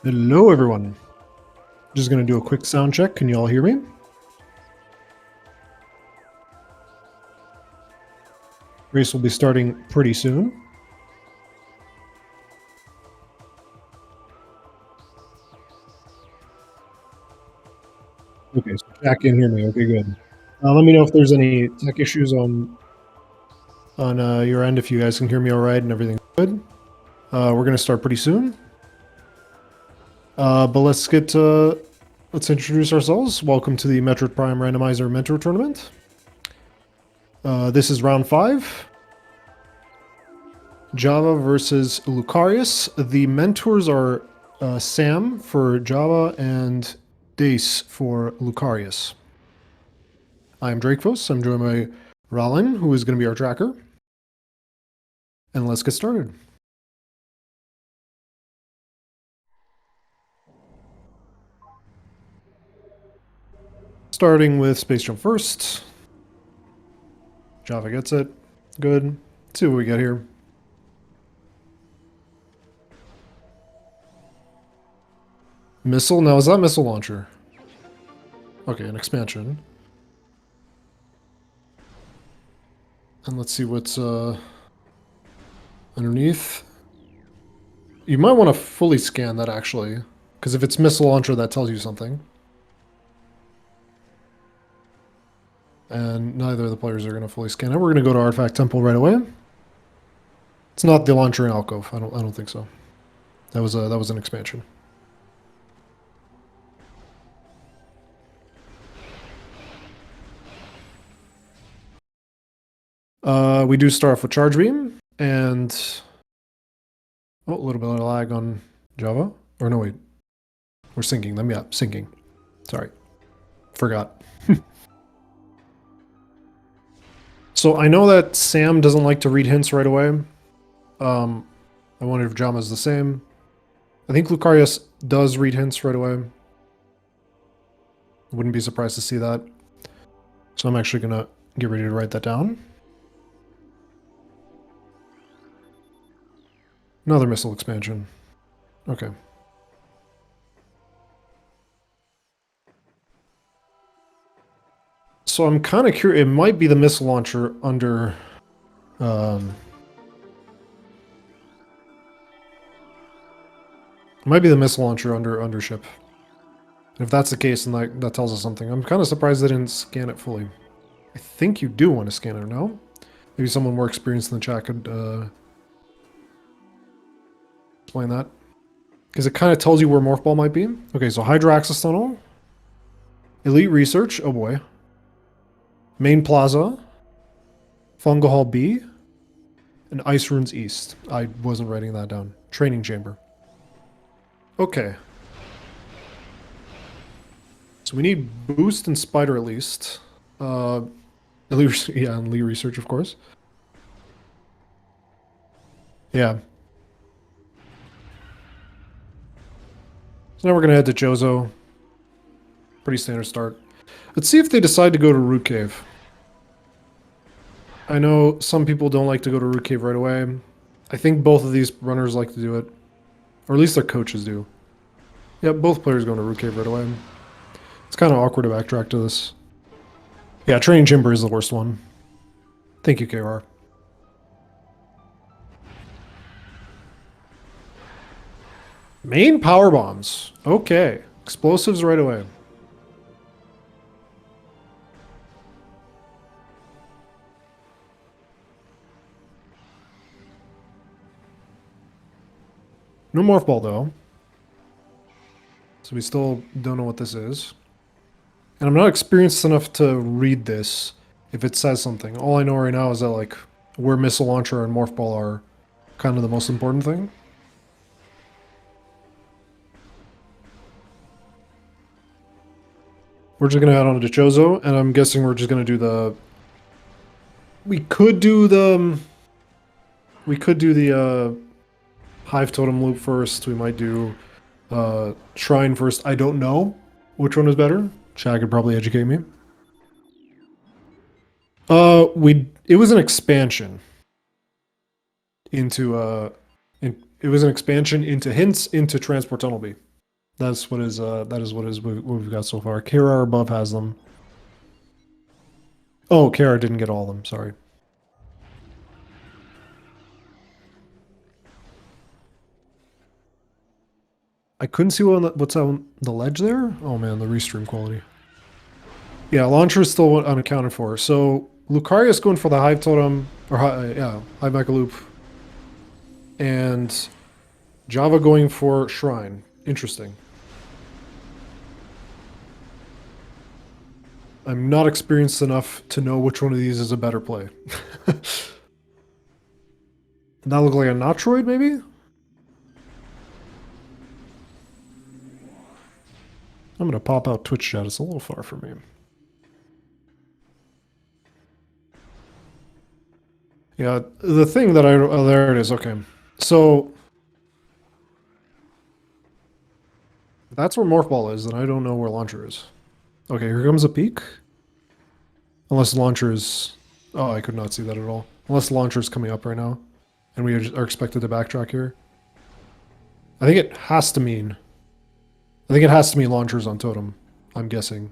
Hello, everyone. Just going to do a quick sound check. Can you all hear me? Race will be starting pretty soon. Okay, so Jack can hear me. Okay, good. Let me know if there's any tech issues on your end, if you guys can hear me all right and everything's good. We're going to start pretty soon. But let's introduce ourselves. Welcome to the Metroid Prime Randomizer Mentor Tournament. This is round 5. JhavA versus Lucarius. The mentors are Sam for JhavA and Dace for Lucarius. I am Drakefos. I'm joined by Ralin, who is going to be our tracker. And let's get started. Starting with Space Jump first. JhavA gets it. Good. Let's see what we get here. Missile? Now, is that missile launcher? Okay, an expansion. And let's see what's underneath. You might want to fully scan that, actually. Because if it's missile launcher, that tells you something. And neither of the players are going to fully scan it. We're going to go to Artifact Temple right away. It's not the launcher in Alcove. I don't think so. That was an expansion. We do start off with Charge Beam, and a little bit of lag on JhavA. Or no, wait. We're syncing them. Yeah, syncing. Sorry. Forgot. So I know that Sam doesn't like to read hints right away. I wonder if JhavA's the same. I think Lucarius does read hints right away. Wouldn't be surprised to see that. So I'm actually going to get ready to write that down. Another missile expansion. Okay. So I'm kind of curious. It might be the missile launcher under... It might be the missile launcher under ship. And if that's the case, then that tells us something. I'm kind of surprised they didn't scan it fully. I think you do want to scan it, no? Maybe someone more experienced in the chat could explain that. Because it kind of tells you where Morph Ball might be. Okay, so Hydra Access Tunnel. Elite Research. Oh boy. Main Plaza. Fungal Hall B. And Ice Runes East. I wasn't writing that down. Training Chamber. Okay. So we need Boost and Spider at least. Yeah, and Lee Research, of course. Yeah. So now we're going to head to Jozo. Pretty standard start. Let's see if they decide to go to Root Cave. I know some people don't like to go to Root Cave right away. I think both of these runners like to do it. Or at least their coaches do. Yeah, both players going to Root Cave right away. It's kind of awkward to backtrack to this. Yeah, Training Chamber is the worst one. Thank you, KR. Main power bombs. Okay. Explosives right away. No Morph Ball, though. So we still don't know what this is. And I'm not experienced enough to read this if it says something. All I know right now is that, like, where Missile Launcher and Morph Ball are kind of the most important thing. We're just going to head on to Chozo, and I'm guessing we're just going to do the... We could do the Hive Totem loop first. We might do Shrine first. I don't know which one is better. Chad could probably educate me. It was an expansion into it was an expansion into hints into Transport Tunnel B. That is what we've got so far. Kara or above has them. Oh, Kara didn't get all of them, sorry. I couldn't see what's on the ledge there. Oh man, the restream quality. Yeah, launcher is still unaccounted for. So Lucarius going for the Hive Totem, or yeah, Hive Mecha Loop, and JhavA going for Shrine. Interesting. I'm not experienced enough to know which one of these is a better play. That look like a Metroid, maybe? I'm gonna pop out Twitch chat. It's a little far for me. Yeah, the thing that oh, there it is. Okay, so if that's where Morph Ball is, then I don't know where Launcher is. Okay, here comes a peak. Unless Launcher is... Oh, I could not see that at all. Unless Launcher is coming up right now, and we are expected to backtrack here. I think it has to mean... I think it has to mean Launcher's on Totem. I'm guessing.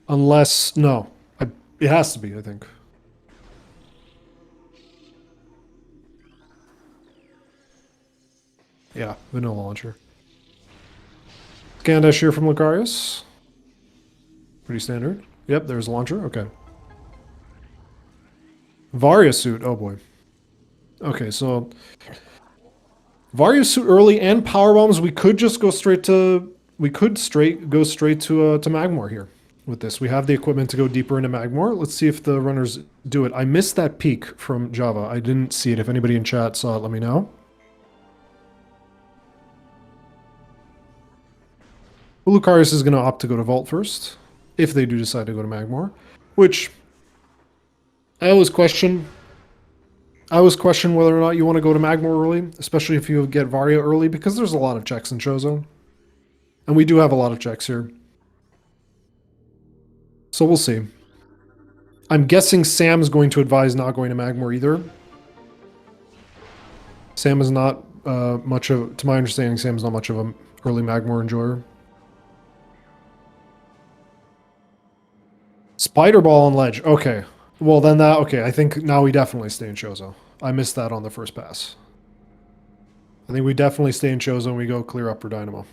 Unless... No. It has to be, I think. Yeah, vanilla launcher. Scan dash here from Lucarius. Pretty standard. Yep, there's a launcher. Okay. Varia suit. Oh boy. Okay, so Varia suit early and power bombs. We could just go straight to. We could go straight to Magmor here. With this, we have the equipment to go deeper into Magmor. Let's see if the runners do it. I missed that peak from JhavA. I didn't see it. If anybody in chat saw it, let me know. Lucarius is going to opt to go to Vault first, if they do decide to go to Magmor, which I always question. I always question whether or not you want to go to Magmor early, especially if you get Varia early, because there's a lot of checks in Chozo. And we do have a lot of checks here. So we'll see. I'm guessing Sam's going to advise not going to Magmor either. Sam is not much of, to my understanding, Sam's not much of an early Magmor enjoyer. Spider Ball on ledge. Okay. Well, then that... Okay, I think now we definitely stay in Chozo. I missed that on the first pass. I think we definitely stay in Chozo and we go clear Upper Dynamo.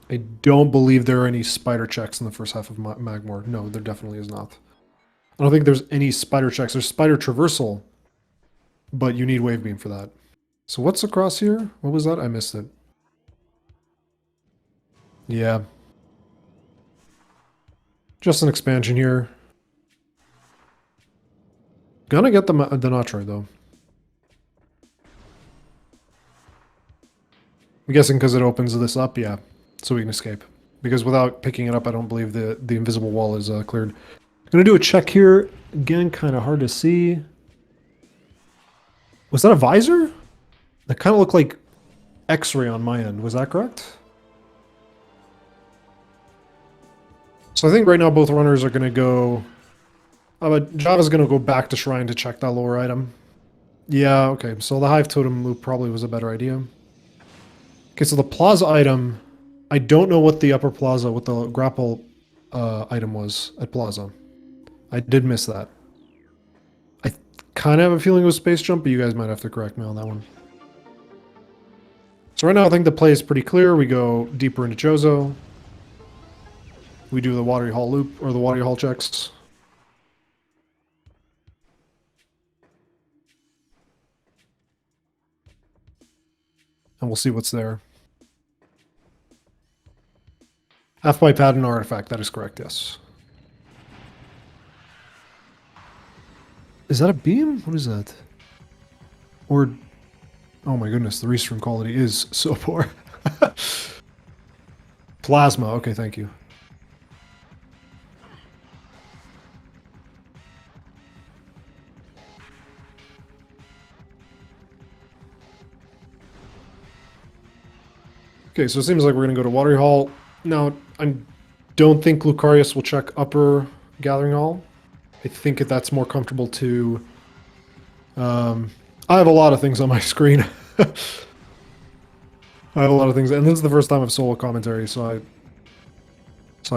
I don't believe there are any spider checks in the first half of Magmor. No, there definitely is not. I don't think there's any spider checks. There's spider traversal, but you need wave beam for that. So what's across here? What was that? I missed it. Yeah. Just an expansion here. Gonna get the Metroid though. I'm guessing because it opens this up, yeah. So we can escape. Because without picking it up, I don't believe the invisible wall is cleared. I'm gonna do a check here. Again, kind of hard to see. Was that a visor? That kind of looked like X-ray on my end. Was that correct? So I think right now both runners are gonna go... but JhavA's gonna go back to Shrine to check that lower item. Yeah, okay. So the Hive Totem loop probably was a better idea. Okay, so the Plaza item... I don't know what the upper plaza, what the grapple item was at Plaza. I did miss that. I kind of have a feeling it was Space Jump, but you guys might have to correct me on that one. So right now I think the play is pretty clear. We go deeper into Chozo. We do the Watery Hall loop, or the Watery Hall checks. And we'll see what's there. Half-pipe had an artifact, that is correct, yes. Is that a beam? What is that? Or... Oh my goodness, the restream quality is so poor. Plasma, okay, thank you. Okay, so it seems like we're going to go to Watery Hall. Now, I don't think Lucarius will check Upper Gathering Hall. I think that's more comfortable to... I have a lot of things on my screen. I have a lot of things, and this is the first time I've solo commentary, so I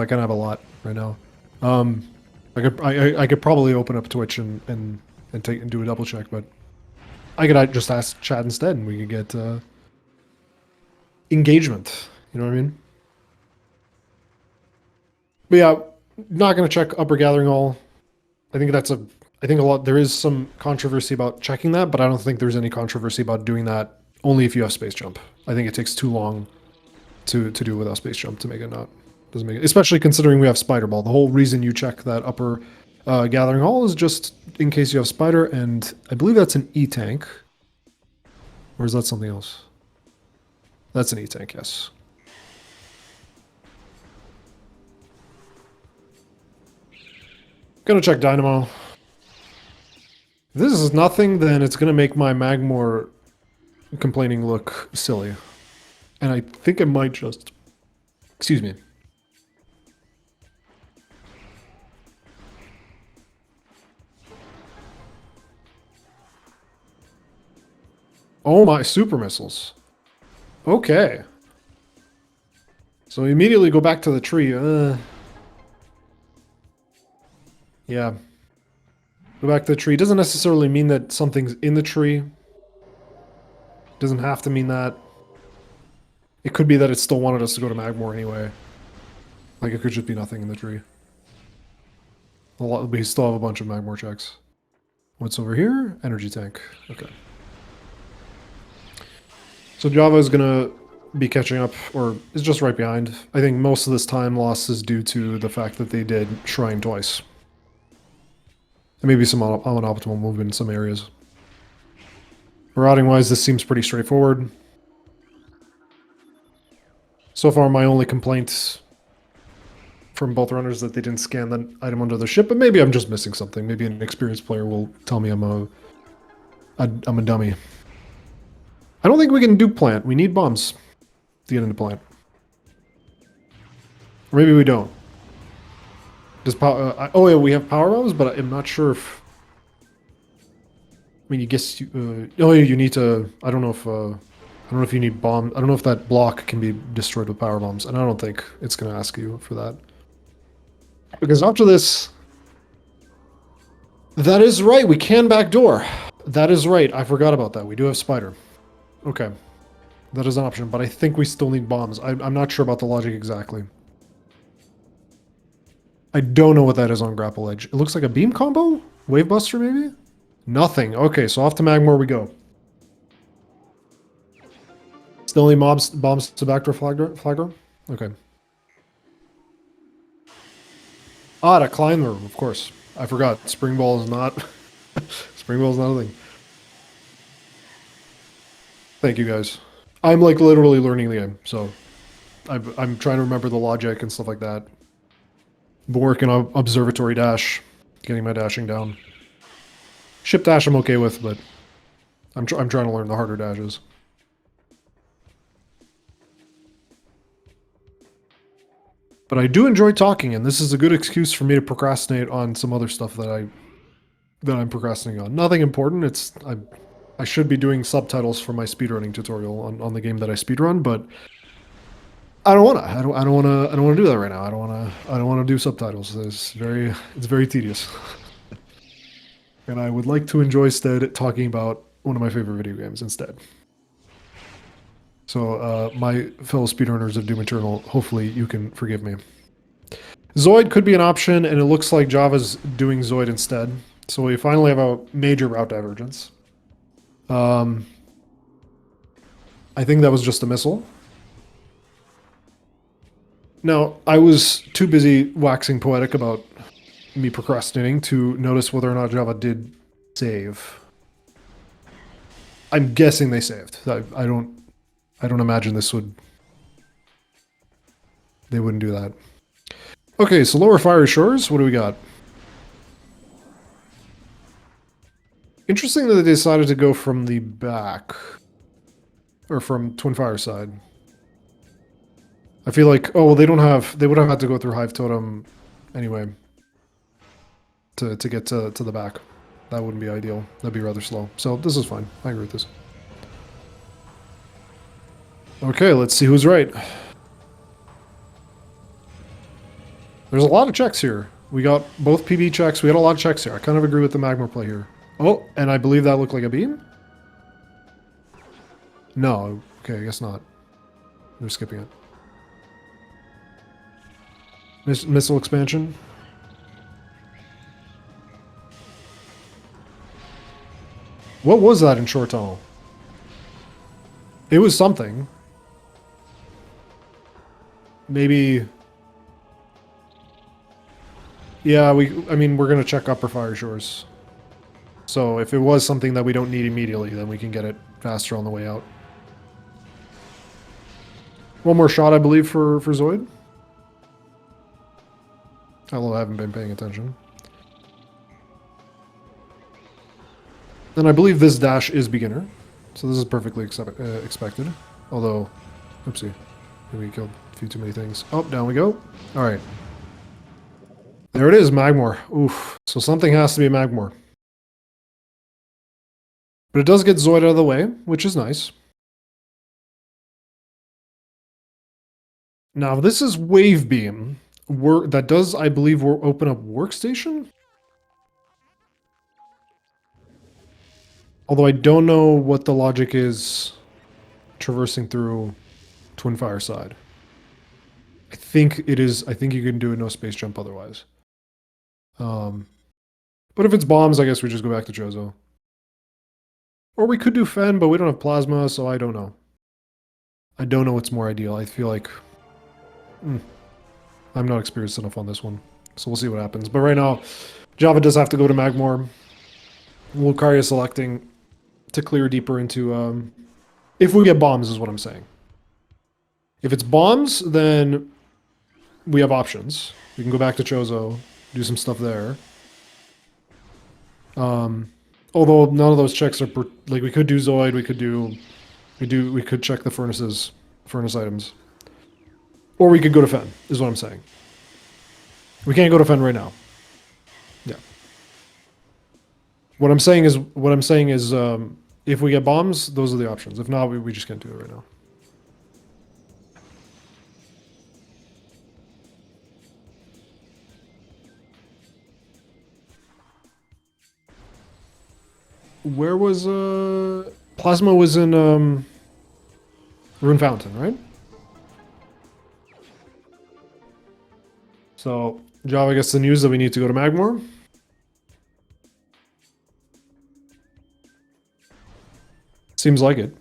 kind of have a lot right now. I could probably open up Twitch and do a double check, but I could just ask chat instead, and we could get engagement. You know what I mean? But yeah, not gonna check Upper Gathering Hall. I think there is some controversy about checking that, but I don't think there's any controversy about doing that only if you have space jump. I think it takes too long to do without space jump to make it not. Doesn't make it, especially considering we have Spider Ball. The whole reason you check that Upper Gathering Hall is just in case you have Spider, and I believe that's an E-Tank. Or is that something else? That's an E-Tank, yes. Gonna check Dynamo. If this is nothing, then it's gonna make my Magmor complaining look silly. And I think it might just... Excuse me. Oh my, super missiles. Okay. So we immediately go back to the tree. Yeah. Go back to the tree. Doesn't necessarily mean that something's in the tree. Doesn't have to mean that. It could be that it still wanted us to go to Magmor anyway. Like, it could just be nothing in the tree. We still have a bunch of Magmor checks. What's over here? Energy tank. Okay. So JhavA is gonna be catching up, or is just right behind. I think most of this time loss is due to the fact that they did Shrine twice. And maybe some unoptimal movement in some areas. Routing-wise, this seems pretty straightforward. So far, my only complaint from both runners that they didn't scan the item under the ship, but maybe I'm just missing something. Maybe an experienced player will tell me I'm a dummy. I don't think we can do plant. We need bombs to get into plant. Or maybe we don't. Does power? Oh yeah, we have power bombs, but I'm not sure if. I mean, you guess you. Oh yeah, you need to. I don't know if you need bomb. I don't know if that block can be destroyed with power bombs, and I don't think it's going to ask you for that. Because after this, that is right. We can backdoor. That is right. I forgot about that. We do have spider. Okay, that is an option, but I think we still need bombs. I'm not sure about the logic exactly. I don't know what that is on Grapple Edge. It looks like a beam combo? Wave Buster, maybe? Nothing. Okay, so off to Magmor we go. Still need bombs to backdoor flagger? Okay. Ah, to climb the room, of course. I forgot. Spring Ball is not... Spring Ball is not a thing. Thank you, guys. I'm, like, literally learning the game, so... I'm trying to remember the logic and stuff like that. Been working on Observatory Dash, getting my dashing down. Ship dash I'm okay with, but I'm trying to learn the harder dashes. But I do enjoy talking, and this is a good excuse for me to procrastinate on some other stuff that I'm procrastinating on. Nothing important. I should be doing subtitles for my speedrunning tutorial on the game that I speedrun, but I don't wanna. I don't wanna do that right now. I don't wanna do subtitles. It's very tedious. And I would like to enjoy instead talking about one of my favorite video games instead. So, my fellow speedrunners of Doom Eternal, hopefully you can forgive me. Zoid could be an option, and it looks like JhavA's doing Zoid instead. So we finally have a major route divergence. I think that was just a missile. Now, I was too busy waxing poetic about me procrastinating to notice whether or not JhavA did save. I'm guessing they saved. I don't imagine they wouldn't do that. Okay, so lower fiery shores, what do we got? Interesting that they decided to go from the back. Or from Twin Fire side. I feel like, oh, well, they would have had to go through Hive Totem anyway. To get to the back. That wouldn't be ideal. That'd be rather slow. So this is fine. I agree with this. Okay, let's see who's right. There's a lot of checks here. We got both PB checks. We got a lot of checks here. I kind of agree with the Magmar play here. Oh, and I believe that looked like a beam? No. Okay, I guess not. They're skipping it. Missile expansion. What was that in short tunnel? It was something. Maybe... Yeah, I mean, we're going to check upper fire shores. So if it was something that we don't need immediately, then we can get it faster on the way out. One more shot, I believe, for Zoid. Although I haven't been paying attention. And I believe this dash is beginner. So this is perfectly expected. Although, oopsie. Maybe we killed a few too many things. Oh, down we go. Alright. There it is, Magmor. Oof. So something has to be Magmor. But it does get Zoid out of the way, which is nice. Now, this is Wave Beam. That does, I believe, open up Workstation? Although I don't know what the logic is traversing through Twin Fireside. I think it is, I think you can do a no space jump otherwise. But if it's bombs, I guess we just go back to Chozo. Or we could do Fen, but we don't have Plasma, so I don't know. I don't know what's more ideal. I feel like... I'm not experienced enough on this one. So we'll see what happens. But right now, JhavA does have to go to Magmor. Lucarius selecting to clear deeper into... if we get bombs is what I'm saying. If it's bombs, then we have options. We can go back to Chozo, do some stuff there. Although none of those checks are... like, we could do Zoid, we could check the furnace items. Or we could go to Fen, is what I'm saying. We can't go to Fen right now. Yeah. What I'm saying is, if we get bombs, those are the options. If not, we just can't do it right now. Where was, Plasma was in, Rune Fountain, right? So, JhavA gets the news that we need to go to Magmor. Seems like it.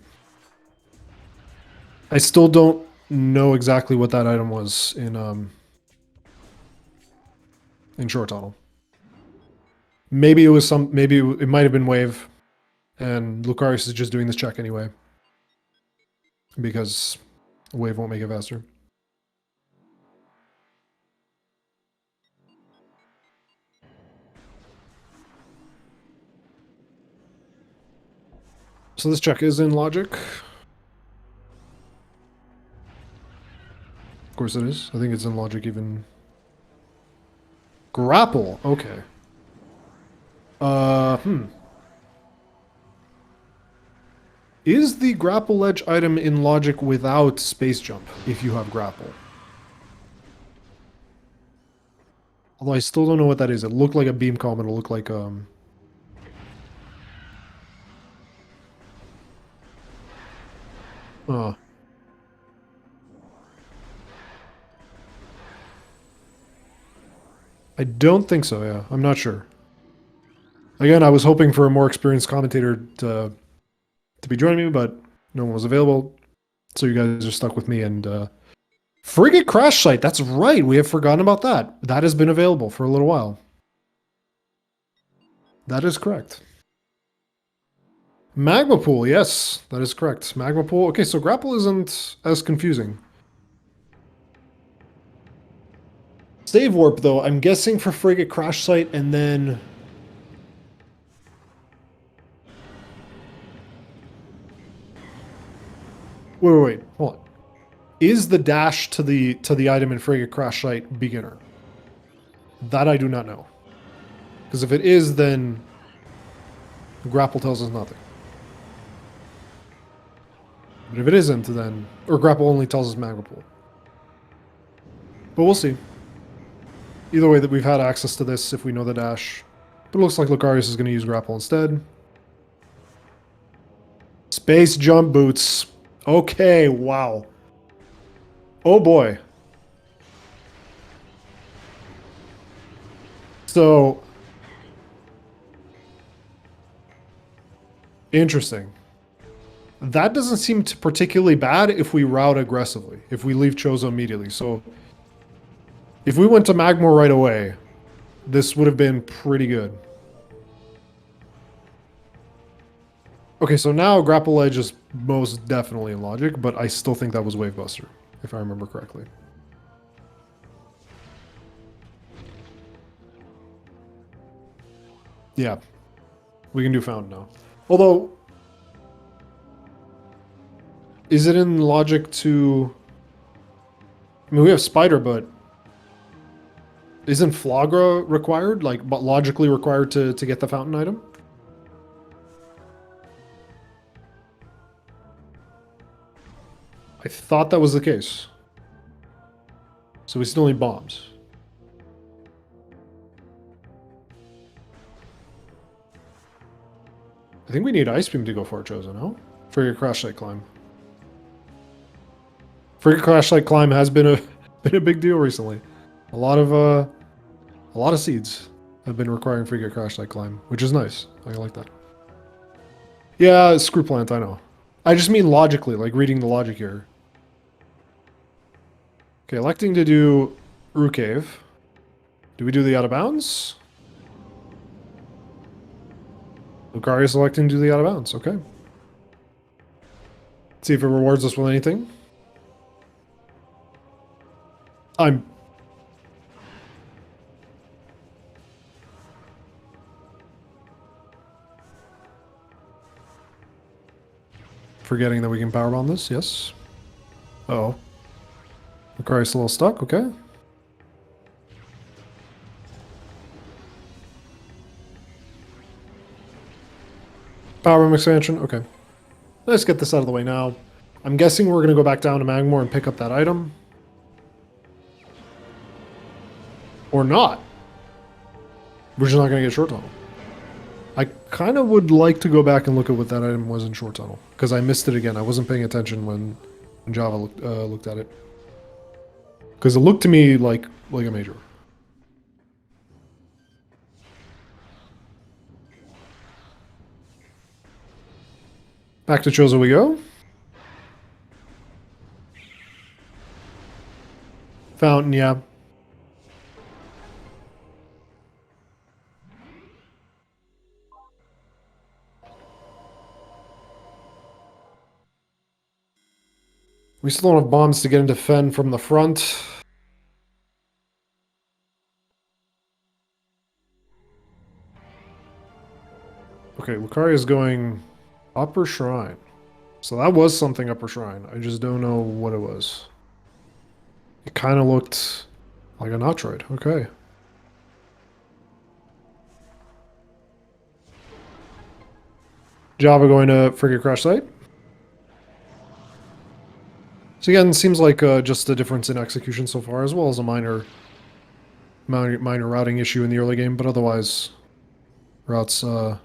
I still don't know exactly what that item was in Short Tunnel. Maybe it was maybe it might have been Wave, and Lucarius is just doing this check anyway. Because Wave won't make it faster. So this check is in logic. Of course it is. I think it's in logic even. Grapple. Okay. Is the grapple ledge item in logic without space jump if you have grapple? Although I still don't know what that is. It looked like a beam comet. It looked like I don't think so, yeah. I'm not sure. Again, I was hoping for a more experienced commentator to be joining me, but no one was available. So you guys are stuck with me and Frigate Crash Site, that's right. We have forgotten about that. That has been available for a little while. That is correct. Magma Pool, yes, that is correct. Magma Pool. Okay, so grapple isn't as confusing. Save warp, though, I'm guessing for Frigate Crash Site, and then... Wait, hold on. Is the dash to the item in Frigate Crash Site beginner? That I do not know. Because if it is, then grapple tells us nothing. But if it isn't, then... Or grapple only tells us magma pool. But we'll see. Either way, that we've had access to this if we know the dash. But it looks like Lucarius is going to use grapple instead. Space jump boots. Okay, wow. Oh boy. So... Interesting. That doesn't seem particularly bad if we route aggressively. If we leave Chozo immediately. So... If we went to Magmor right away, this would have been pretty good. Okay, so now Grapple Edge is most definitely in logic, but I still think that was Wave Buster, if I remember correctly. Yeah, we can do Fountain now. Although, is it in logic to... I mean, we have Spider, but... Isn't Flagra required? Like, but logically required to get the Fountain item? I thought that was the case. So we still need bombs. I think we need Ice Beam to go for it, Chozo, no? For your Crash Site Climb. Frigate Crash Site Climb has been a big deal recently. A lot of seeds have been requiring Frigate Crash Site Climb, which is nice. I like that. Yeah, Screw Plant, I know. I just mean logically, like reading the logic here. Okay, electing to do Roo Cave. Do we do the out of bounds? Lucarius electing to do the out of bounds, okay. Let's see if it rewards us with anything. I'm forgetting that we can powerbomb this, yes. Uh-oh. Lucarius a little stuck, okay. Powerbomb expansion, okay. Let's get this out of the way now. I'm guessing we're going to go back down to Magmor and pick up that item. Or not. We're just not going to get Short Tunnel. I kind of would like to go back and look at what that item was in Short Tunnel. Because I missed it again. I wasn't paying attention when JhavA looked at it. Because it looked to me like a major. Back to Chozo we go. Fountain, yeah. We still don't have bombs to get into Fen from the front. Okay, Lucaria is going Upper Shrine. So that was something Upper Shrine. I just don't know what it was. It kind of looked like a Metroid. Okay. JhavA going to Frigate Crash Site. So again, it seems like just a difference in execution so far, as well as a minor routing issue in the early game, but otherwise, routes have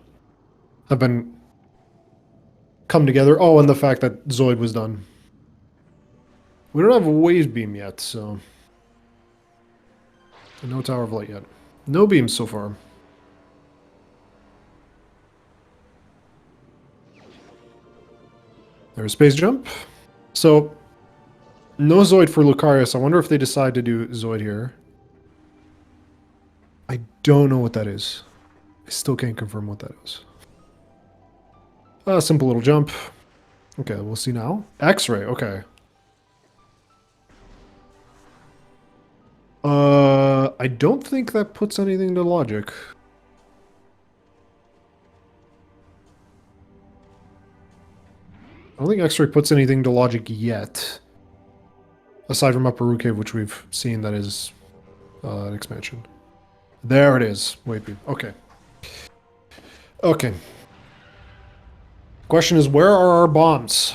been come together. Oh, and the fact that Zoid was done. We don't have a Wave Beam yet, so... No Tower of Light yet. No beams so far. There's Space Jump. So, no Zoid for Lucarius. I wonder if they decide to do Zoid here. I don't know what that is. I still can't confirm what that is. Simple little jump. Okay, we'll see now. X-ray, okay. I don't think that puts anything to logic. I don't think X-ray puts anything to logic yet. Aside from Upper Roo Cave, which we've seen that is an expansion. There it is. Wait, okay. Okay. Question is, where are our bombs?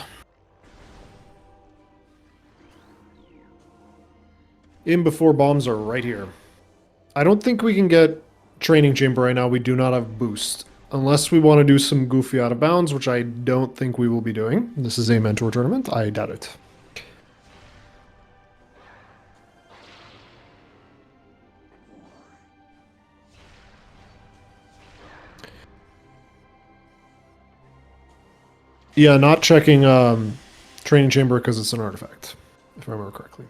In before bombs are right here. I don't think we can get training chamber right now. We do not have boost. Unless we want to do some goofy out of bounds, which I don't think we will be doing. This is a mentor tournament. I doubt it. Yeah, not checking training chamber because it's an artifact, if I remember correctly.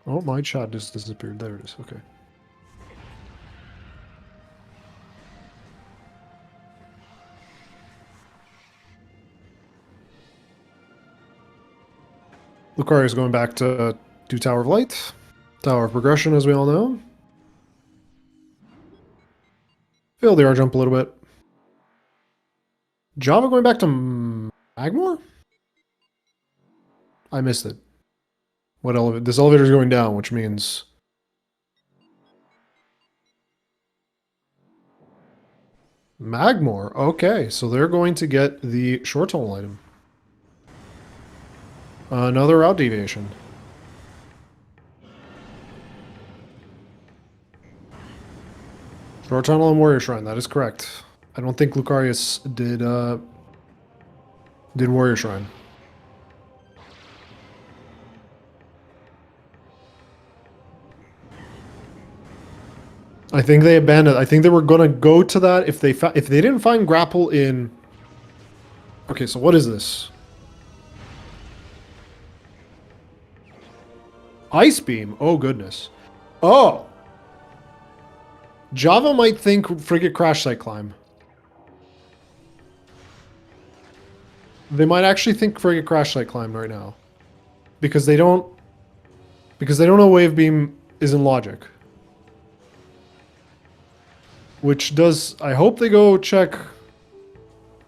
Oh, my chat just disappeared. There it is. Okay. Lucarius going back to do Tower of Light. Tower of Progression, as we all know. Failed the R-jump a little bit. JhavA going back to Magmore? I missed it. What elevator? This elevator is going down, which means... Magmore. Okay, so they're going to get the short tunnel item. Another route deviation. Short tunnel and Warrior Shrine, that is correct. I don't think Lucarius did Warrior Shrine. I think they abandoned. I think they were gonna go to that if they didn't find grapple in. Okay, so what is this? Ice beam. Oh goodness. Oh. JhavA might think frigate crash site climb. They might actually think frigate crash site climb right now, because they don't know wave beam is in logic. Which does... I hope they go check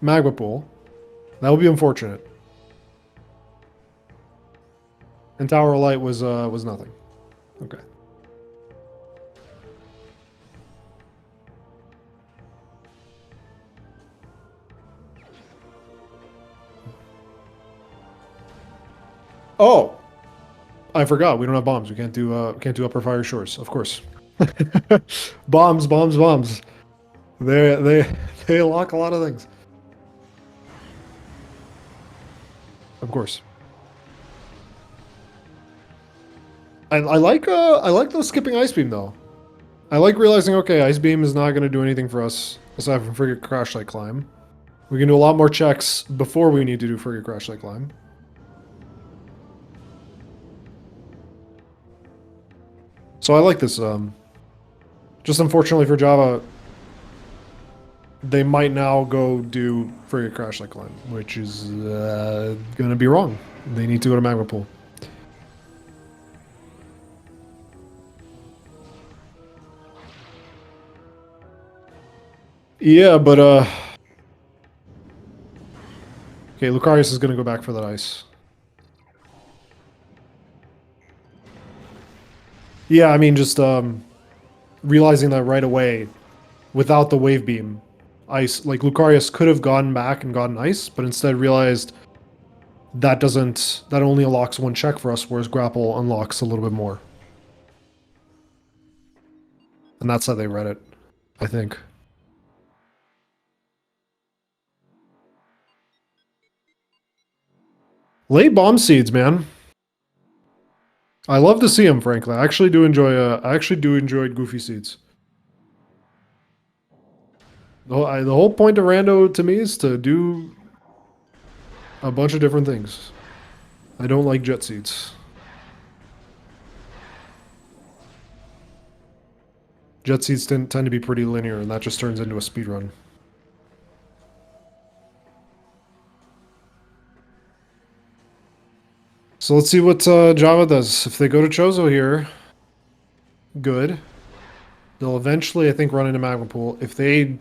Magma Pool. That would be unfortunate. And Tower of Light was nothing. Okay. Oh! I forgot, we don't have bombs. We can't do upper fire shores, of course. Bombs. They lock a lot of things. Of course. I like those skipping ice beam though. I like realizing, okay, ice beam is not going to do anything for us aside from frigate crash site climb. We can do a lot more checks before we need to do frigate crash site climb. So I like this. Just unfortunately for JhavA, they might now go do frigate crash site climb, which is going to be wrong. They need to go to Magma Pool. Yeah, but okay, Lucarius is going to go back for that ice. Yeah, I mean, just realizing that right away, without the wave beam, ice, like Lucarius could have gone back and gotten ice, but instead realized that only unlocks one check for us, whereas grapple unlocks a little bit more. And that's how they read it, I think. Late bomb seeds, man. I love to see them, frankly. I actually do enjoy goofy seeds. The whole point of Rando to me is to do a bunch of different things. I don't like jet seeds. Jet seeds tend to be pretty linear, and that just turns into a speedrun. So let's see what JhavA does. If they go to Chozo here, good. They'll eventually, I think, run into Magma Pool. If they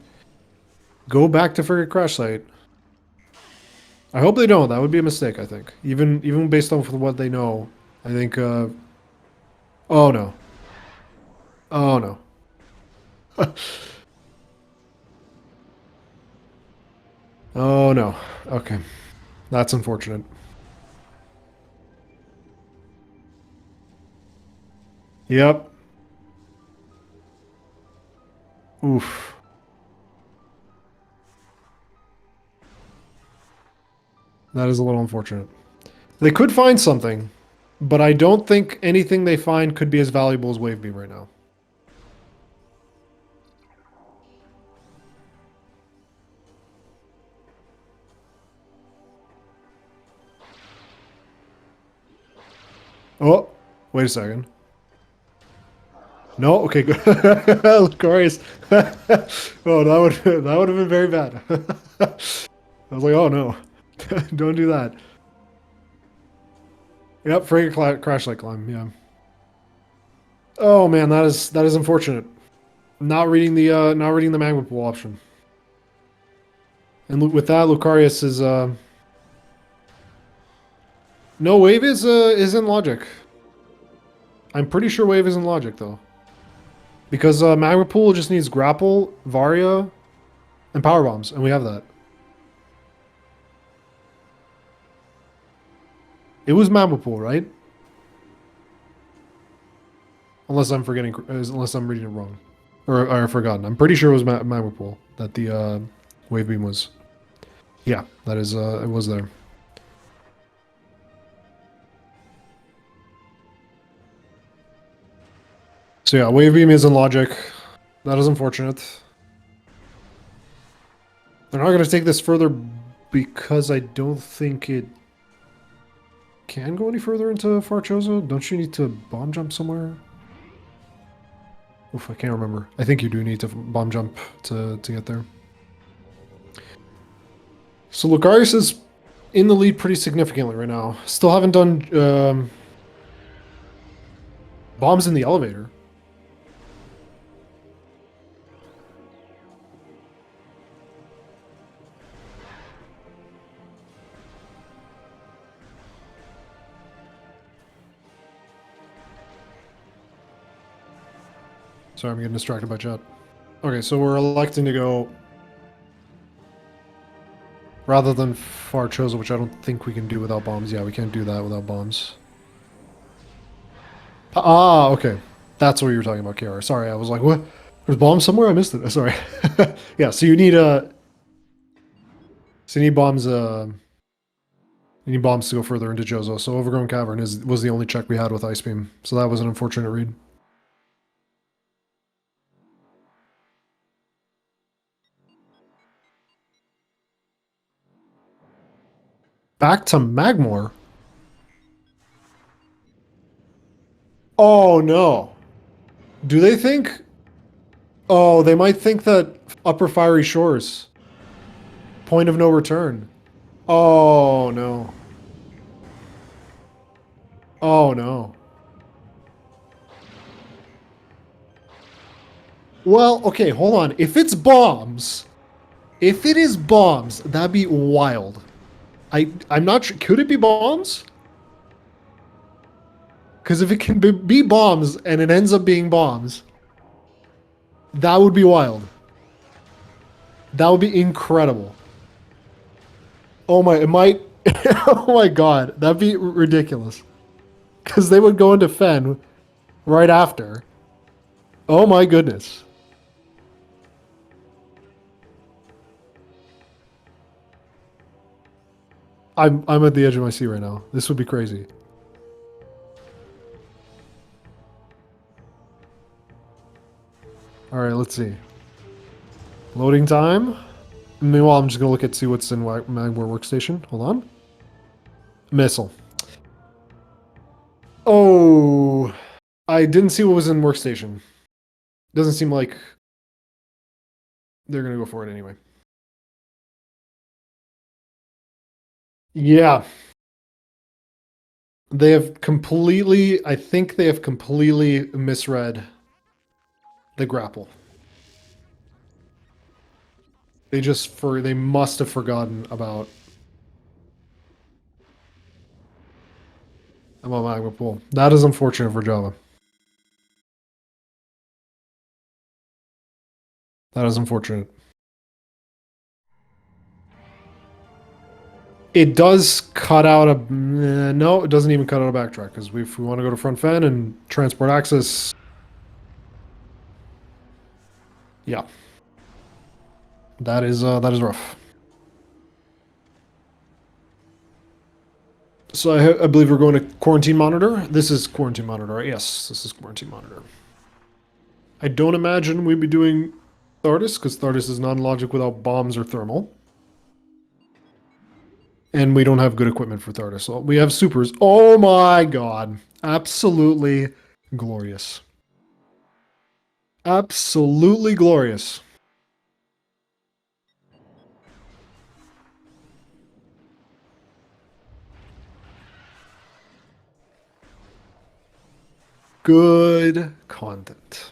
go back to frigate crash site, I hope they don't. That would be a mistake, I think. Even based on what they know, I think... oh, no. Oh no. Oh no. Okay. That's unfortunate. Yep. Oof. That is a little unfortunate. They could find something, but I don't think anything they find could be as valuable as Wave Beam right now. Oh, wait a second. No, okay, good. Lucarius. Oh, that would have been very bad. I was like, oh no, don't do that. Yep, frigate crash light climb. Yeah. Oh man, that is unfortunate. Not reading the magma pool option. And with that, Lucarius is no, wave is in logic. I'm pretty sure wave is in logic though, because magma pool just needs grapple, Varia, and power bombs, and we have that. It was magma pool, right? Unless I'm forgetting, unless I'm reading it wrong, or forgotten. I'm pretty sure it was magma pool that the wave beam was. Yeah, that is it was there. So yeah, wave beam is in logic. That is unfortunate. They're not going to take this further because I don't think it can go any further into Farchosa. Don't you need to bomb jump somewhere? Oof, I can't remember. I think you do need to bomb jump to get there. So Lucarius is in the lead pretty significantly right now. Still haven't done bombs in the elevator. Sorry, I'm getting distracted by chat. Okay, so we're electing to go rather than Farchosa, which I don't think we can do without bombs. Yeah, we can't do that without bombs. Ah, okay. That's what you were talking about, KR. Sorry, I was like, what? There's bombs somewhere? I missed it. Sorry. Yeah, so you need so you need bombs to go further into Jozo. So Overgrown Cavern was the only check we had with Ice Beam. So that was an unfortunate read. Back to Magmore. Oh no. Do they think? Oh, they might think that Upper Fiery Shores. Point of no return. Oh no. Oh no. Well, okay, hold on. If it's bombs, if it is bombs, that'd be wild. I'm not sure. Could it be bombs? Because if it can be bombs and it ends up being bombs, that would be wild. That would be incredible. Oh my, it might. Oh my god, that'd be ridiculous. Because they would go into Fen right after. Oh my goodness. I'm at the edge of my seat right now. This would be crazy. All right, let's see. Loading time. Meanwhile, I'm just gonna look at see what's in Magmore workstation. Hold on. Missile. Oh, I didn't see what was in workstation. Doesn't seem like they're gonna go for it anyway. Yeah, they have completely. I think they have completely misread the grapple. They must have forgotten about Magma Pool. That is unfortunate for JhavA. That is unfortunate. It does cut out a... no, it doesn't even cut out a backtrack, because if we want to go to front fen and transport access... Yeah. That is rough. So I believe we're going to quarantine monitor. This is quarantine monitor, right? Yes, this is quarantine monitor. I don't imagine we'd be doing Thardis, because Thardis is non-logic without bombs or thermal. And we don't have good equipment for Thardis. So we have supers. Oh my god. Absolutely glorious. Absolutely glorious. Good content.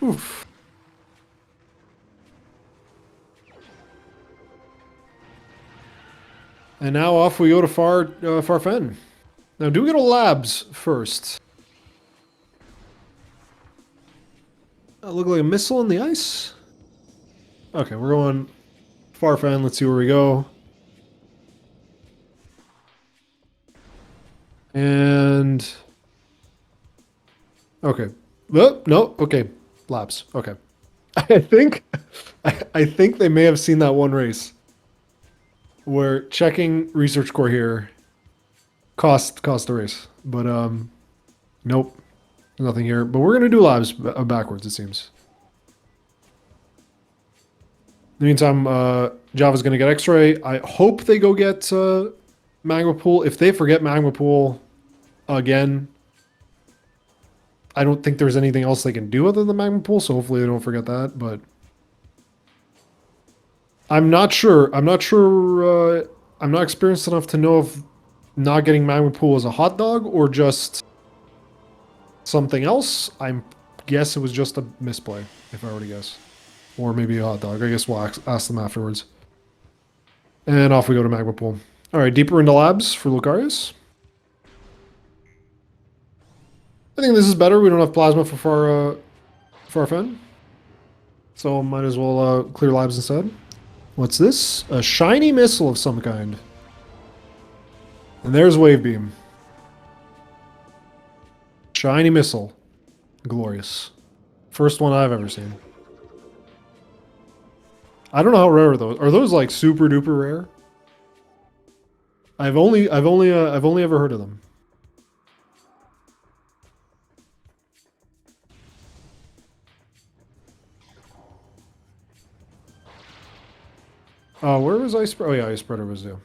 Oof. And now off we go to Farfen. Now do we go to labs first? Look like a missile in the ice? Okay, we're going Farfen. Let's see where we go. And... okay. Oh, no, okay. Labs. Okay. I think they may have seen that one race. We're checking research core here. Cost the race. But, nope. Nothing here. But we're going to do labs backwards, it seems. In the meantime, JhavA's going to get X-ray. I hope they go get Magma Pool. If they forget Magma Pool again, I don't think there's anything else they can do other than Magma Pool, so hopefully they don't forget that, but... I'm not sure. I'm not experienced enough to know if not getting Magma Pool is a hot dog or just something else. I guess it was just a misplay, if I were to guess. Or maybe a hot dog. I guess we'll ask them afterwards. And off we go to Magma Pool. Alright, deeper into labs for Lucarius. I think this is better. We don't have plasma for Farfen. So might as well clear labs instead. What's this? A shiny missile of some kind. And there's Wave Beam. Shiny missile. Glorious. First one I've ever seen. I don't know how rare are those. Are those like super duper rare? I've only ever heard of them. Where was Ice Spreader? Oh yeah, Ice Spreader was there.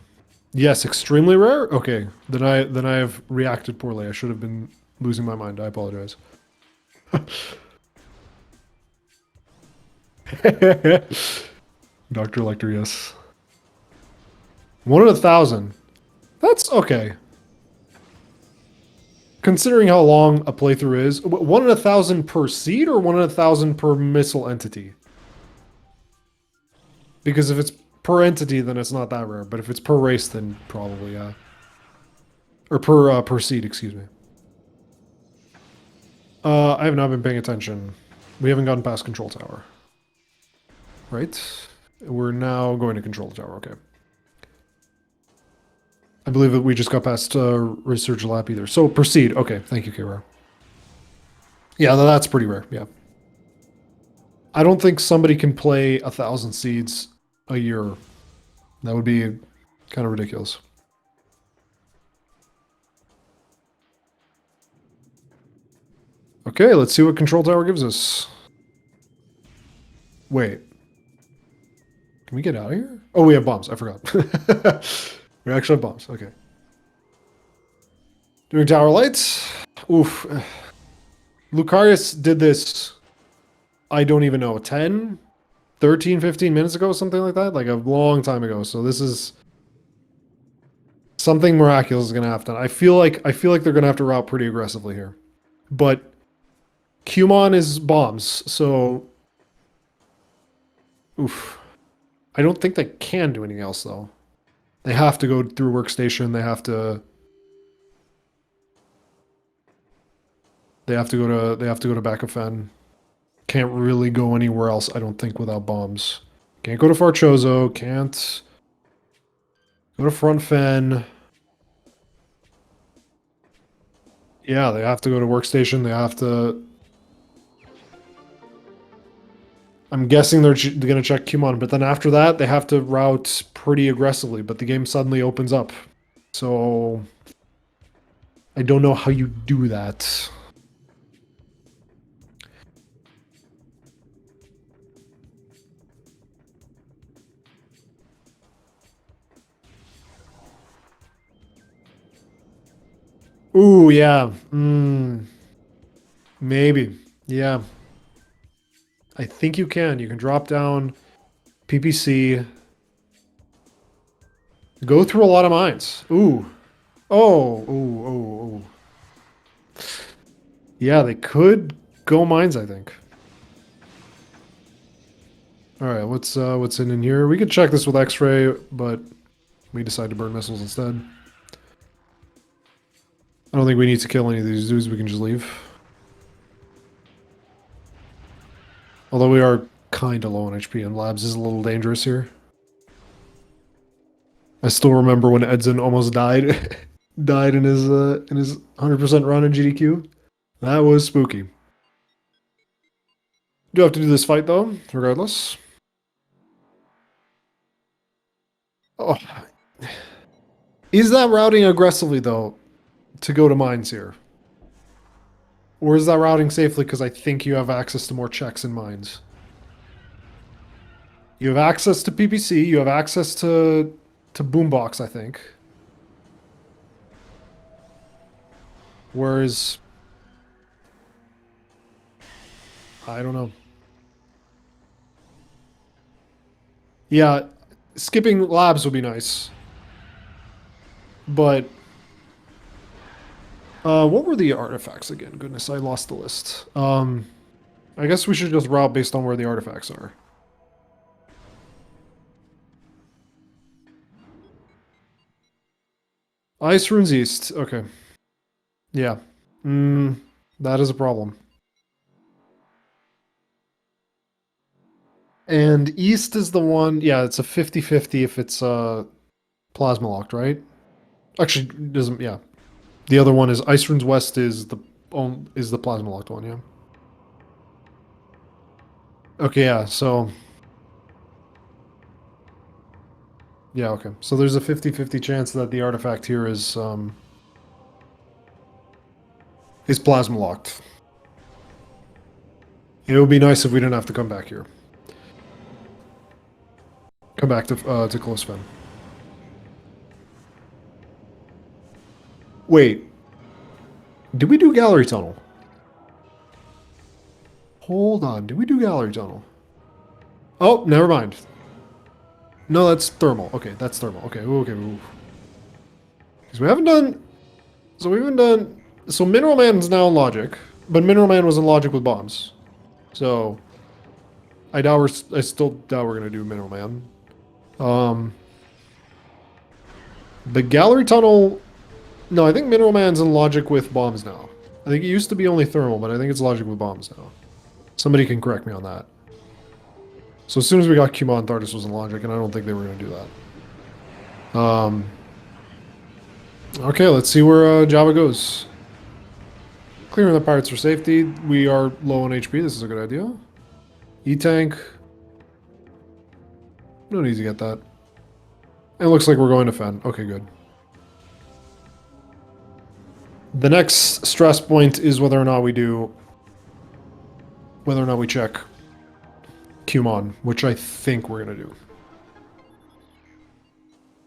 Yes, extremely rare? Okay. Then I have reacted poorly. I should have been losing my mind. I apologize. Dr. Lecter, yes. 1 in 1,000. That's okay. Considering how long a playthrough is, 1 in 1,000 per seed or 1 in 1,000 per missile entity? Because if it's per entity, then it's not that rare. But if it's per race, then probably, yeah. Or per seed, excuse me. I have not been paying attention. We haven't gotten past control tower. Right? We're now going to control tower, okay. I believe that we just got past research lab either. So proceed. Okay, thank you, Kira. Yeah, that's pretty rare, yeah. I don't think somebody can play 1,000 seeds a year. That would be kind of ridiculous. Okay, let's see what control tower gives us. Wait. Can we get out of here? Oh, we have bombs. I forgot. We actually have bombs. Okay. Doing tower lights. Oof. Lucarius did this, I don't even know, 10, 13, 15 minutes ago, something like that? Like a long time ago. So this is something miraculous is going to happen. I feel like they're going to have to route pretty aggressively here. But Qmon is bombs, so oof. I don't think they can do anything else though. They have to go through workstation. They have to go to back of Fen. Can't really go anywhere else, I don't think, without bombs. Can't go to Farchozo. Can't go to Front Fen. Yeah, they have to go to Workstation. They have to... I'm guessing they're going to check Kumon, but then after that, they have to route pretty aggressively, but the game suddenly opens up. So... I don't know how you do that. Ooh, yeah. Maybe. Yeah. I think you can. You can drop down PPC. Go through a lot of mines. Ooh. Oh, ooh, ooh, ooh. Yeah, they could go mines, I think. Alright, what's in here? We could check this with X-ray, but we decide to burn missiles instead. I don't think we need to kill any of these dudes, we can just leave. Although we are kinda low on HP and labs is a little dangerous here. I still remember when Edson almost died died in his 100% run in GDQ. That was spooky. Do have to do this fight though, regardless. Oh. Is that routing aggressively though to go to mines here? Or is that routing safely because I think you have access to more checks in mines? You have access to PPC, you have access to Boombox, I think. Whereas... I don't know. Yeah, skipping labs would be nice. But... what were the artifacts again? Goodness, I lost the list. I guess we should just route based on where the artifacts are. Ice Runes East. Okay. Yeah. That is a problem. And East is the one... Yeah, it's a 50-50 if it's plasma locked, right? Actually, doesn't... Yeah. The other one is Ice Runes West is the plasma locked one, yeah. Okay, yeah, so... Yeah, okay. So there's a 50-50 chance that the artifact here is plasma locked. It would be nice if we didn't have to come back here. Come back to Close Fen. Wait. Did we do Gallery Tunnel? Hold on. Did we do Gallery Tunnel? Oh, never mind. No, that's thermal. Okay, that's thermal. Okay, okay. Because we haven't done... So we haven't done... So Mineral Man's now in Logic. But Mineral Man was in Logic with bombs. So... I still doubt we're going to do Mineral Man. The Gallery Tunnel... No, I think Mineral Man's in Logic with bombs now. I think it used to be only thermal, but I think it's Logic with bombs now. Somebody can correct me on that. So as soon as we got Kumon, Thardis was in Logic, and I don't think they were going to do that. Okay, let's see where JhavA goes. Clearing the pirates for safety. We are low on HP. This is a good idea. E-tank. No need to get that. It looks like we're going to Fen. Okay, good. The next stress point is whether or not we check Kumon, which I think we're going to do.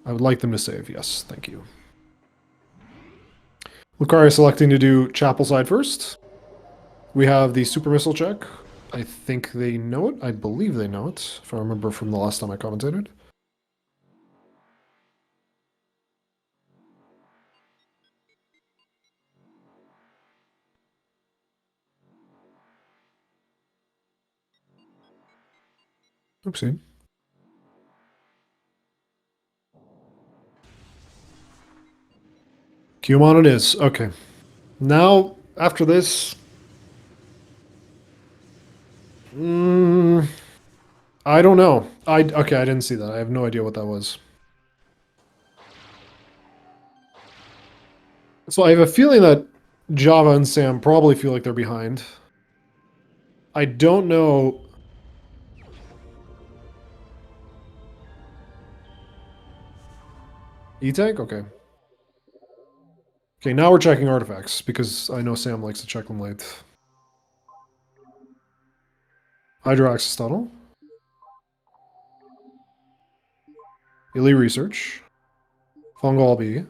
I would like them to save. Yes, thank you. Lucarius selecting to do Chapel side first. We have the super missile check. I think they know it. I believe they know it, if I remember from the last time I commentated. Oopsie. Kumon it is. Okay. Now, after this... I don't know. Okay, I didn't see that. I have no idea what that was. So I have a feeling that JhavA and Sam probably feel like they're behind. I don't know. E-Tank? Okay. Okay, now we're checking artifacts, because I know Sam likes to check them late. Hydroaxis Tunnel. Elite Research. Fungal B.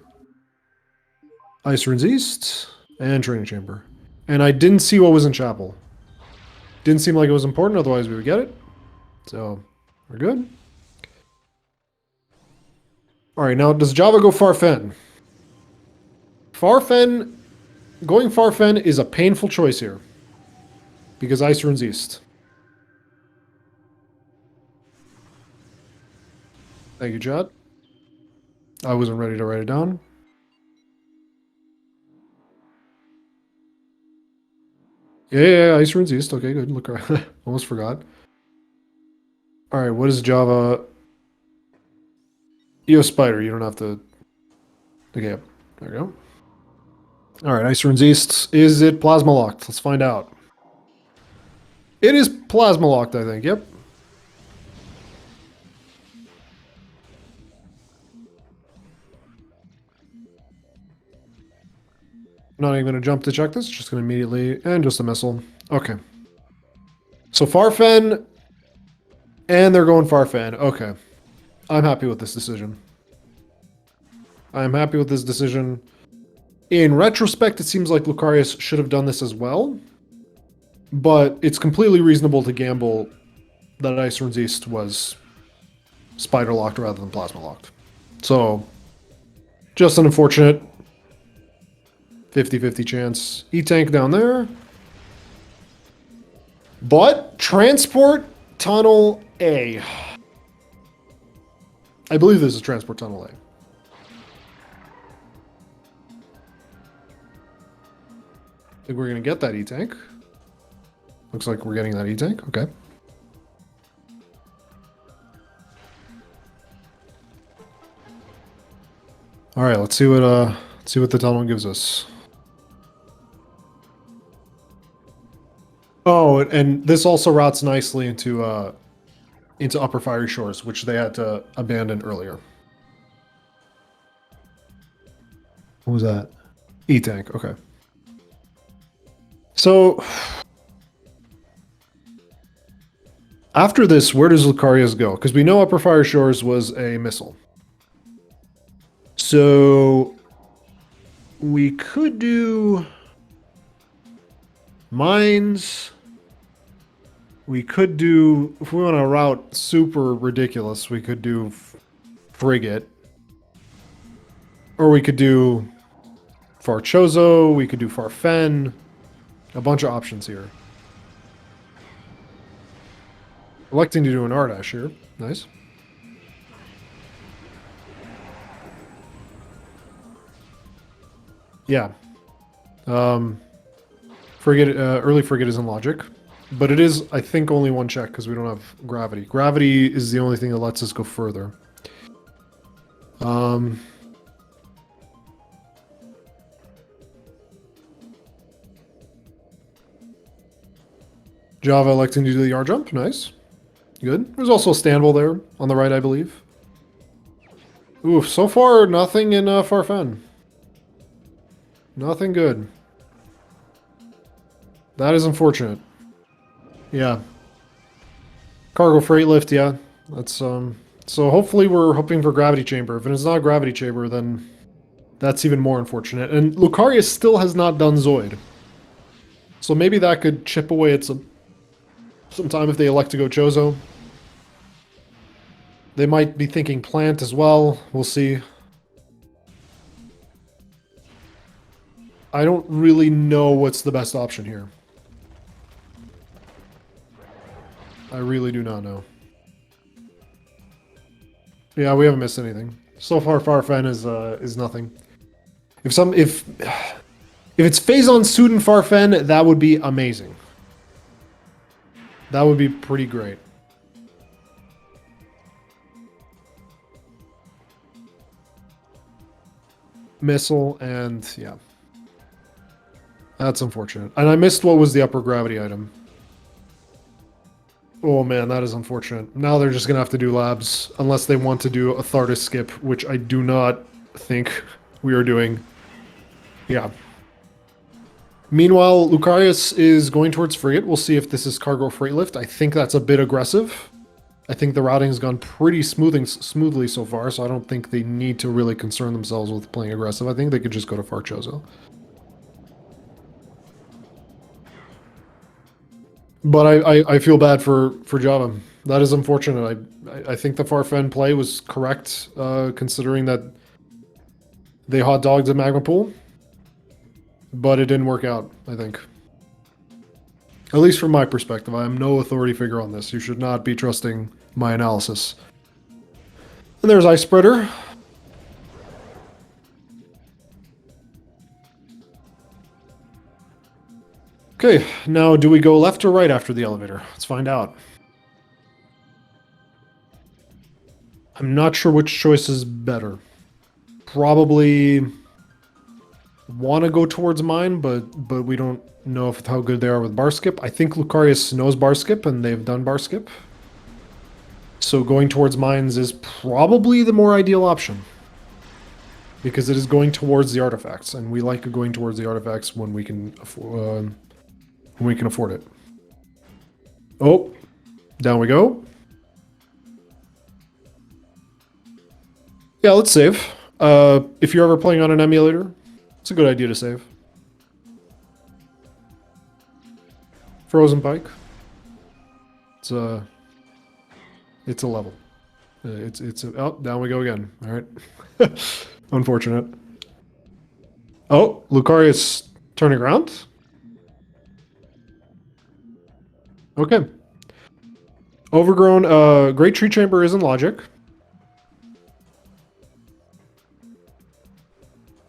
Ice Runes East. And Training Chamber. And I didn't see what was in Chapel. Didn't seem like it was important, otherwise we would get it. So, we're good. Alright, now does JhavA go Farfen? Farfen... Going Farfen is a painful choice here. Because Ice Runes East. Thank you, chat. I wasn't ready to write it down. Yeah, Ice Runes East. Okay, good. Look, almost forgot. Alright, what is JhavA? EO Spider, you don't have to... Okay, there we go. Alright, Ice Runes East. Is it Plasma Locked? Let's find out. It is Plasma Locked, I think. Yep. Not even going to jump to check this. Just going to immediately... And just a missile. Okay. So Farfen... And they're going Farfen. Okay. I'm happy with this decision. I'm happy with this decision. In retrospect, it seems like Lucarius should have done this as well. But it's completely reasonable to gamble that Ice Runes East was Spider Locked rather than Plasma Locked. So, just an unfortunate 50-50 chance. E-Tank down there. But, Transport Tunnel A. I believe this is Transport Tunnel A. I think we're going to get that E-Tank. Looks like we're getting that E-Tank. Okay. All right, let's see what the tunnel gives us. Oh, and this also routes nicely into Upper Fiery Shores, which they had to abandon earlier. What was that? E-Tank. Okay. So, after this, where does Lucarius go? Because we know Upper Fire Shores was a missile. So, we could do mines. We could do, if we want to route super ridiculous, we could do frigate. Or we could do Farchozo, we could do Farfen. A bunch of options here. Electing to do an Ardash here. Nice. Yeah. Frigate, early frigate is in logic. But it is, I think, only one check because we don't have gravity. Gravity is the only thing that lets us go further. JhavA electing to do the yard jump. Nice. Good. There's also a Stanwell there on the right, I believe. Oof, so far, nothing in Farfen. Nothing good. That is unfortunate. Yeah. Cargo freight lift, yeah. That's, so hopefully we're hoping for Gravity Chamber. If it's not Gravity Chamber, then that's even more unfortunate. And Lucarius still has not done Zoid. So maybe that could chip away at some time if they elect to go Chozo. They might be thinking plant as well. We'll see. I don't really know what's the best option here. I really do not know. Yeah, we haven't missed anything. So far, Farfen is nothing. If it's Phazon Suden Farfen, that would be amazing. That would be pretty great. missile, and yeah. That's unfortunate. And I missed what was the upper gravity item. Oh man, that is unfortunate. Now they're just gonna have to do labs, unless they want to do a Thardus skip, which I do not think we are doing. Yeah. Meanwhile, Lucarius is going towards frigate. We'll see if this is cargo freight lift. I think that's a bit aggressive. I think the routing has gone pretty smoothly so far, so I don't think they need to really concern themselves with playing aggressive. I think they could just go to Farchozo. But I feel bad for JhavA. That is unfortunate. I think the Farfen play was correct, considering that they hot dogged the Magma Pool. But it didn't work out, I think. At least from my perspective. I am no authority figure on this. You should not be trusting my analysis. And there's Ice Spreader. Okay, now do we go left or right after the elevator? Let's find out. I'm not sure which choice is better. Probably want to go towards mine, but we don't know if how good they are with bar skip. I think Lucarius knows bar skip, and they've done bar skip. So going towards mines is probably the more ideal option. Because it is going towards the artifacts, and we like going towards the artifacts when we can afford it. Oh, down we go. Yeah, let's save. If you're ever playing on an emulator, it's a good idea to save. Frozen Pike. It's a level. Oh, down we go again. All right. Unfortunate. Oh, Lucarius turning around. Okay. Overgrown. Great Tree Chamber is in logic.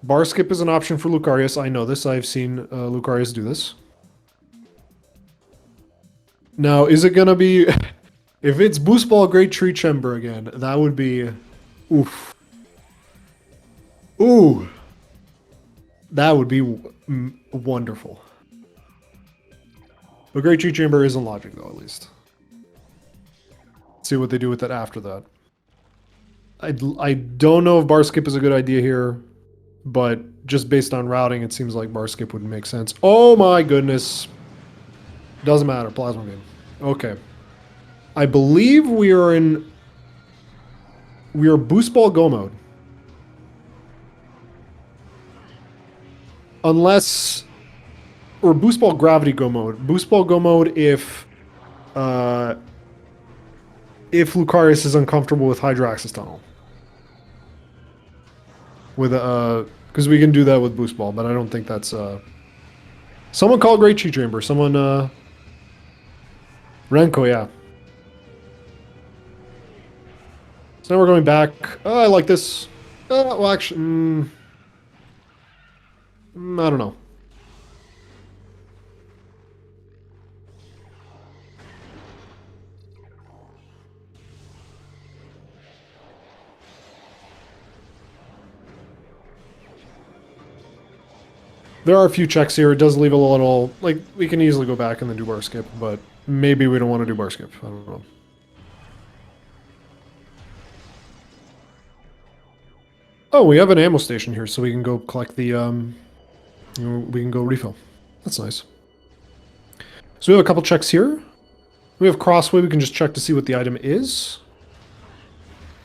Bar skip is an option for Lucarius. I know this. I've seen Lucarius do this. Now, is it gonna be... if it's Boost Ball Great Tree Chamber again, that would be... oof. Ooh. That would be wonderful. But Great Tree Chamber is in logic, though, at least. Let's see what they do with that after that. I don't know if bar skip is a good idea here, but just based on routing, it seems like bar skip would make sense. Oh my goodness. Doesn't matter. Plasma beam. Okay. I believe we are in... we are Boost Ball Go mode. Unless... or Boost Ball Gravity Go mode. Boost Ball Go mode if Lucarius is uncomfortable with Hydraxis Tunnel. With because we can do that with Boost Ball, but I don't think that's someone call Great Tree Chamber. Someone Renko, yeah. So now we're going back. I like this. Well, actually, I don't know. There are a few checks here. It does leave a little... like, we can easily go back and then do bar skip, but maybe we don't want to do bar skip. I don't know. Oh, we have an ammo station here, so we can go collect the... we can go refill. That's nice. So we have a couple checks here. We have Crossway. We can just check to see what the item is.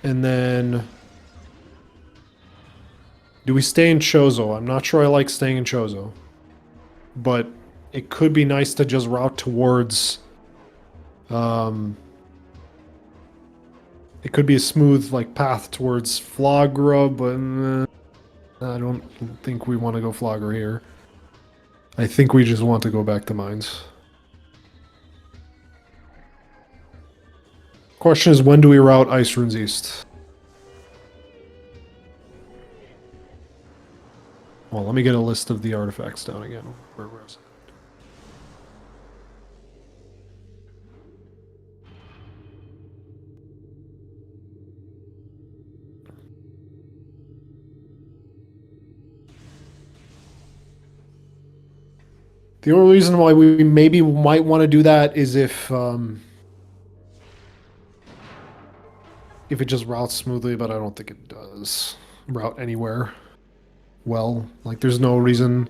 And then... do we stay in Chozo? I'm not sure I like staying in Chozo. But it could be nice to just route towards... it could be a smooth like path towards Flagra, but I don't think we want to go Flagra here. I think we just want to go back to mines. Question is, when do we route Ice Runes East? Well, let me get a list of the artifacts down again. Where was it? The only reason why we maybe might want to do that is if it just routes smoothly, but I don't think it does route anywhere well. Like, there's no reason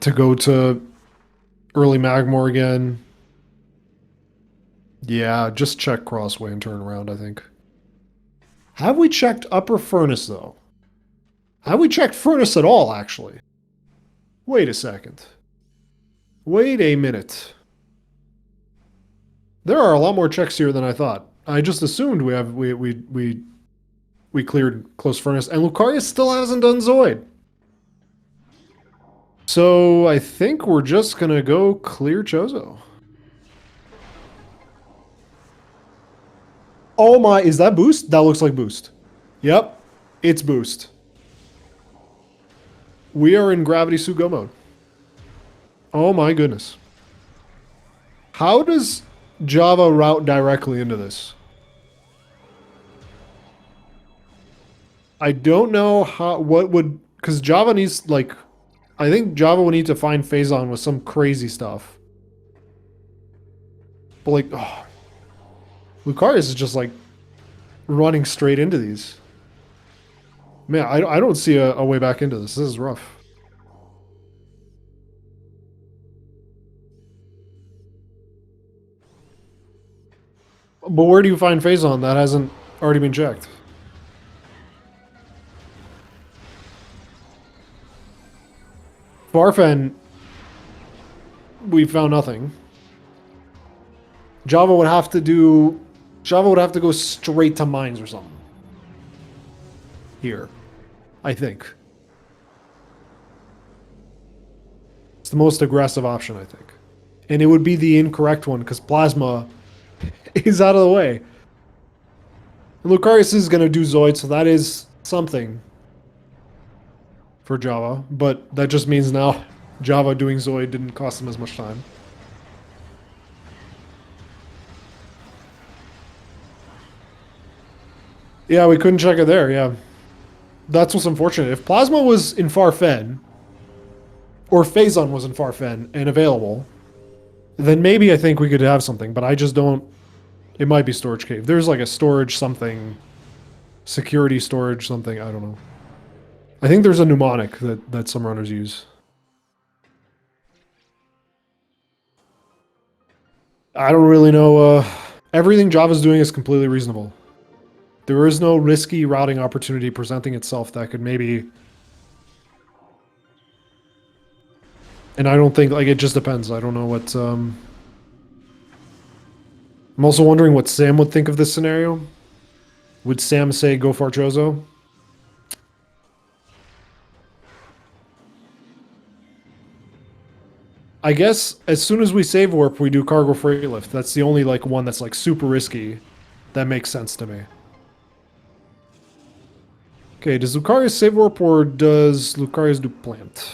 to go to early Magmore again. Yeah, just check Crossway and turn around, I think. Have we checked Upper Furnace, though? Have we checked Furnace at all, actually? Wait a second. Wait a minute. There are a lot more checks here than I thought. I just assumed we cleared Close Furnace, and Lucarius still hasn't done Zoid. So I think we're just gonna go clear Chozo. Oh my, is that boost? That looks like boost. Yep, it's boost. We are in Gravity Suit Go mode. Oh my goodness. How does JhavA route directly into this? I don't know how, what would, because JhavA needs, like, I think JhavA would need to find Phazon with some crazy stuff. But like, oh, Lucarius is just like running straight into these. Man, I don't see a way back into this. This is rough. But where do you find Phazon that hasn't already been checked? Farfen, we found nothing. JhavA would have to go straight to mines or something. Here, I think. It's the most aggressive option, I think. And it would be the incorrect one, because Plasma is out of the way. And Lucarius is going to do Zoid, so that is something for JhavA. But that just means now JhavA doing Zoid didn't cost him as much time. Yeah, we couldn't check it there, yeah. That's what's unfortunate. If Plasma was in Farfen, or Phazon was in Farfen and available, then maybe I think we could have something, but I just don't. It might be Storage Cave. There's like a storage something, security storage something, I don't know. I think there's a mnemonic that some runners use. I don't really know. Everything Java's doing is completely reasonable. There is no risky routing opportunity presenting itself that could maybe... And I don't think, like, it just depends. I don't know what... I'm also wondering what Sam would think of this scenario. Would Sam say go for Chozo? I guess as soon as we save warp, we do cargo freight lift. That's the only, like, one that's, like, super risky. That makes sense to me. Okay, does Lucarius save warp or does Lucarius do plant?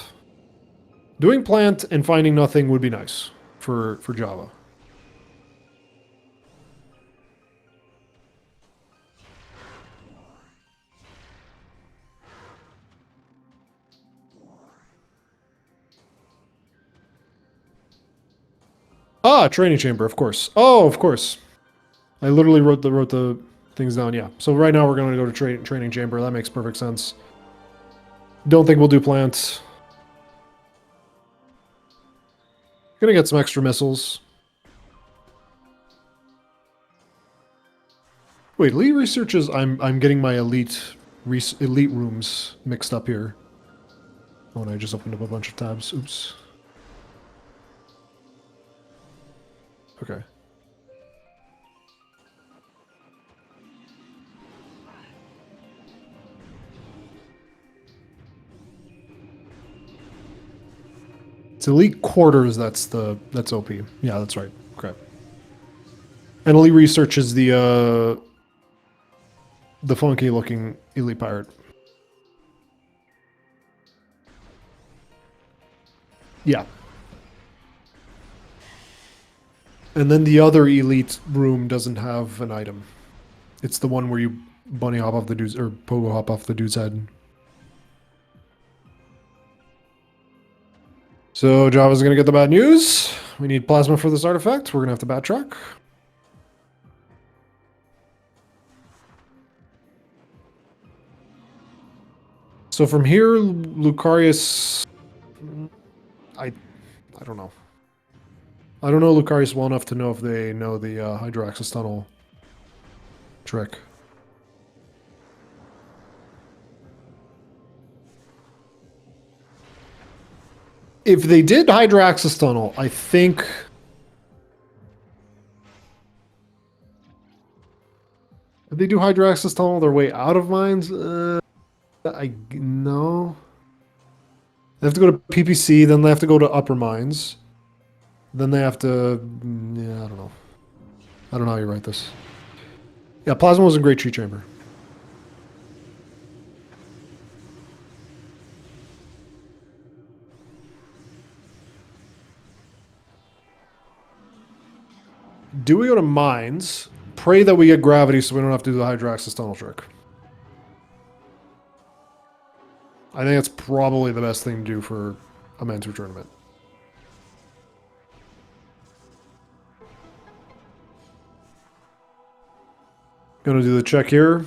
Doing plant and finding nothing would be nice for JhavA. Ah, training chamber, of course. Oh, of course. I literally wrote the things down. Yeah. So right now we're going to go to training chamber. That makes perfect sense. Don't think we'll do plants. Gonna get some extra missiles. Wait, elite researches. I'm getting my elite rooms mixed up here. Oh, and I just opened up a bunch of tabs. Oops. Okay. It's elite quarters. That's OP. Yeah, that's right. Okay. And elite research is the funky looking elite pirate. Yeah. And then the other elite room doesn't have an item. It's the one where you bunny hop off the dude's, or pogo hop off the dude's head. So JhavA's going to get the bad news. We need plasma for this artifact. We're going to have to backtrack. So from here, Lucarius... I don't know. I don't know Lucarius well enough to know if they know the Hydro-Axis Tunnel trick. If they did Hydro-Axis Tunnel, I think... If they do Hydro-Axis Tunnel their way out of mines, no. They have to go to PPC, then they have to go to upper mines. Then they have to... Yeah, I don't know. I don't know how you write this. Yeah, Plasma was a great tree chamber. Do we go to mines? Pray that we get gravity so we don't have to do the Hydro-Axis Tunnel trick. I think that's probably the best thing to do for a Mentor tournament. Gonna do the check here.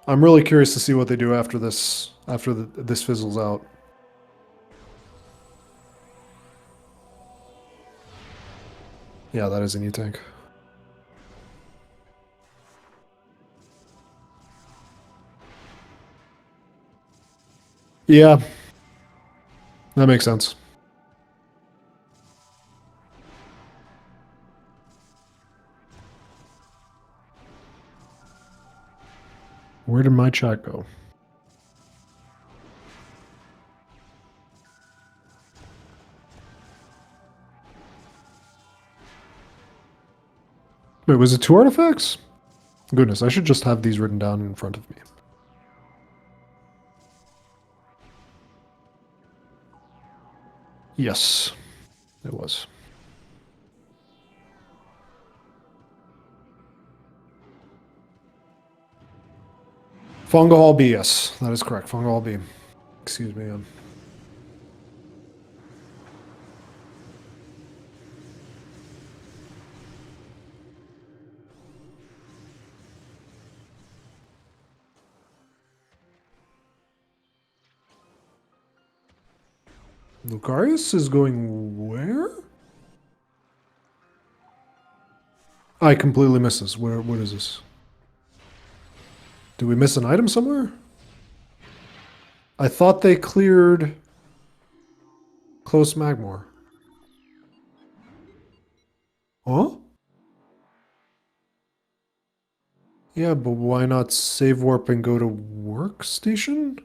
I'm really curious to see what they do after this, this fizzles out. Yeah, that is a new tank. Yeah. That makes sense. Where did my chat go? Wait, was it 2 artifacts? Goodness, I should just have these written down in front of me. Yes, it was. Fungal Hall B, yes, that is correct. Fungal Hall B. Excuse me. Lucarius is going where? I completely missed this. What is this? Did we miss an item somewhere? I thought they cleared Close Magmore. Huh? Yeah, but why not save warp and go to workstation?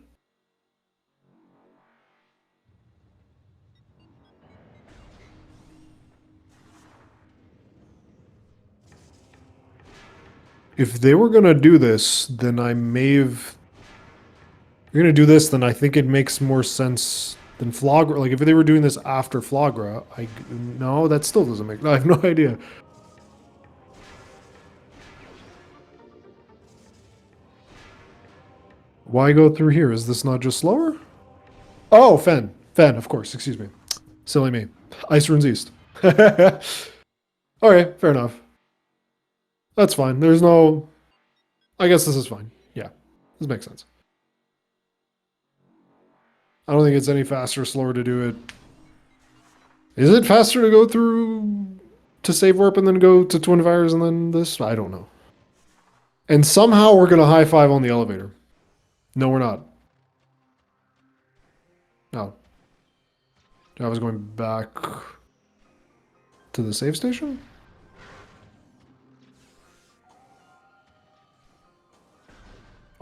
If they were gonna do this, then I may have... If you're gonna do this, then I think it makes more sense than Flagra. Like, if they were doing this after Flagra, no, that still doesn't make... I have no idea. Why go through here? Is this not just slower? Oh, Fen. Fen, of course. Excuse me. Silly me. Ice Runes East. Okay, fair enough. That's fine. There's no... I guess this is fine. Yeah, this makes sense. I don't think it's any faster or slower to do it. Is it faster to go through... to save warp and then go to Twin Fires and then this? I don't know. And somehow we're going to high five on the elevator. No, we're not. No. I was going back to the save station?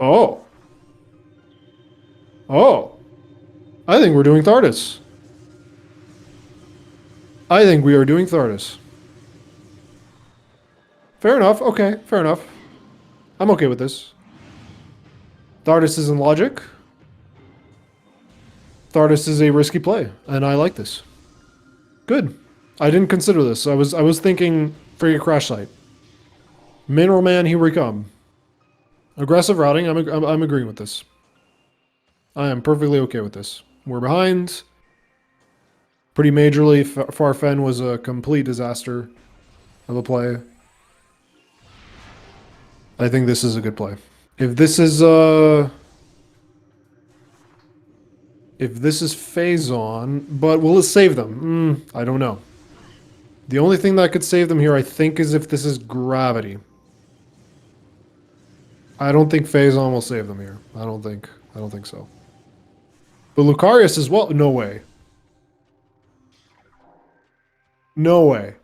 Oh. Oh. I think we're doing Thardis. I think we are doing Thardis. Fair enough. Okay, fair enough. I'm okay with this. Thardis is in logic. Thardis is a risky play, and I like this. Good. I didn't consider this. I was thinking frigate crash site. Mineral Man, here we come. Aggressive routing. I'm agreeing with this. I am perfectly okay with this. We're behind. Pretty majorly. Farfen was a complete disaster of a play. I think this is a good play. If this is phase on, but will it save them? I don't know. The only thing that could save them here, I think, is if this is gravity. I don't think phase on will save them here. I don't think so. But Lucarius as well? No way. No way.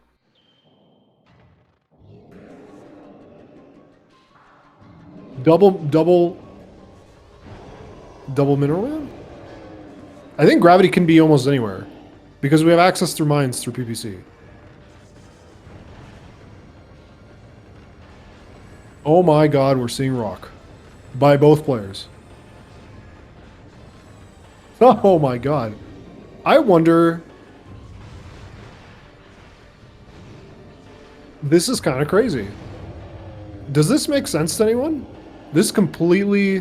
Double mineral man? I think gravity can be almost anywhere. Because we have access through mines through PPC. Oh my god, we're seeing rock. By both players. Oh my god. I wonder... This is kind of crazy. Does this make sense to anyone? This completely...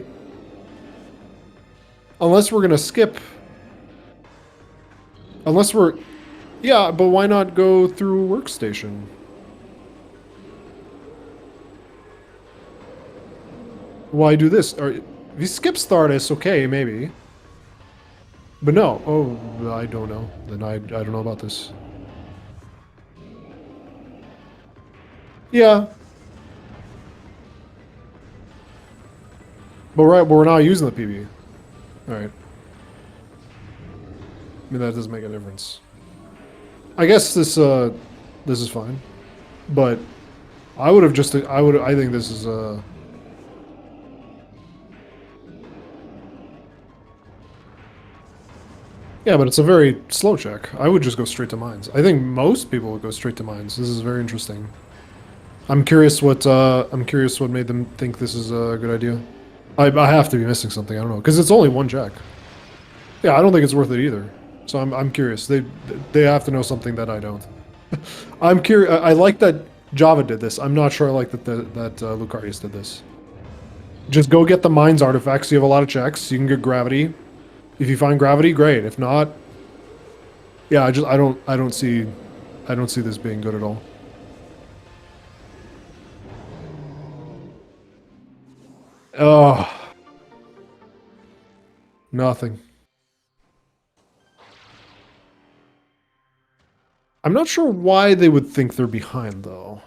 Unless we're gonna skip... Unless we're... Yeah, but why not go through workstation? Why do this? Or, if you skip Stardust, okay, maybe. But no. Oh, I don't know. Then I don't know about this. Yeah. But we're not using the PB. Alright. I mean, that doesn't make a difference. I guess this is fine. But I would have just... I think this is... Yeah, but it's a very slow check. I would just go straight to mines. I think most people would go straight to mines. This is very interesting. I'm curious what made them think this is a good idea. I have to be missing something. I don't know, because it's only one check. Yeah, I don't think it's worth it either. So I'm curious. They have to know something that I don't. I'm curious. I like that JhavA did this. I'm not sure I like that Lucarius did this. Just go get the mines artifacts. You have a lot of checks. You can get gravity. If you find gravity, great. If not, yeah, I don't see this being good at all. Oh, nothing. I'm not sure why they would think they're behind though,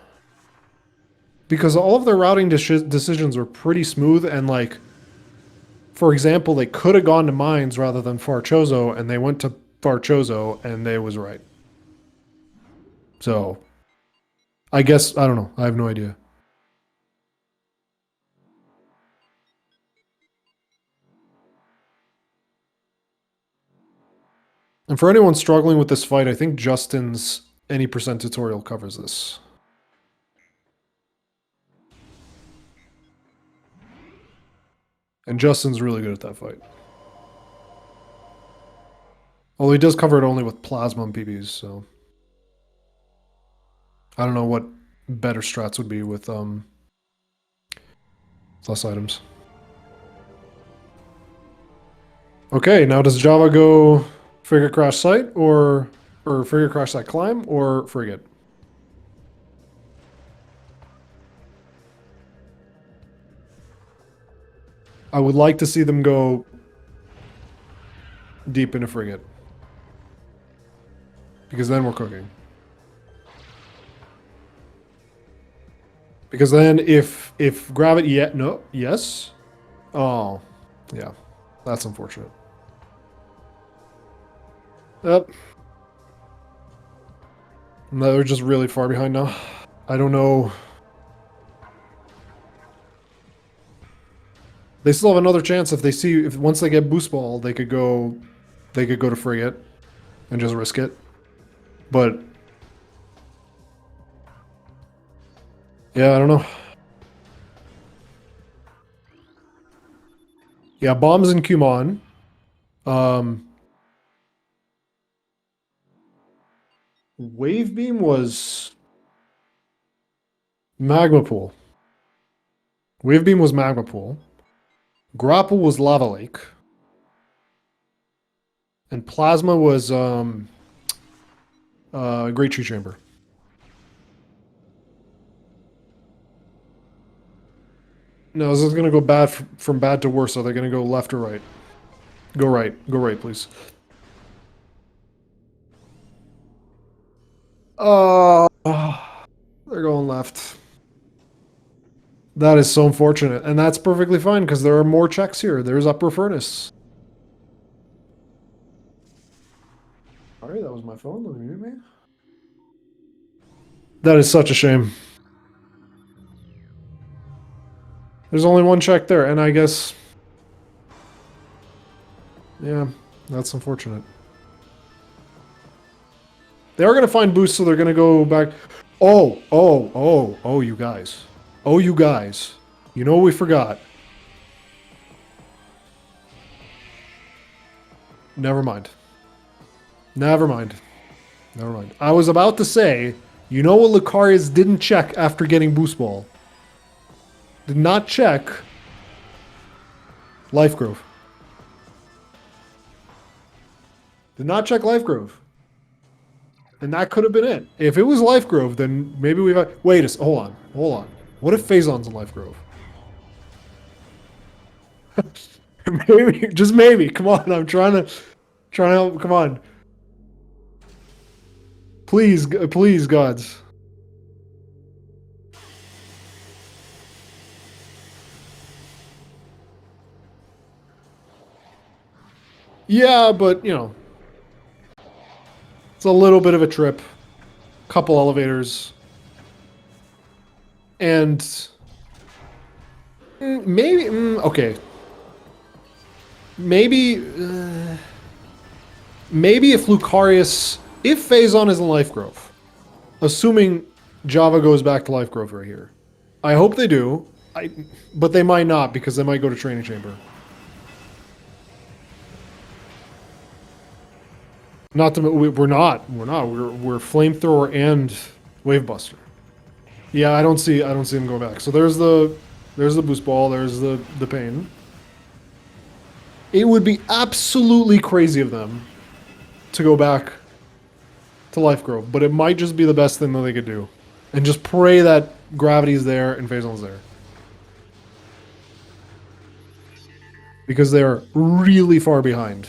because all of their routing decisions were pretty smooth and like. For example, they could have gone to mines rather than Farchozo, and they went to Farchozo, and they was right. So, I guess, I don't know. I have no idea. And for anyone struggling with this fight, I think Justin's any percent tutorial covers this. And Justin's really good at that fight. Although he does cover it only with plasma and PBs, so... I don't know what better strats would be with less items. Okay, now does JhavA go Frigate Crash Site or Frigate Crash Site Climb or Frigate? I would like to see them go deep into Frigate. Because then we're cooking. Because then if gravity yes? Oh, yeah. That's unfortunate. Yep. No, they're just really far behind now. I don't know. They still have another chance if they see once they get boost ball, they could go to Frigate and just risk it. But yeah, I don't know. Yeah, bombs in Kumon. Wave beam was magma pool. Wave beam was magma pool. Grapple was lava lake. And plasma was Great Tree Chamber. No, this is gonna go bad from bad to worse. Are they gonna go left or right? Go right. Go right, please. Oh, they're going left. That is so unfortunate, and that's perfectly fine because there are more checks here. There's upper furnace. Sorry, that was my phone. Let me mute me. That is such a shame. There's only one check there, and I guess... Yeah, that's unfortunate. They are going to find boosts, so they're going to go back... Oh, you guys. Oh, you guys. You know what we forgot? Never mind. Never mind. Never mind. I was about to say, you know what Lucarius didn't check after getting Boost Ball? Did not check Life Grove. Did not check Life Grove. And that could have been it. If it was Life Grove, then maybe we've... Wait a... Hold on. Hold on. What if Phazon's in Life Grove? Maybe. Just maybe. Come on. I'm trying to help. Come on. Please, please, gods. Yeah, but, you know. It's a little bit of a trip. Couple elevators. And... maybe... okay. Maybe... maybe if Lucarius... If Phazon is in Life Grove, assuming JhavA goes back to Life Grove right here, I hope they do, but they might not because they might go to Training Chamber. Not to, we're Flamethrower and Wavebuster. Yeah, I don't see them going back. So there's the Boost Ball, there's the Pain. It would be absolutely crazy of them to go back to Life Grove, but it might just be the best thing that they could do. And just pray that Gravity's there and Phazon's there. Because they're really far behind.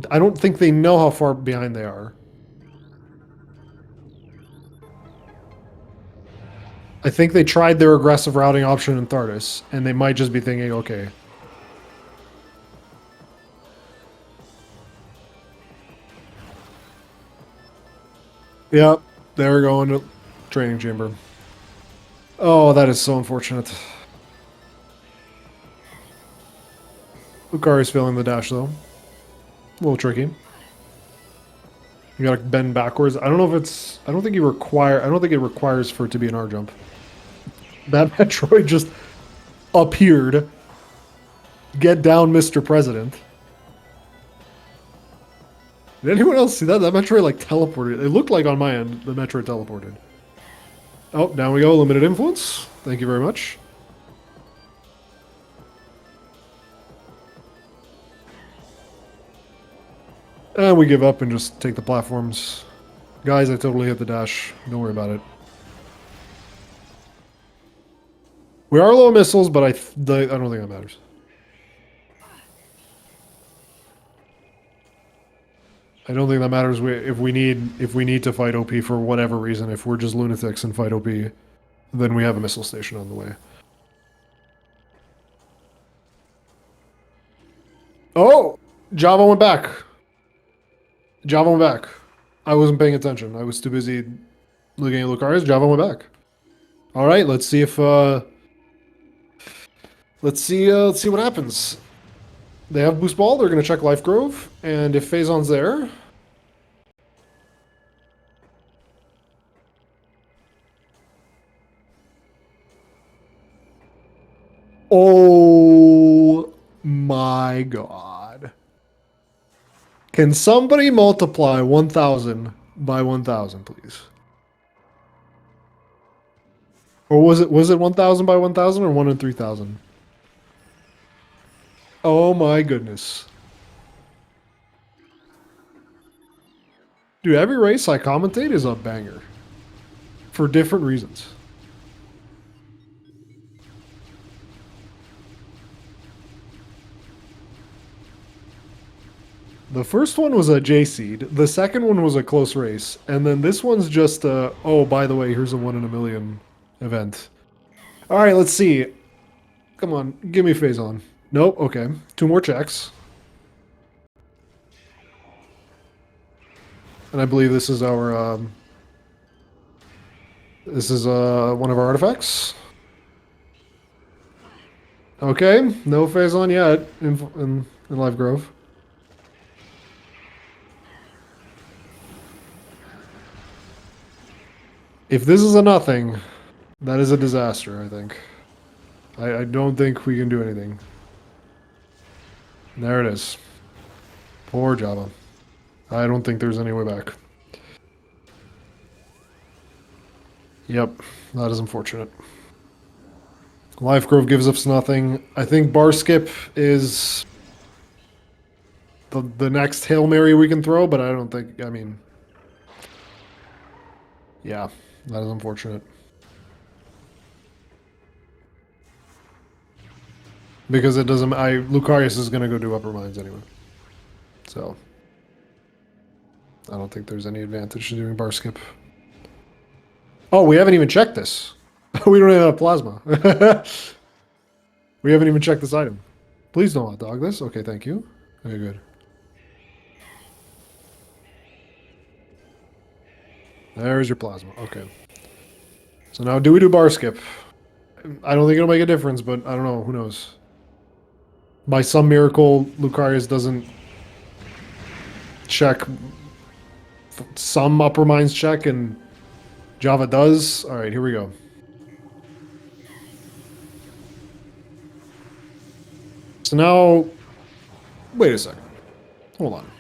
I don't think they know how far behind they are. I think they tried their aggressive routing option in Thardis, and they might just be thinking, okay. Yep, they're going to Training Chamber. Oh, that is so unfortunate. Lucarius failing the dash, though. A little tricky. You gotta bend backwards. I don't know if it's... I don't think it requires for it to be an R jump. That Metroid just appeared. Get down, Mr. President. Did anyone else see that? That Metroid, like, teleported. It looked like on my end, the Metroid teleported. Oh, down we go. Limited influence. Thank you very much. And we give up and just take the platforms. Guys, I totally hit the dash. Don't worry about it. We are low on missiles, but I don't think that matters. I don't think that matters if we need to fight OP for whatever reason. If we're just lunatics and fight OP, then we have a missile station on the way. Oh! JhavA went back. JhavA went back. I wasn't paying attention. I was too busy looking at Lucarius. JhavA went back. All right, let's see if let's see what happens. They have Boost Ball. They're gonna check Life Grove, and if Phazon's there, oh my God! Can somebody multiply 1,000 by 1,000, please? Or was it 1,000 by 1,000 or 1 in 3,000? Oh my goodness. Dude, every race I commentate is a banger. For different reasons. The first one was a J seed. The second one was a close race. And then this one's just a, oh, by the way, here's a 1 in a million event. All right, let's see. Come on, give me phase on. Nope, okay. 2 more checks. And I believe this is our, one of our artifacts. Okay, no phase on yet in Live Grove. If this is a nothing, that is a disaster, I think. I don't think we can do anything. There it is. Poor JhavA. I don't think there's any way back. Yep, that is unfortunate. Life Grove gives us nothing. I think bar skip is the next Hail Mary we can throw, but I don't think, I mean... Yeah, that is unfortunate. Because it doesn't... Lucarius is going to go do upper mines anyway. So... I don't think there's any advantage to doing bar skip. Oh, we haven't even checked this. We don't even have plasma. We haven't even checked this item. Please don't hot dog this. Okay, thank you. Okay, good. There's your plasma. Okay. So now, do we do bar skip? I don't think it'll make a difference, but I don't know. Who knows? By some miracle, Lucarius doesn't check some upper mines check, and JhavA does. All right, here we go. So now, wait a second. Hold on.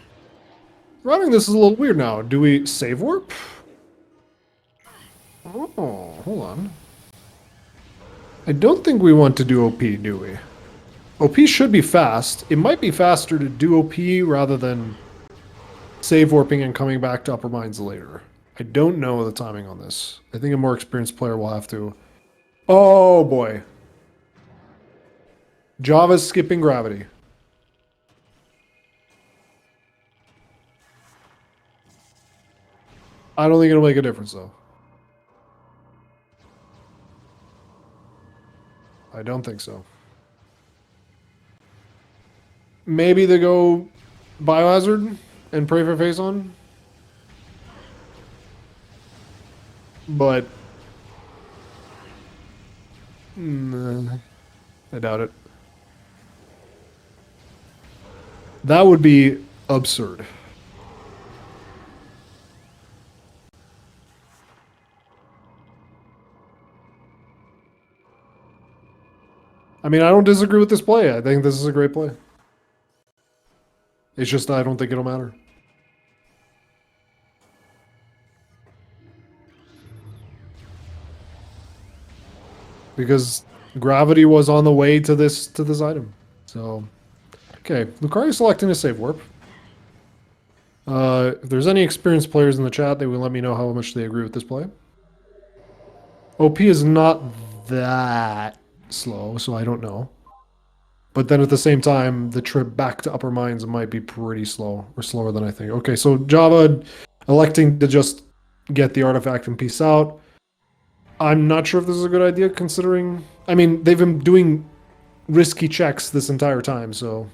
Running this is a little weird now. Do we save warp? Oh, hold on. I don't think we want to do OP, do we? OP should be fast. It might be faster to do OP rather than save warping and coming back to upper mines later. I don't know the timing on this. I think a more experienced player will have to... Oh, boy. JhavA's skipping gravity. I don't think it'll make a difference, though. I don't think so. Maybe they go Biohazard and pray for phase on. But... I doubt it. That would be absurd. I mean, I don't disagree with this play. I think this is a great play. It's just I don't think it'll matter. Because gravity was on the way to this item. So, okay, Lucarius selecting a save warp. If there's any experienced players in the chat, they will let me know how much they agree with this play. OP is not that slow, so I don't know. But then at the same time, the trip back to upper mines might be pretty slow, or slower than I think. Okay, so JhavA electing to just get the artifact and peace out. I'm not sure if this is a good idea, considering... I mean, they've been doing risky checks this entire time, so...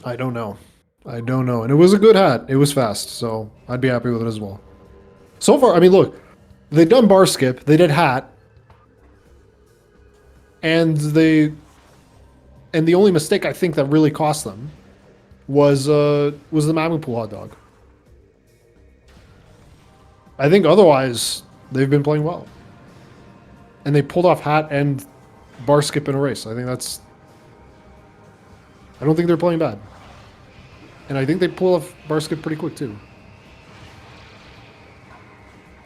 I don't know. I don't know. And it was a good hat. It was fast, so I'd be happy with it as well. So far, I mean, look. They've done bar skip. They did hat. And they... And the only mistake I think that really cost them was the Magma Pool hot dog. I think otherwise... They've been playing well. And they pulled off hat and bar skip in a race. I think that's... I don't think they're playing bad. And I think they pull off bar skip pretty quick, too.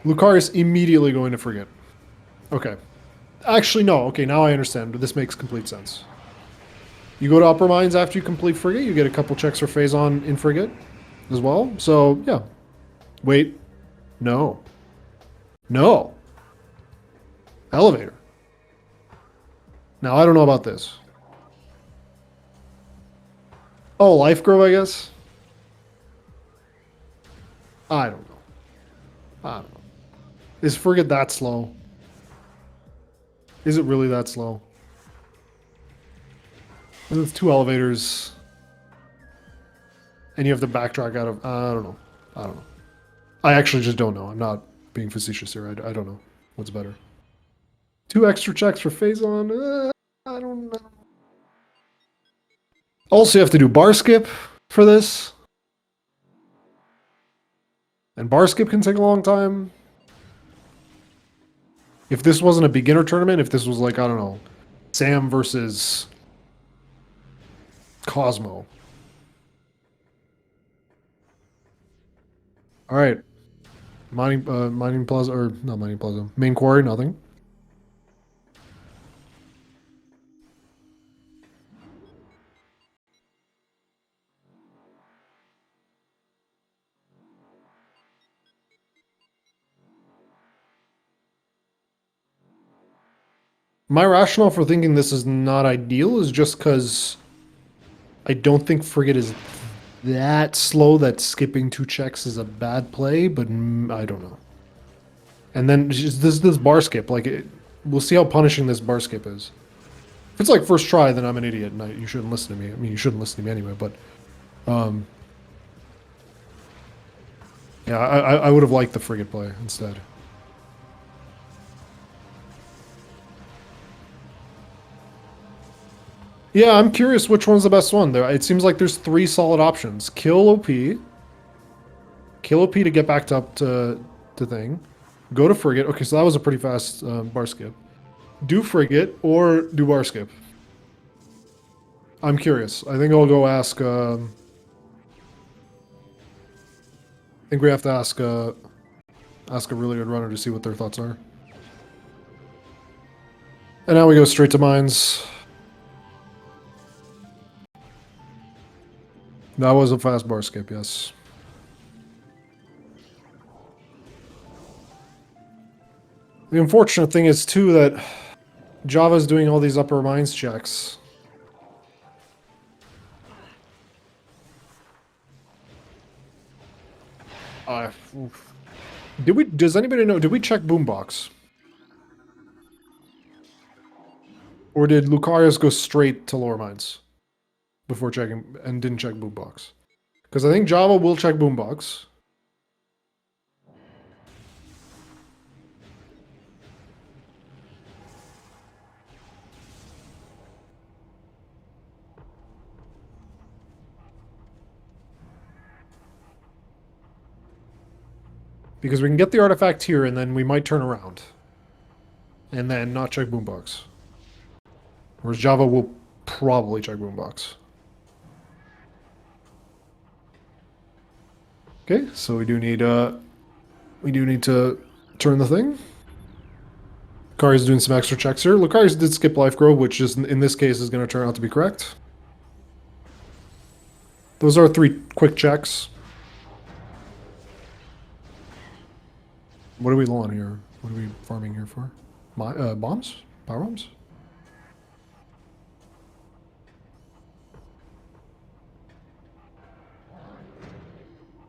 Lucarius immediately going to frigate. Okay. Actually, no. Okay, now I understand. This makes complete sense. You go to upper mines after you complete frigate. You get a couple checks for phase on in frigate as well. So, yeah. Wait. No. No. Elevator. Now, I don't know about this. Oh, Life Grove, I guess? I don't know. I don't know. Is Frigate that slow? Is it really that slow? It's 2 elevators. And you have to backtrack out of... I don't know. I don't know. I actually just don't know. I'm not being facetious here. I don't know what's better. 2 extra checks for Phazon? I don't know. Also, you have to do bar skip for this. And bar skip can take a long time. If this wasn't a beginner tournament, if this was like, I don't know, Sam versus Cosmo. All right. Mining Plaza, or not Mining Plaza. Main Quarry, nothing. My rationale for thinking this is not ideal is just because I don't think Frigate is that slow that skipping 2 checks is a bad play, but I don't know. And then just this bar skip, like, we'll see how punishing this bar skip is. If it's like first try, then I'm an idiot, and you shouldn't listen to me. I mean, you shouldn't listen to me anyway, but... yeah, I would have liked the Frigate play instead. Yeah, I'm curious which one's the best one. It seems like there's 3 solid options. Kill OP. Kill OP to get back up to thing. Go to Frigate. Okay, so that was a pretty fast bar skip. Do Frigate or do bar skip. I'm curious. I think I'll go ask... I think we have to ask a really good runner to see what their thoughts are. And now we go straight to mines. That was a fast bar skip, yes. The unfortunate thing is, too, that JhavA's doing all these upper mines checks. Does anybody know, did we check Boombox? Or did Lucarius go straight to lower mines before checking, and didn't check Boombox? Because I think JhavA will check Boombox. Because we can get the artifact here, and then we might turn around. And then not check Boombox. Whereas JhavA will probably check Boombox. Okay, so we do need to turn the thing. Lucarius doing some extra checks here. Lucarius did skip Life Grove, which is in this case is going to turn out to be correct. Those are 3 quick checks. What are we low on here? What are we farming here for? Bombs? Power bombs?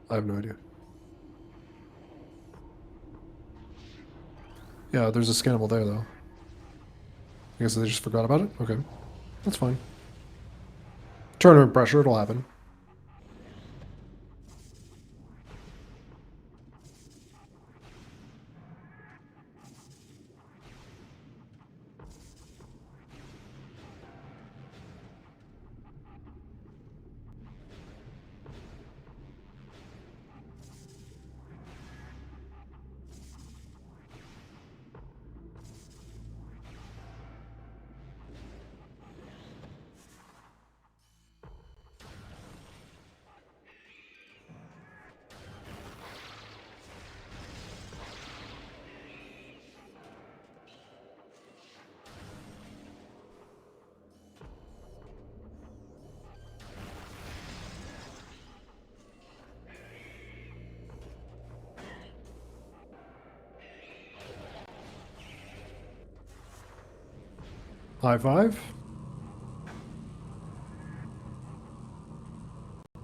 I have no idea. Yeah, there's a scannable there, though. I guess they just forgot about it? Okay. That's fine. Tournament pressure, it'll happen. High five.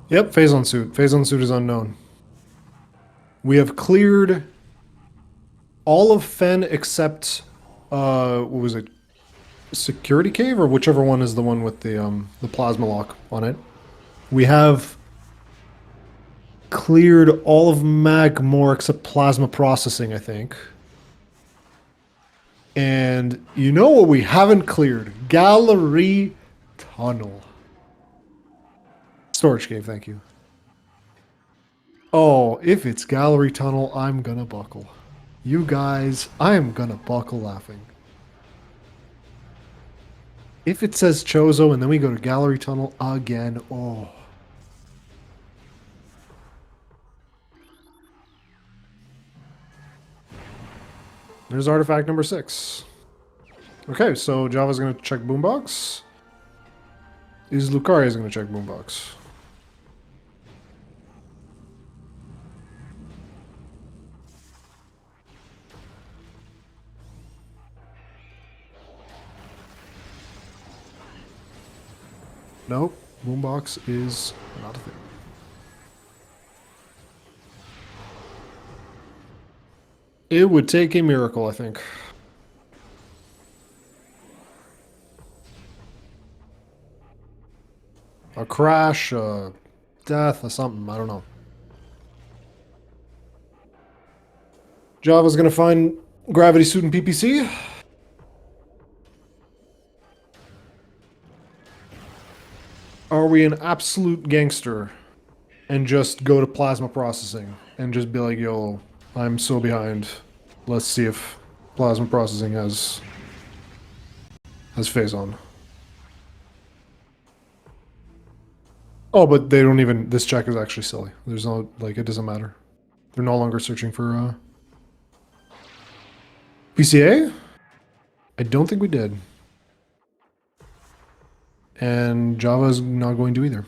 Yep, Phazon suit. Phazon suit is unknown. We have cleared all of Fen except, what was it? Security cave, or whichever one is the one with the plasma lock on it. We have cleared all of Magmore except plasma processing, I think. And you know what we haven't cleared? Gallery tunnel. Storage cave, thank you. Oh, if it's gallery tunnel, I'm gonna buckle. You guys, I am gonna buckle laughing. If it says Chozo and then we go to gallery tunnel again, oh. There's artifact number 6. Okay, so JhavA's gonna check boombox. Is Lucarius gonna check boombox? Nope, boombox is not a thing. It would take a miracle, I think. A crash, a death, or something, I don't know. JhavA's gonna find gravity suit and PPC. Are we an absolute gangster and just go to plasma processing and just be like, yo, I'm so behind. Let's see if plasma processing has Phazon. Oh, but they don't even, this check is actually silly. There's no, like, it doesn't matter. They're no longer searching for PCA? I don't think we did. And JhavA's not going to either.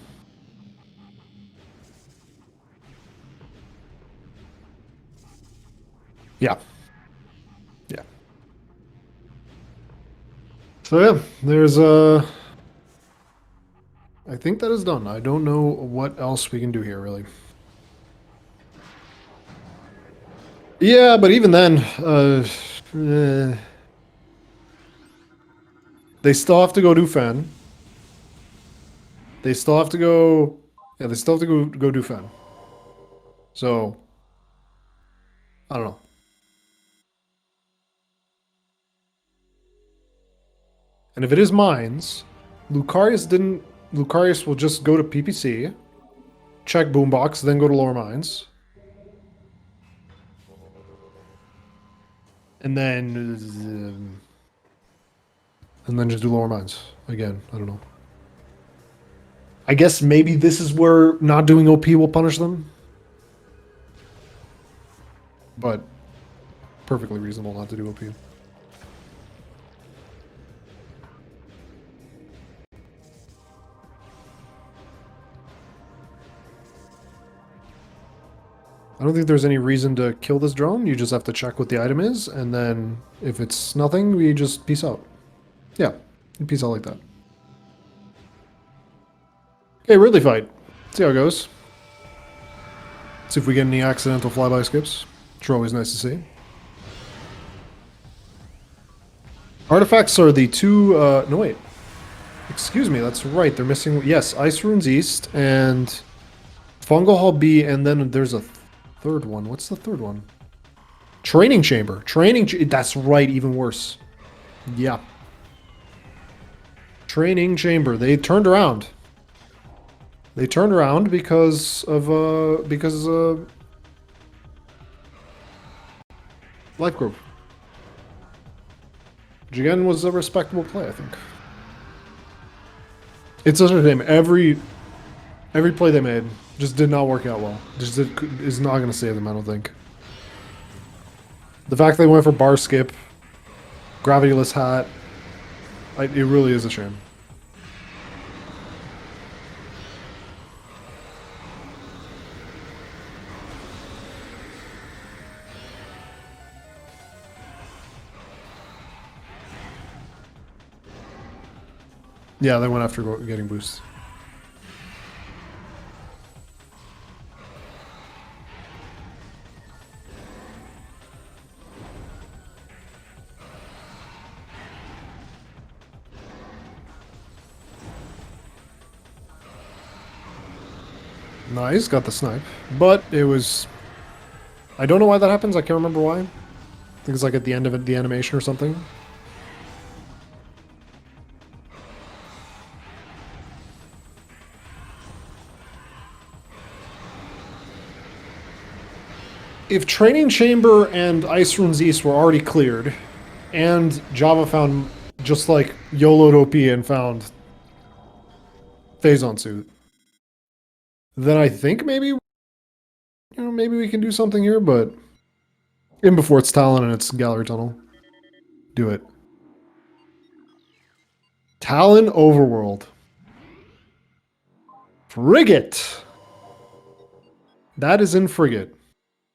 Yeah. Yeah. So yeah, there's I think that is done. I don't know what else we can do here, really. Yeah, but even then, they still have to go do Fen. They still have to go... Yeah, they still have to go do Fen. So... I don't know. And if it is mines, Lucarius will just go to PPC, check boombox, then go to lower mines. And then just do lower mines again. I don't know. I guess maybe this is where not doing OP will punish them. But perfectly reasonable not to do OP. I don't think there's any reason to kill this drone. You just have to check what the item is, and then if it's nothing, we just peace out. Yeah, you peace out like that. Okay, Ridley fight. See how it goes. See if we get any accidental flyby skips. Which are always nice to see. Artifacts are the two, no wait. Excuse me, that's right, they're missing, yes, Ice Runes East, and Fungal Hall B, and then there's a third one. What's the third one? Training Chamber. That's right, even worse. Yeah. Training Chamber. They turned around. They turned around because of, Life Group. Which again was a respectable play, I think. It's such a shame. Every play they made just did not work out well. Just is not going to save them, I don't think. The fact they went for bar skip, gravityless hat, it really is a shame. Yeah, they went after getting boosts. Nice, got the snipe. But it was... I don't know why that happens, I can't remember why. I think it's like at the end of the animation or something. If Training Chamber and Ice Runes East were already cleared, and JhavA found just like YOLO'd OP and found Phazon Suit, then I think maybe, maybe we can do something here, but in before it's Talon and it's Gallery Tunnel. Do it. Talon Overworld. Frigate! That is in Frigate.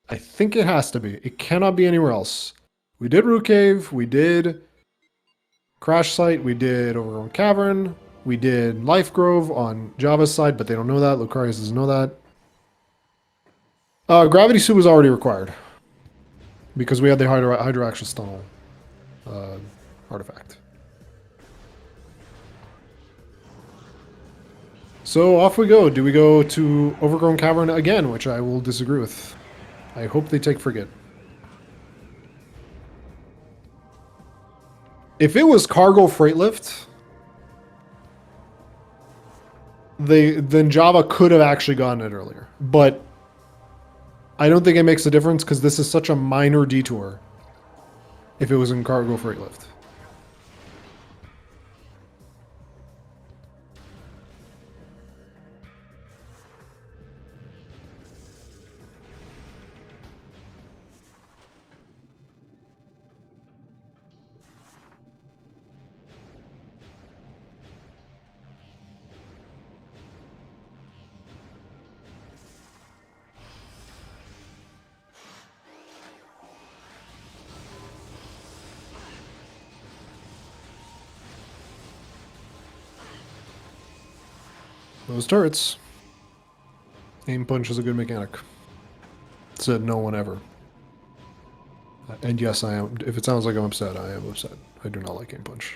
I think it has to be. It cannot be anywhere else. We did Root Cave, we did Crash Site, we did Overgrown Cavern, we did Life Grove on JhavA's side, but they don't know that. Lucarius doesn't know that. Gravity Suit was already required. Because we had the Hydroaxis Tunnel artifact. So off we go. Do we go to Overgrown Cavern again, which I will disagree with. I hope they take Frigate. If it was cargo freight lift, then JhavA could have actually gotten it earlier. But I don't think it makes a difference because this is such a minor detour if it was in cargo freight lift. Those turrets. Aim punch is a good mechanic. Said no one ever. And yes, I am. If it sounds like I'm upset, I am upset. I do not like aim punch.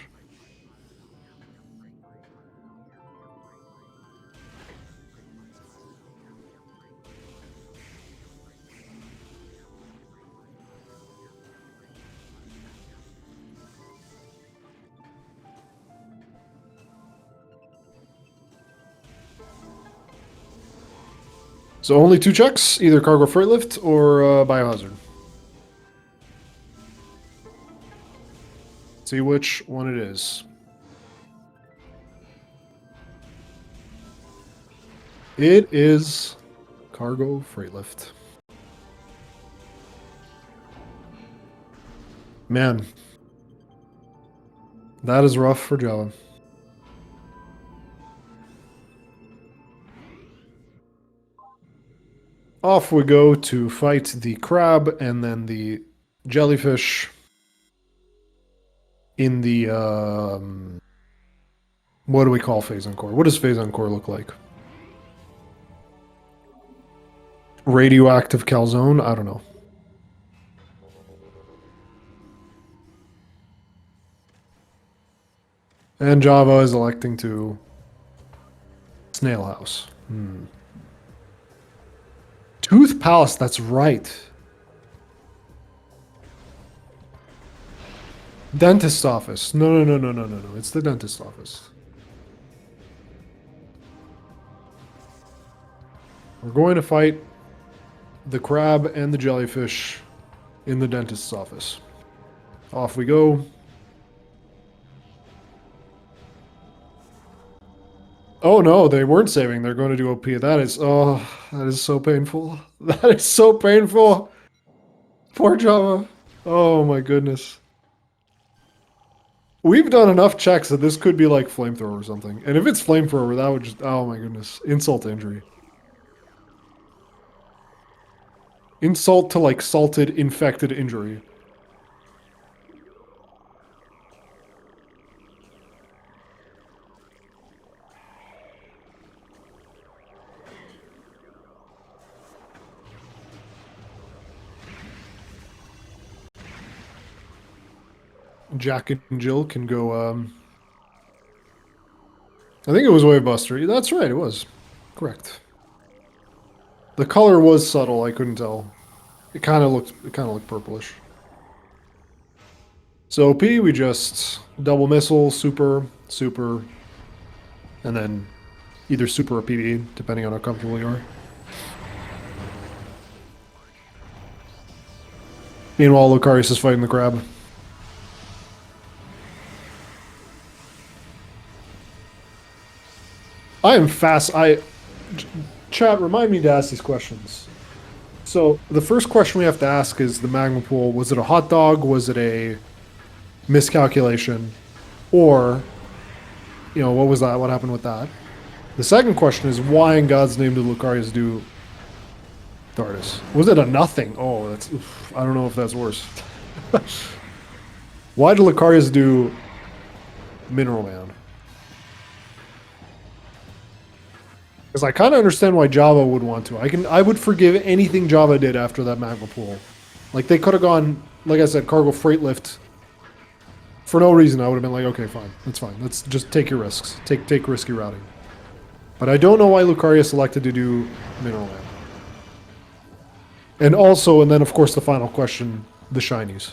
So only 2 checks, either cargo freight lift or biohazard. See which one it is. It is cargo freight lift. Man, that is rough for JhavA. Off we go to fight the crab and then the jellyfish in the, what do we call Phazon Core? What does Phazon Core look like? Radioactive calzone? I don't know. And JhavA is electing to Snail House. Tooth Palace, that's right. Dentist office. No. It's the dentist office. We're going to fight the crab and the jellyfish in the dentist's office. Off we go. Oh no, they weren't saving. They're going to do OP. That is so painful. That is so painful. Poor JhavA. Oh my goodness. We've done enough checks that this could be like flamethrower or something. And if it's flamethrower, that would just, oh my goodness. Insult to injury. Insult to like salted, infected injury. Jack and Jill can go. I think it was Wave Buster. That's right, it was. Correct. The color was subtle, I couldn't tell. It kind of looked purplish. So P, we just double missile, super, super, and then either super or PB, depending on how comfortable you are. Meanwhile, Lucarius is fighting the crab. I am fast. Chat, remind me to ask these questions. So the first question we have to ask is the magma pool. Was it a hot dog? Was it a miscalculation? Or, what was that? What happened with that? The second question is why in God's name did Lucarius do Thardus? Was it a nothing? Oh, I don't know if that's worse. Why did Lucarius do Mineral Man? Because I kind of understand why JhavA would want to. I would forgive anything JhavA did after that magma pool. Like they could have gone, like I said, cargo freight lift. For no reason, I would have been like, okay, fine, that's fine. Let's just take your risks. Take risky routing. But I don't know why Lucarius elected to do Mineral Man. And then of course the final question, the shinies.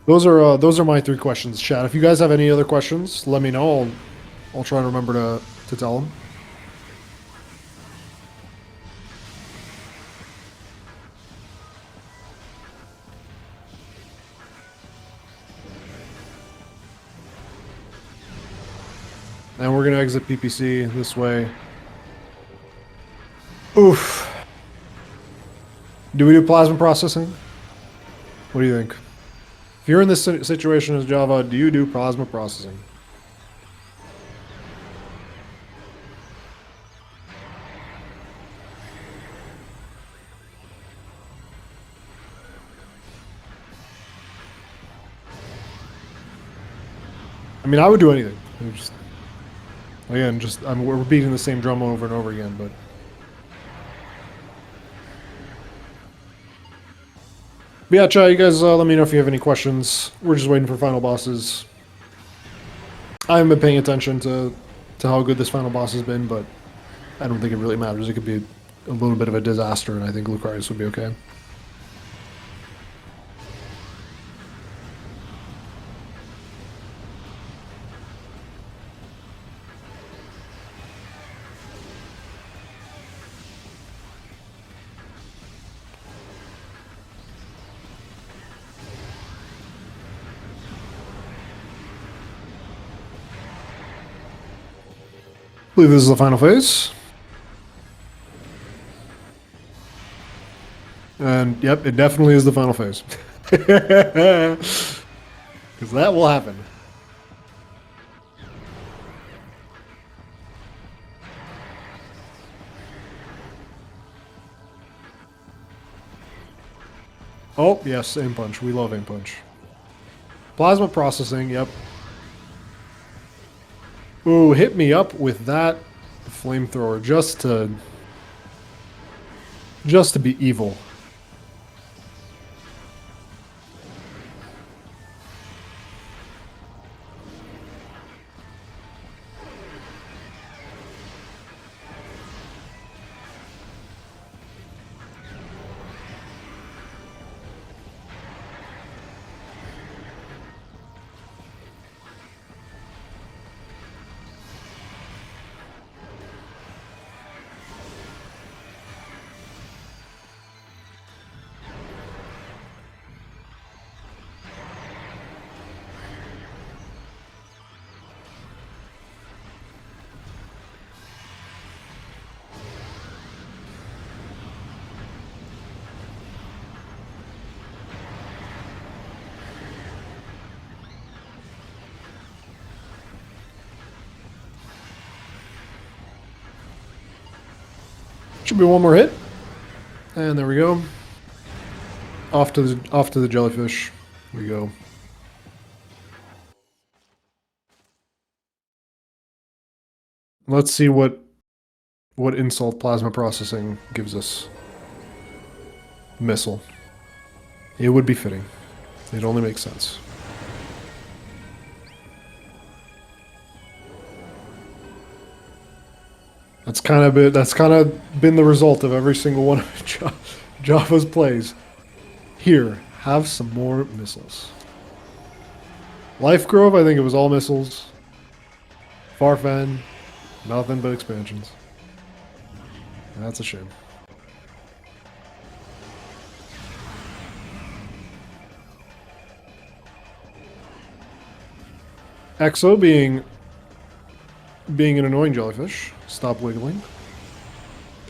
Those are my three questions, chat. If you guys have any other questions, let me know. I'll try and remember to tell them. And we're gonna exit PPC this way. Oof. Do we do plasma processing? What do you think? If you're in this situation as JhavA, do you do plasma processing? I mean, I would do anything. We're repeating the same drum over and over again, but. But yeah, chat, you guys let me know if you have any questions. We're just waiting for final bosses. I haven't been paying attention to how good this final boss has been, but I don't think it really matters. It could be a little bit of a disaster, and I think Lucarius would be okay. I believe this is the final phase. And yep, it definitely is the final phase. Because that will happen. Oh, yes, aim punch. We love aim punch. Plasma processing, yep. Ooh, hit me up with that flamethrower just to be evil. Should be one more hit. And there we go. Off to the jellyfish we go. Let's see what What insult plasma processing gives us? Missile. It would be fitting. It only makes sense. That's kind of been the result of every single one of JhavA's plays. Here, have some more missiles. Life Grove, I think it was all missiles. Farfen, nothing but expansions. And that's a shame. Exo being an annoying jellyfish. Stop wiggling.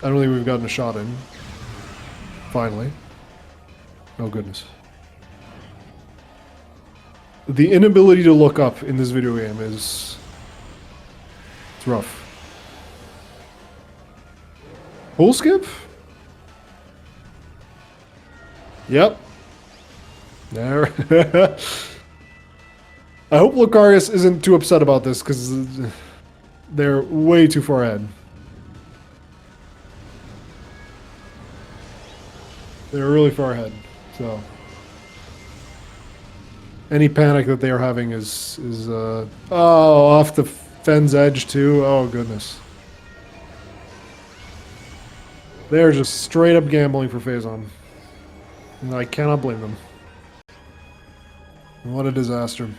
I don't think we've gotten a shot in. Finally. Oh goodness. The inability to look up in this video game is... it's rough. Full skip? Yep. There. I hope Lucarius isn't too upset about this, because they're way too far ahead. They're really far ahead, so... any panic that they are having is oh, off the fence edge too. Oh goodness. They're just straight up gambling for Phazon. And I cannot blame them. What a disaster.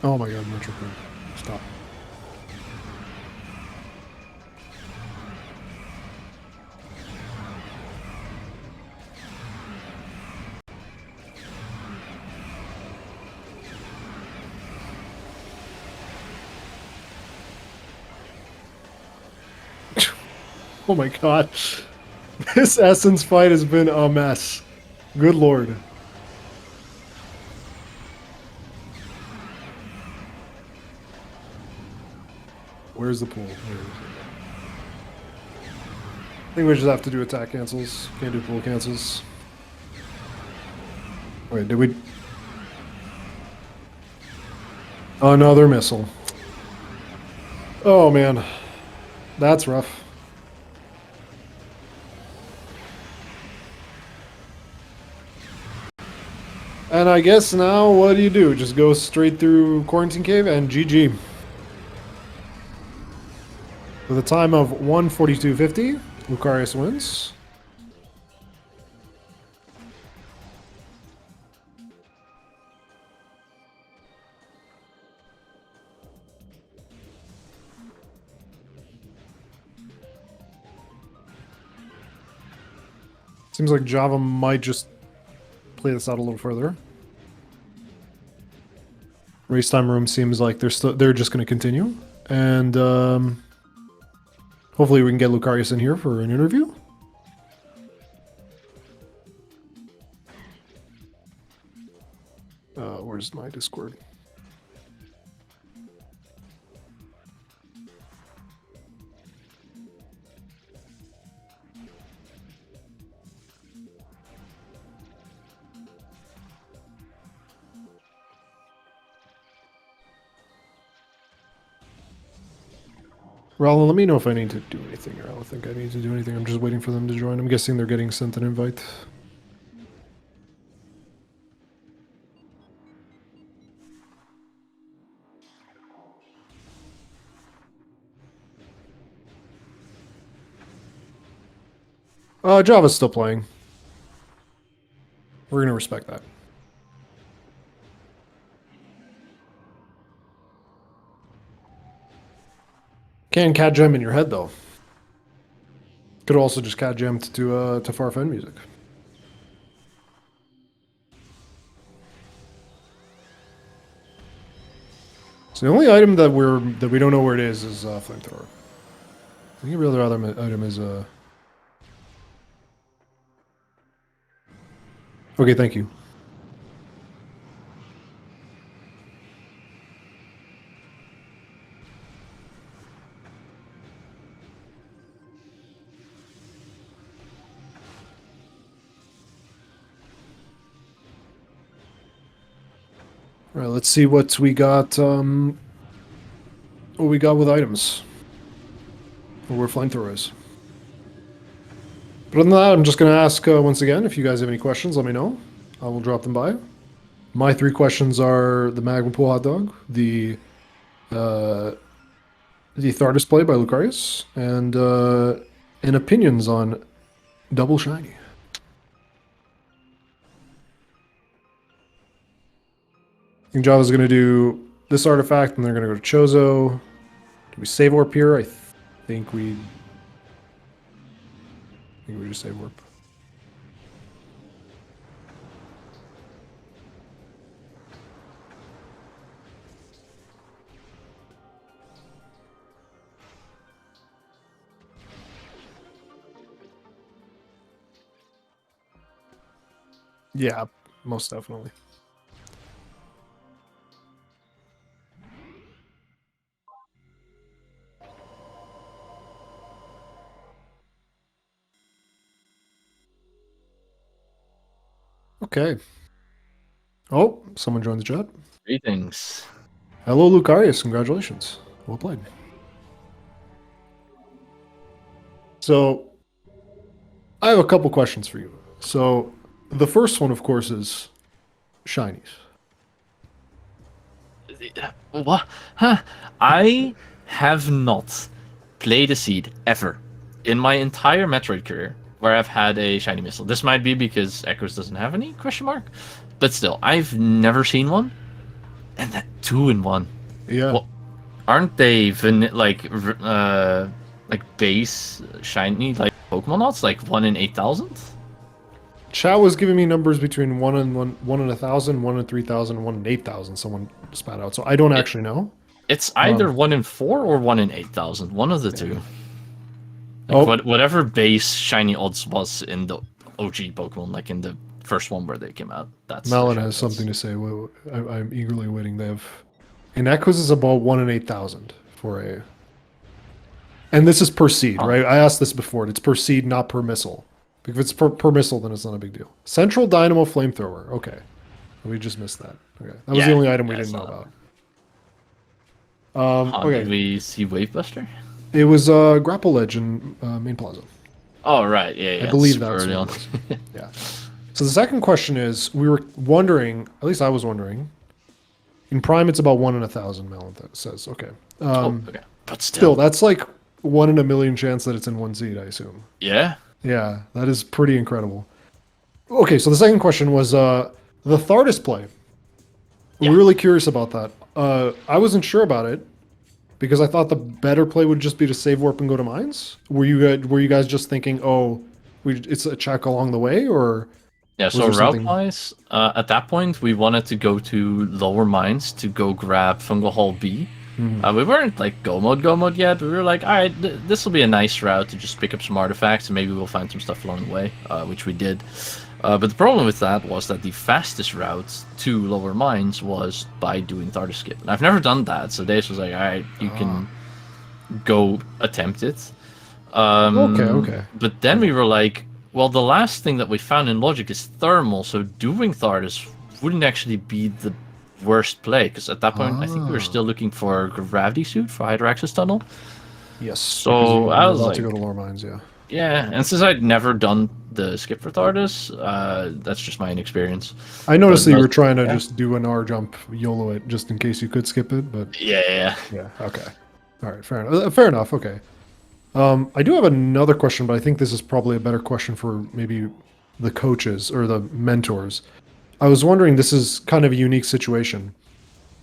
Oh my god, Metroid. Stop. Oh my god. This Essence fight has been a mess. Good lord. Where's the pool? Where is it? I think we just have to do attack cancels. Can't do pool cancels. Wait, did we... oh, another missile. Oh, man. That's rough. And I guess now, what do? Just go straight through Quarantine Cave and GG. With a time of 1:42.50, Lucarius wins. Seems like JhavA might just play this out a little further. Race time room seems like they're just going to continue, and hopefully we can get Lucarius in here for an interview. Where's my Discord? Roland, let me know if I need to do anything, or I don't think I need to do anything. I'm just waiting for them to join. I'm guessing they're getting sent an invite. JhavA's still playing. We're gonna respect that. Can cat jam in your head though. Could also just cat jam to Farfen music. So the only item that we don't know where it is flamethrower. think every other item is Okay, thank you. All right, let's see what we got. What we got with items. Or where flamethrower is. But other than that, I'm just going to ask once again, if you guys have any questions, let me know. I will drop them by. My 3 questions are the Magma Pool hot dog, the Thardus play by Lucarius, and opinions on Double Shiny. I think JhavA's going to do this artifact, and they're going to go to Chozo. Do we save warp here? I think we just save warp. Yeah, most definitely. Okay. Oh, someone joined the chat. Greetings. Hello, Lucarius. Congratulations. Well played. So, I have a couple questions for you. So, the first one, of course, is shinies. What? Huh? I have not played a seed ever in my entire Metroid career where I've had a shiny missile. This might be because Echoes doesn't have any, question mark? But still, I've never seen one. And that 2 in 1. Yeah. Well, aren't they like base shiny like Pokemon nots? Like 1 in 8,000? Chat was giving me numbers between 1 in 1,000, 1 in 3,000, 1 in 8,000. Someone spat out. So I don't actually know. It's either 1 in 4 or 1 in 8,000. One of the two. Like whatever base shiny odds was in the OG Pokemon, like in the first one where they came out. That's Malin has something to say. I'm eagerly waiting. They have in Echoes is about 1 in 8,000 for a. And this is per seed, right? I asked this before. It's per seed, not per missile. If it's per missile, then it's not a big deal. Central Dynamo Flamethrower. Okay. We just missed that. Okay. That was the only item we didn't know about. Okay. Did we see Wavebuster? It was Grapple Ledge in Main Plaza. Oh, right. Yeah. I believe that's what it was. Yeah. So the second question is, we were wondering, at least I was wondering, in Prime it's about 1 in 1,000, Malin says. Okay. Okay. But still, that's like 1 in a million chance that it's in 1 seed, I assume. Yeah. Yeah, that is pretty incredible. Okay, so the second question was the Thardus play. Yeah. We're really curious about that. I wasn't sure about it because I thought the better play would just be to save warp and go to mines. Were you guys just thinking, oh, it's a check along the way, or? Yeah. So route-wise, at that point, we wanted to go to lower mines to go grab Fungal Hall B. We weren't like go mode yet, but we were like, all right, this will be a nice route to just pick up some artifacts and maybe we'll find some stuff along the way, which we did. But the problem with that was that the fastest route to lower mines was by doing Thardus skip. And I've never done that, so Dace was like, all right, you can go attempt it. Okay. But then we were like, well, the last thing that we found in logic is thermal, so doing Thardus wouldn't actually be the worst play, because at that point I think we were still looking for gravity suit for Hydro Access Tunnel. Yes. So I was like, to go to lower mines, yeah. Yeah, and since I'd never done the skip for Thardus, that's just my inexperience. I noticed that you were trying to just do an R jump, YOLO it, just in case you could skip it, but yeah. Okay. All right, fair enough. Okay. I do have another question, but I think this is probably a better question for maybe the coaches or the mentors. I was wondering, this is kind of a unique situation.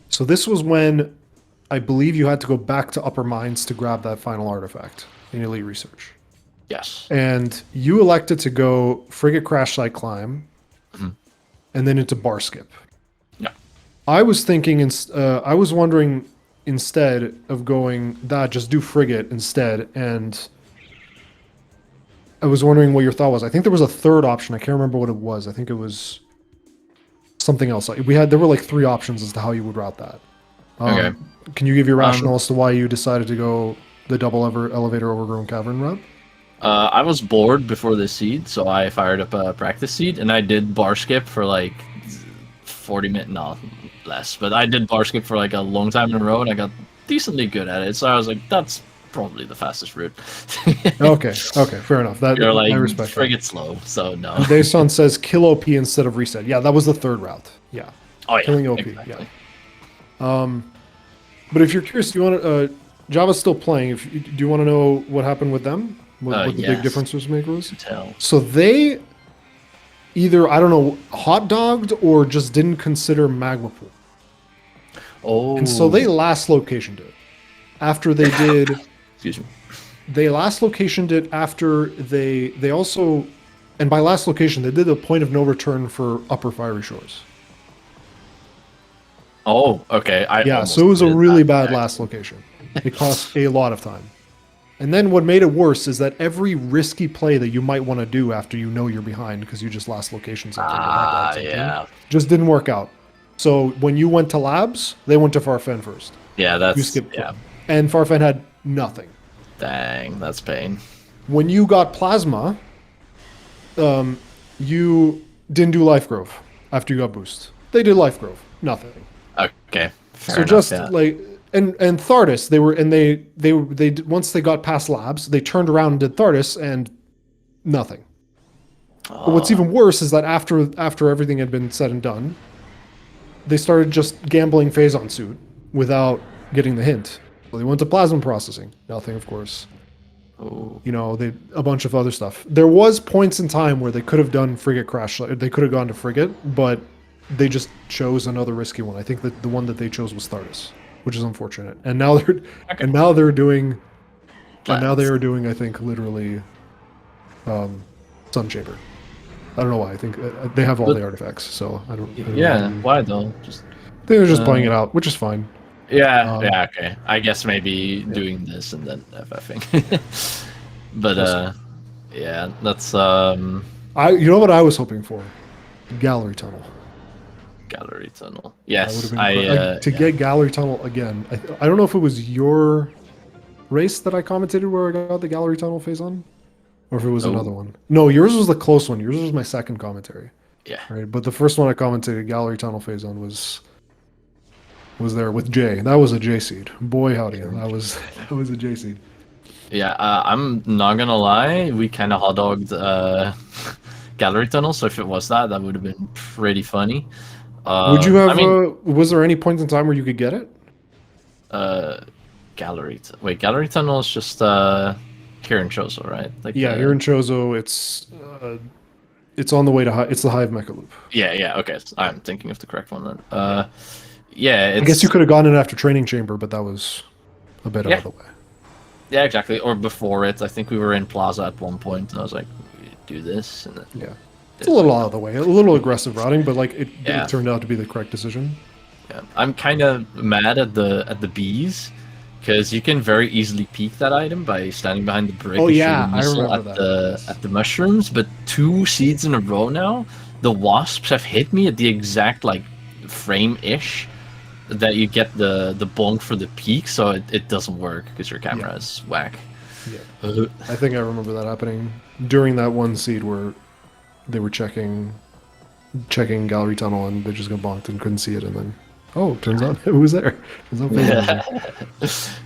So this was when I believe you had to go back to Upper Mines to grab that final artifact in Elite Research. Yes. And you elected to go Frigate Crash Site Climb and then into Bar Skip. Yeah. I was thinking, I was wondering, instead of going that, just do frigate instead. And I was wondering what your thought was. I think there was a third option. I can't remember what it was. I think it was something else. There were like 3 options as to how you would route that. Okay. Can you give your rationale as to why you decided to go the double elevator overgrown cavern route? I was bored before this seed, so I fired up a practice seed, and I did bar skip for like 40 minutes, no, less, but I did bar skip for like a long time in a row, and I got decently good at it, so I was like, that's probably the fastest route. Okay, fair enough. That You're like, I respect that. frigate slow, so no. Dayson says kill OP instead of reset. Yeah, that was the third route. Yeah. Oh, yeah, Killing OP, exactly. yeah. But if you're curious, do you want to... JhavA's still playing. Do you want to know what happened with them? What the big difference was? Tell. So they either, I don't know, hot dogged or just didn't consider Magma Pool. Oh. And so they last locationed it. After they did... Excuse me. They last locationed it after they also... And by last location, they did a point of no return for Upper Fiery Shores. Oh, okay. Yeah, so it was a really bad last location. It cost a lot of time. And then what made it worse is that every risky play that you might want to do after you know you're behind because you just last location something, yeah, just didn't work out. So when you went to labs, they went to Farfen first. Yeah, that's... You skipped yeah. And Farfen had nothing. Dang, that's pain. When you got Plasma, you didn't do Life Grove after you got Boost. They did Life Grove. Nothing. Okay. Fair So enough, just yeah. like and Thardus, they once they got past labs, they turned around and did Thardus and nothing. But what's even worse is that after everything had been said and done, they started just gambling Phazon suit without getting the hint. So they went to plasma processing. Nothing, of course. Oh. You know, a bunch of other stuff. There was points in time where they could have done frigate crash. They could have gone to frigate, but they just chose another risky one. I think that the one that they chose was Thardus, which is unfortunate. And now they're doing, I think, literally, Sun Chamber. I don't know why. I think they have all the artifacts, so I don't Yeah, know. why though? They're just playing it out, which is fine. Yeah, okay. I guess maybe doing this and then FFing. But yeah, that's you know what I was hoping for? Gallery Tunnel. Gallery Tunnel. Yes, to get Gallery Tunnel again. I don't know if it was your race that I commentated where I got the Gallery Tunnel phase on, or if it was another one. No, yours was the close one. Yours was my second commentary. Yeah. Right, but the first one I commentated Gallery Tunnel phase on was there with Jay. That was a J seed. Boy howdy, that was a J seed. Yeah, I'm not gonna lie. We kind of hot dogged Gallery Tunnel. So if it was that would have been pretty funny. Would you have? Was there any point in time where you could get it? Gallery Tunnel is just here in Chozo, right? Like, yeah, here in Chozo, it's on the way to it's the Hive Mecha Loop. Yeah. Okay, I'm thinking of the correct one then. Yeah, I guess you could have gone in after Training Chamber, but that was a bit out of the way. Yeah, exactly. Or before it, I think we were in Plaza at one point, and I was like, do this, and then yeah. It's a little out of the way, a little aggressive routing, but like it turned out to be the correct decision. Yeah, I'm kind of mad at the bees because you can very easily peek that item by standing behind the brick. Oh yeah, I remember remember at the mushrooms. But 2 seeds in a row now, the wasps have hit me at the exact like frame-ish that you get the bonk for the peak, so it doesn't work because your camera is whack. Yeah, I think I remember that happening during that one seed where they were checking Gallery Tunnel and they just got bonked and couldn't see it, and then turns out it was there. Yeah,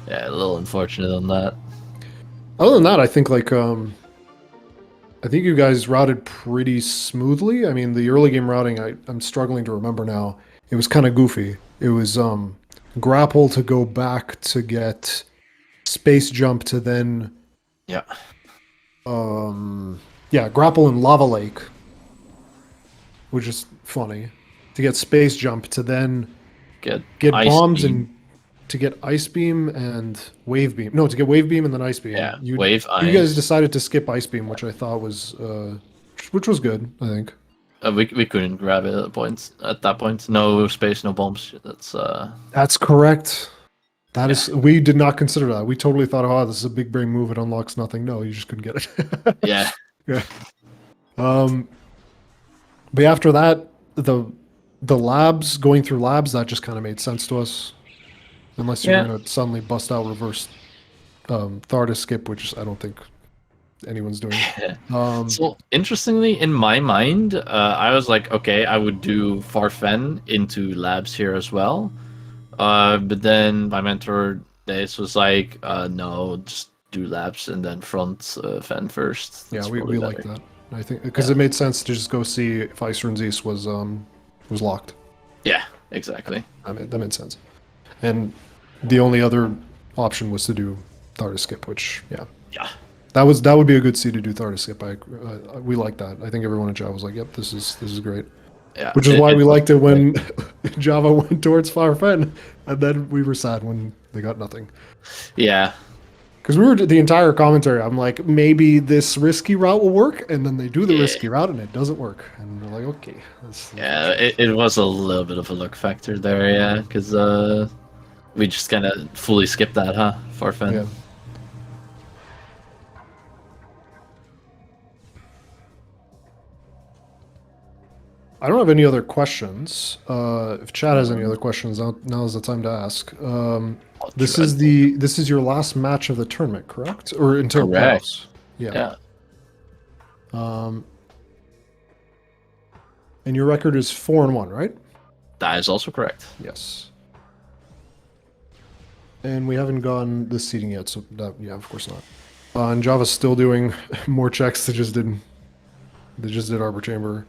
a little unfortunate on that. Other than that, I think I think you guys routed pretty smoothly. I mean, the early game routing, I'm struggling to remember now. It was kind of goofy. It was grapple to go back to get space jump to then grapple in Lava Lake, which is funny, to get space jump to then get bombs beam. And to get ice beam and wave beam. No, to get wave beam and then ice beam. Yeah, you ice. Guys decided to skip ice beam, which I thought was which was good, I think. We couldn't grab it at that point. No space, no bombs. That's correct. That is, we did not consider that. We totally thought, oh, this is a big brain move. It unlocks nothing. No, you just couldn't get it. Yeah. Yeah. But after that, the labs, going through labs, that just kind of made sense to us. Unless you're gonna suddenly bust out reverse Thardus skip, which I don't think anyone's doing. So interestingly, in my mind, I was like, okay, I would do Farfen into labs here as well. But then my mentor Dace was like, no, just do labs and then front Fen first. That's we like that. I think because it made sense to just go see if Ice Runes East was locked. Yeah, exactly. That made sense. And the only other option was to do Thardus skip, which that would be a good seed to do Thardus skip. We like that. I think everyone in JhavA was like, yep, this is great. Yeah, which is why we liked it when JhavA went towards Farfen, and then we were sad when they got nothing. Yeah. Because we were the entire commentary, I'm like, maybe this risky route will work, and then they do the risky route and it doesn't work, and we're like, okay. It was a little bit of a luck factor there, because we just kind of fully skipped that, Farfen. Yeah. I don't have any other questions. If chat has any other questions, now is the time to ask. This is your last match of the tournament, correct? Or until playoffs? Yeah. And your record is 4-1, right? That is also correct. Yes. And we haven't gone this seeding yet, so of course not. And JhavA's still doing more checks. They just did Arbor Chamber.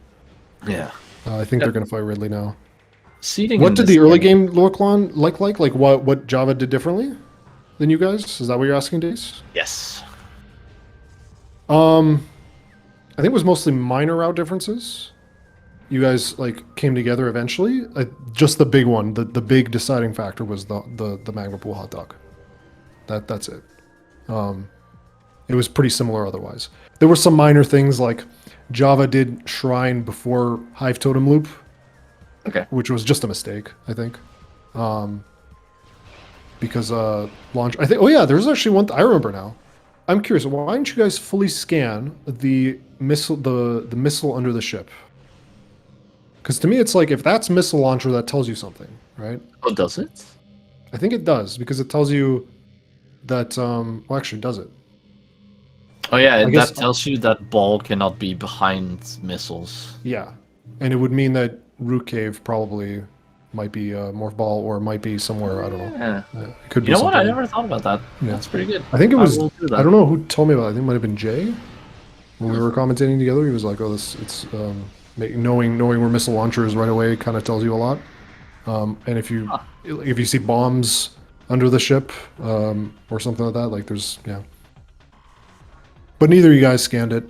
Yeah. I think they're going to fight Ridley now. Seeding. What did the early game look like? Like what JhavA did differently than you guys? Is that what you're asking, Dace? Yes. I think it was mostly minor route differences. You guys came together eventually. Just the big one, the big deciding factor was the magma pool hot dog. That's it. It was pretty similar otherwise. There were some minor things like JhavA did Shrine before Hive Totem Loop. Okay. Which was just a mistake, I think. Because launch. I think. Oh yeah, there's actually one. I remember now. I'm curious. Why didn't you guys fully scan the missile, the missile under the ship? Because to me, it's like if that's missile launcher, that tells you something, right? Oh, does it? I think it does because it tells you that. Well, actually, does it? Oh yeah, that tells you that ball cannot be behind missiles. Yeah, and it would mean that Root Cave probably might be a morph ball or might be somewhere. I don't know. Yeah. It could be. You know what? I never thought about that. Yeah. That's pretty good. I think it was. I don't know who told me about it. I think it might have been Jay. When we were commentating together, he was like, "Oh, it's knowing where missile launcher is right away kind of tells you a lot." And if you see bombs under the ship or something like that, there's But neither of you guys scanned it.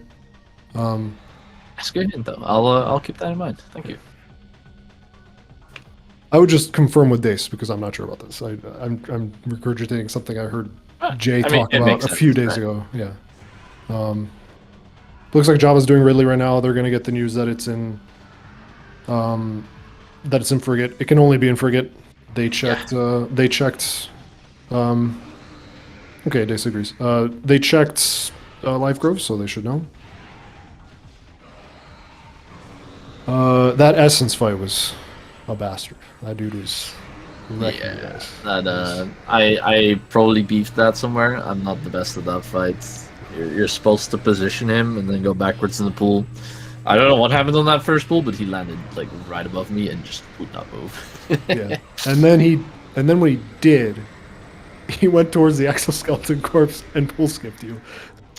That's good hint, though. I'll keep that in mind. Thank you. I would just confirm with Dace because I'm not sure about this. I'm regurgitating something I heard Jay talk about a few days ago. Yeah. Looks like JhavA's doing Ridley right now. They're going to get the news that it's in Frigate. It can only be in Frigate. They checked. Okay, Dace agrees. They checked Life Grove, so they should know. That Essence fight was a bastard. That dude was wrecking you guys. I probably beefed that somewhere. I'm not the best at that fight. You're supposed to position him and then go backwards in the pool. I don't know what happened on that first pool, but he landed right above me and just would not move. Yeah, and then when he did, he went towards the exoskeleton corpse and pool skipped you.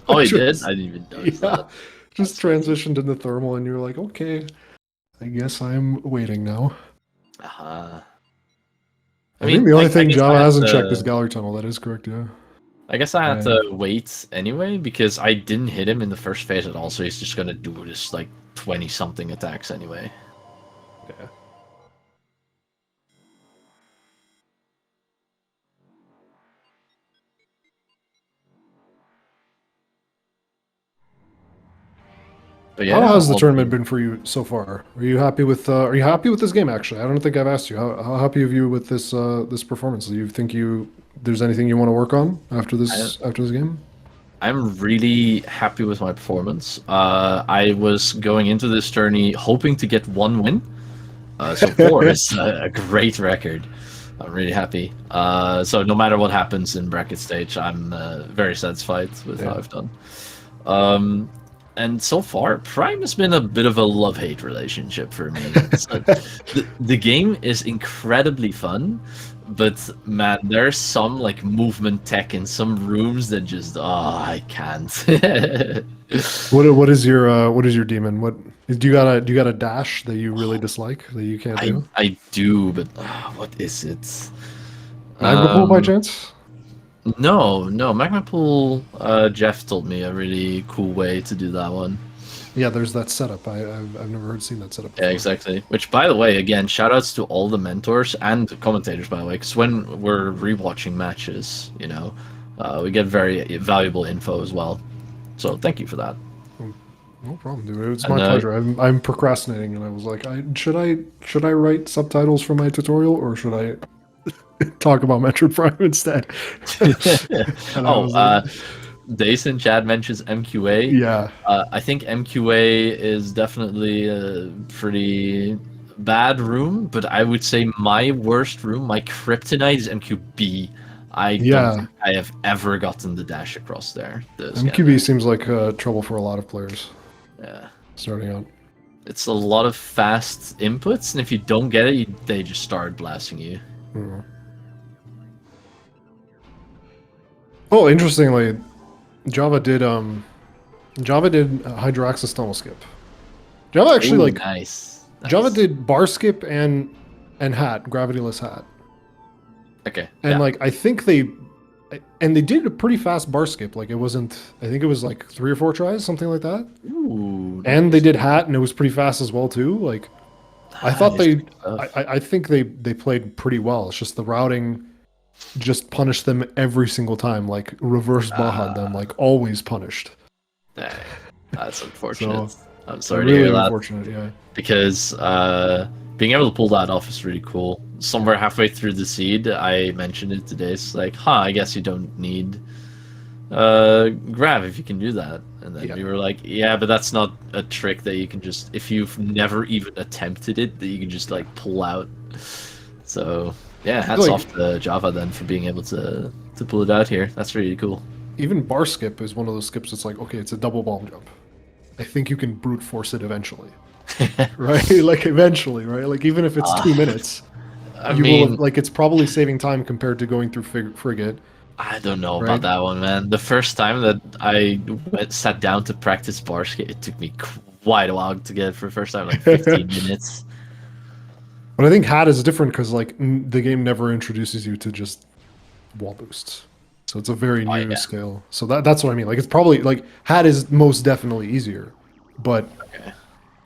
Oh, he did? I didn't even notice that. Just transitioned into thermal, and you're like, okay, I guess I'm waiting now. I think the only thing JhavA hasn't checked is Gallery Tunnel. That is correct, yeah. I guess I had to wait anyway, because I didn't hit him in the first phase at all, so he's just gonna do this 20-something attacks anyway. Yeah. But yeah, how has the tournament been for you so far? Are you happy with this game? Actually, I don't think I've asked you. How happy are you with this performance? Do you think you there's anything you want to work on after this game? I'm really happy with my performance. I was going into this journey hoping to get 1 win. So 4 is a great record. I'm really happy. So no matter what happens in bracket stage, I'm very satisfied with how I've done. And so far, Prime has been a bit of a love-hate relationship for me. So, the game is incredibly fun, but man, there's some like movement tech in some rooms that just I can't. What is your demon? What do you got a dash that you really dislike that you can't do? I do, but what is it? Magma Pool by chance? No, Magma Pool. Jeff told me a really cool way to do that one. Yeah, there's that setup. I've never seen that setup before. Yeah, exactly. Which, by the way, again, shout outs to all the mentors and commentators, by the way, because when we're rewatching matches, you know, we get very valuable info as well. So thank you for that. No problem, dude. It's my pleasure. I'm procrastinating, and I was like, should I write subtitles for my tutorial, or should I talk about Metroid Prime instead? Dace in chat mentions MQA. Yeah. I think MQA is definitely a pretty bad room, but I would say my worst room, my kryptonite, is MQB. I don't think I have ever gotten the dash across there. MQB seems like trouble for a lot of players. Yeah. Starting out. It's a lot of fast inputs, and if you don't get it, they just start blasting you. Mm. Oh, interestingly, JhavA did Hydraxis tunnel skip. JhavA actually nice. JhavA did bar skip and hat, gravityless hat. Okay. And I think they did a pretty fast bar skip. Like it wasn't, I think it was like 3 or 4 tries, something like that. Ooh. And they did hat, and it was pretty fast as well too. Like I thought I think they played pretty well. It's just the routing just punished them every single time, like reverse Baja them, like always punished. Dang, that's unfortunate. So, I'm sorry really to hear that. Unfortunate, yeah. Because being able to pull that off is really cool. Somewhere halfway through the seed, I mentioned it today. It's like, I guess you don't need grab if you can do that. And then we were like, yeah, but that's not a trick that you can just, if you've never even attempted it, that you can just like pull out. So yeah, hats off to JhavA then for being able to pull it out here. That's really cool. Even bar skip is one of those skips that's like, okay, it's a double bomb jump. I think you can brute force it eventually. Right? Like eventually, right? Like even if it's 2 minutes, it's probably saving time compared to going through frigate. I don't know about that one, man. The first time that I sat down to practice bar skip, it took me quite a while to get it for the first time, like 15 minutes. But I think hat is different because the game never introduces you to just wall boosts, so it's a very new scale. So that's what I mean. Like it's probably like hat is most definitely easier, but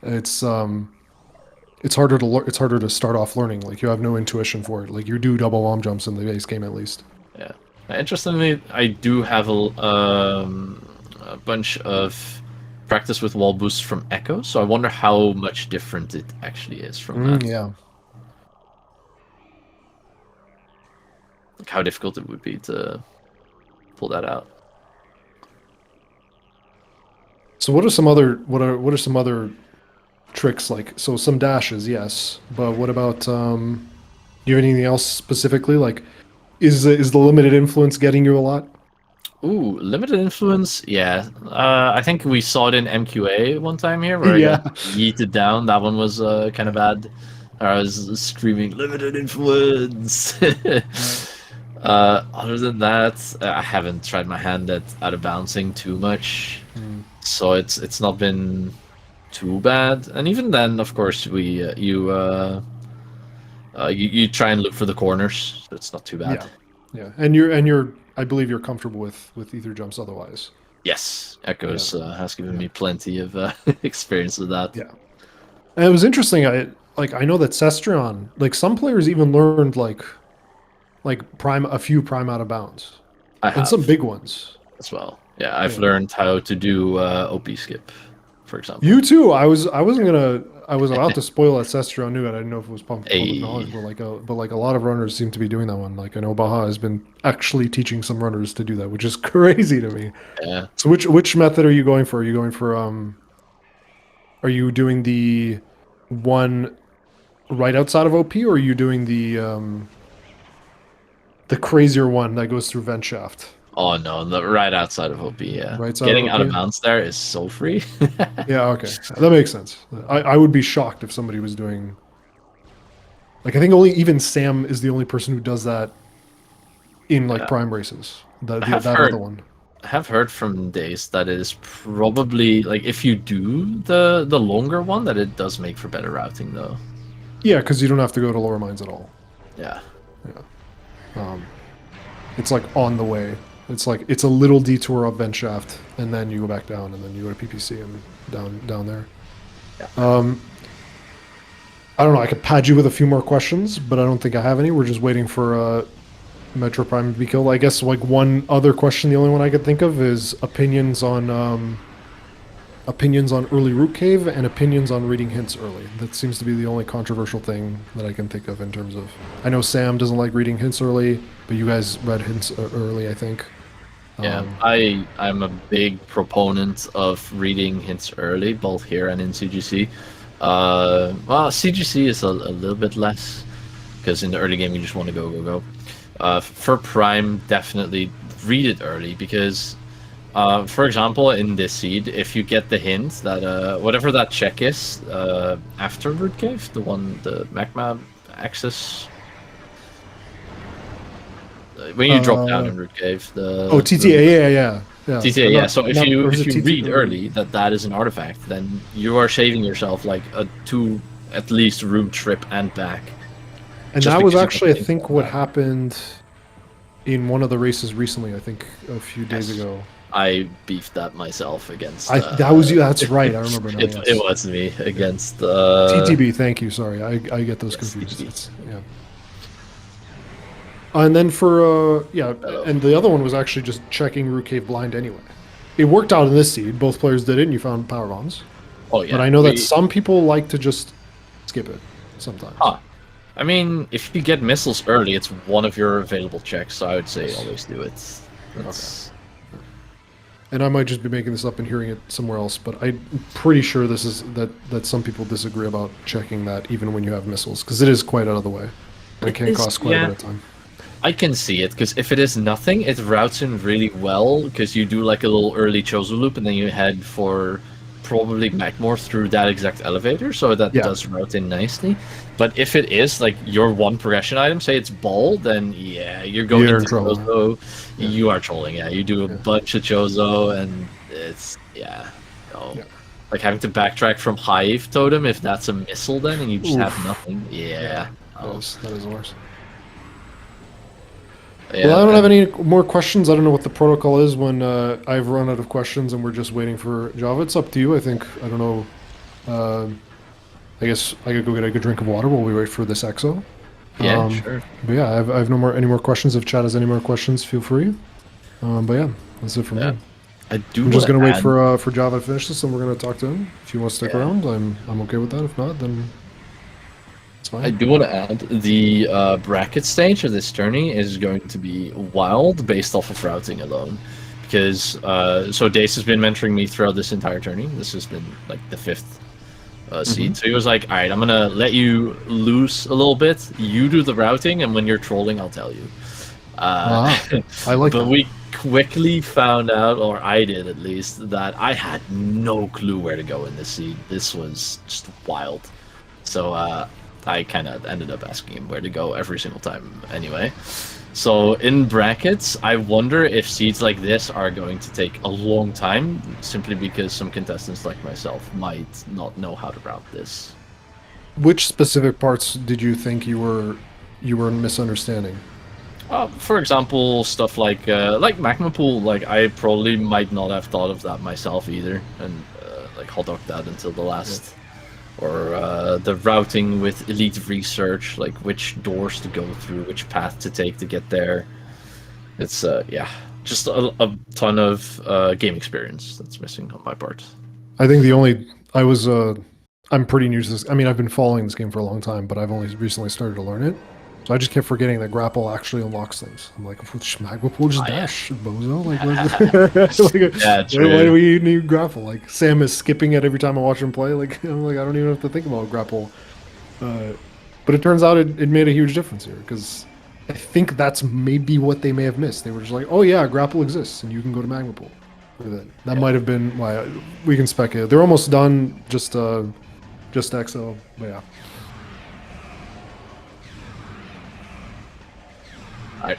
it's harder to start off learning. Like you have no intuition for it. Like you do double bomb jumps in the base game at least. Yeah. Interestingly, I do have a bunch of practice with wall boosts from Echo, so I wonder how much different it actually is from that. Yeah. Like how difficult it would be to pull that out. So what are some other tricks like? So some dashes, yes, but what about do you have anything else specifically? Like, is the limited influence getting you a lot? Ooh, limited influence, yeah. I think we saw it in MQA one time here where I got yeeted down. That one was kind of bad. I was screaming limited influence. Other than that, I haven't tried my hand at out of bouncing too much, so it's not been too bad. And even then, of course, you try and look for the corners, so it's not too bad. Yeah. And you're I believe you're comfortable with ether jumps otherwise. Yes, Echoes has given me plenty of experience with that. Yeah, and it was interesting. I know that Cestrion, like some players even learned like a few prime out of bounds, and some big ones as well. Yeah, I've learned how to do OP skip for example. You too. I was about to spoil Ancestry on New. I didn't know if it was public knowledge, but like a lot of runners seem to be doing that one. Like I know Baha has been actually teaching some runners to do that, which is crazy to me. Yeah. So which method are you going for? Are you going for are you doing the one right outside of OP, or are you doing the crazier one that goes through vent shaft? Oh no, right outside of OP, yeah. Right side Getting of out of OP? bounds there is so free. Yeah, okay. That makes sense. I would be shocked if somebody was doing... Like, I think even Sam is the only person who does that in, like, Prime races. That other one. I have heard from Days that it is probably, like, if you do the longer one, that it does make for better routing, though. Yeah, because you don't have to go to lower mines at all. Yeah. Yeah. It's, like, on the way. It's like it's a little detour up vent shaft, and then you go back down, and then you go to PPC and down there. Yeah. I don't know. I could pad you with a few more questions, but I don't think I have any. We're just waiting for Metro Prime to be killed. I guess like one other question, the only one I could think of is opinions on early root cave and opinions on reading hints early. That seems to be the only controversial thing that I can think of in terms of. I know Sam doesn't like reading hints early, but you guys read hints early, I think. Yeah, I'm a big proponent of reading hints early, both here and in CGC. Well, CGC is a little bit less, because in the early game you just want to go. For Prime, definitely read it early, because, for example, in this seed, if you get the hint that whatever that check is after Root Cave, the magma access. When you drop down in Root Cave, TTA, yeah. TTA, yeah. So if you read early that is an artifact, then you are saving yourself like a 2 at least room trip and back. And that was actually, I think, what happened in one of the races recently. I think a few days ago. I beefed that myself against. That was you. That's right. I remember now. It was me against TTB. Thank you. Sorry, I get those confused. Yeah. And then for and the other one was actually just checking Root Cave blind anyway. It worked out in this seed. Both players did it, and you found power bombs. Oh yeah. But I know that some people like to just skip it sometimes. I mean, if you get missiles early, it's one of your available checks. So I would say always do it. That's... Okay. And I might just be making this up and hearing it somewhere else, but I'm pretty sure this is that some people disagree about checking that even when you have missiles, because it is quite out of the way. And it can cost quite a bit of time. I can see it, because if it is nothing, it routes in really well, because you do like a little early Chozo loop, and then you head for probably Magmore through that exact elevator, so that does route in nicely. But if it is like your one progression item, say it's ball, then yeah, you're going into Chozo. Yeah. You are trolling, you do a bunch of Chozo, and it's, like having to backtrack from Hive Totem if that's a missile then, and you just have nothing. That is worse. Yeah, well, I don't have any more questions. I don't know what the protocol is when I've run out of questions and we're just waiting for JhavA. It's up to you, I think. I don't know. I guess I could go get a good drink of water while we wait for this EXO. Yeah, sure. But yeah, I have any more questions. If Chad has any more questions, feel free. But yeah, that's it from me. I'm just going to wait for JhavA to finish this, and we're going to talk to him. If you want to stick around, I'm okay with that. If not, then... I do want to add, the bracket stage of this tourney is going to be wild based off of routing alone. Because, so Dace has been mentoring me throughout this entire tourney. This has been like the 5th seed. So he was like, alright, I'm going to let you loose a little bit. You do the routing, and when you're trolling, I'll tell you. I like But we quickly found out, or I did at least, that I had no clue where to go in this seed. This was just wild. So, I kind of ended up asking him where to go every single time anyway. So in brackets, I wonder if seeds like this are going to take a long time, simply because some contestants like myself might not know how to route this. Which specific parts did you think you were misunderstanding? For example, stuff like Magma Pool, like I probably might not have thought of that myself either, and like hot dog that until the last... Or the routing with elite research, like which doors to go through, which path to take to get there. It's just a ton of game experience that's missing on my part. I think the only I was I'm pretty new to this. I mean, I've been following this game for a long time, but I've only recently started to learn it. So I just kept forgetting that grapple actually unlocks things. I'm like, Magma just dash, bozo. Like, Yeah, why do true. we need grapple? Like, Sam is skipping it every time I watch him play. Like, I'm like, I don't even have to think about grapple. But it turns out it made a huge difference here because I think that's maybe what they may have missed. They were just like, oh yeah, grapple exists and you can go to Magma Pool. That might have been why we can speculate. They're almost done. Just XO. But yeah.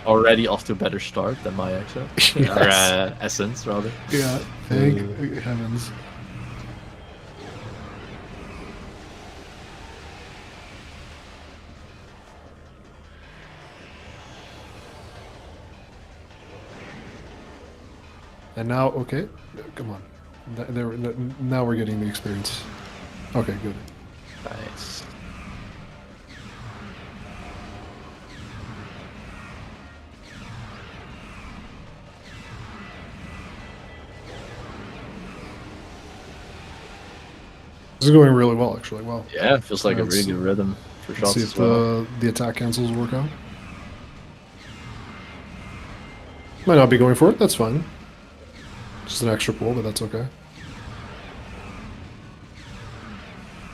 Already off to a better start than my exo. Yes. Or essence, rather. Yeah, thank heavens. And now, okay, come on. Now we're getting the experience. Okay, good. Nice. This is going really well, actually. Wow. Yeah, it feels like a really good rhythm for shots See as if well. the attack cancels work out. Might not be going for it. That's fine. Just an extra pull, but that's okay.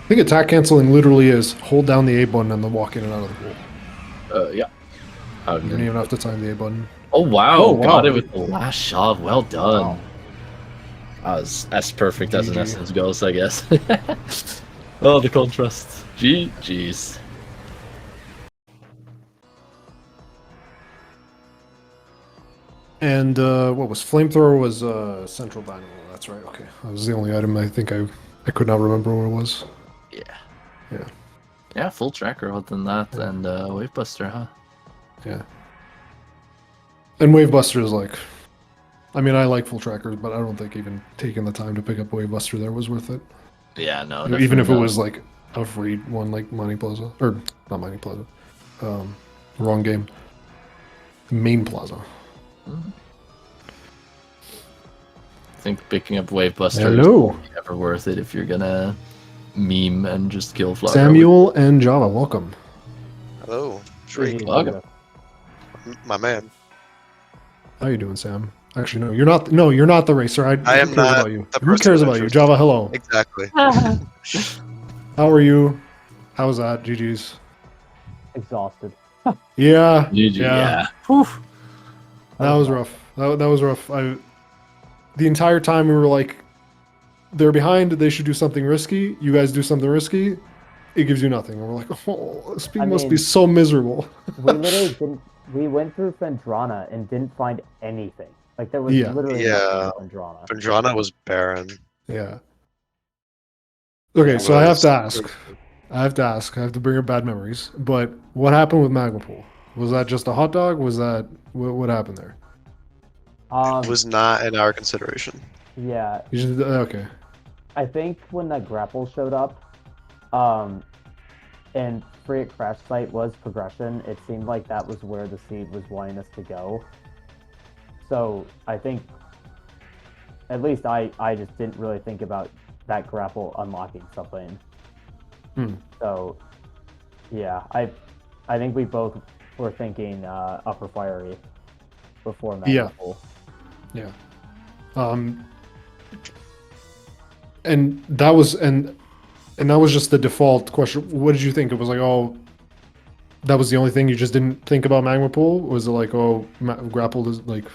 I think attack canceling literally is hold down the A button and then walk in and out of the pool. Yeah. You don't even have to time the A button. Oh wow! Oh, wow. Got it with the last shot. Well done. Wow. That was as perfect as an GG. essence goes, I guess. Oh, the contrast. GG's. And what was flamethrower was central dynamo. That's right. Okay, that was the only item I think I could not remember what it was. Yeah. Yeah. Yeah, full tracker other than that, and Wavebuster, huh? Yeah. And Wavebuster is like, I mean, I like full trackers, but I don't think even taking the time to pick up Wavebuster there was worth it. Yeah, no. Even if it definitely was like a free one, like Mining Plaza, or not Mining Plaza, wrong game. Main Plaza. not. I think picking up Wavebuster Hello. is never worth it if you're gonna meme and just kill Flora. Samuel and JhavA, welcome. Hello, Drake, Welcome. my man. How you doing, Sam? Actually, no, you're not. No, you're not the racer. I am who cares not about you? the Who person cares of about you? interest. JhavA, hello. Exactly. How are you? How's that? GG's. Exhausted. Yeah. GG, yeah. Whew. That was rough. That was rough. The entire time we were like, they're behind. They should do something risky. You guys do something risky. It gives you nothing. And we're like, oh, speed must be mean- so miserable. We literally didn't. We went through Fendrana and didn't find anything. Like there was Yeah. literally Yeah. nothing in Fendrana. Vendrana was barren. Yeah. Okay, so I have to ask. Was- I have to bring up bad memories. But what happened with Magma Pool? Was that just a hot dog? Was that what happened there? was not in our consideration. Yeah, You just, okay. I think when that grapple showed up, and Free at Crash Site was progression, it seemed like that was where the seed was wanting us to go. So I think, at least I just didn't really think about that grapple unlocking something. So, yeah, I think we both were thinking Upper Fiery before Magma Pool. Yeah. And that was that was just the default question. What did you think? It was like, oh, that was the only thing you just didn't think about Magma Pool? Was it like, oh, grapple is like,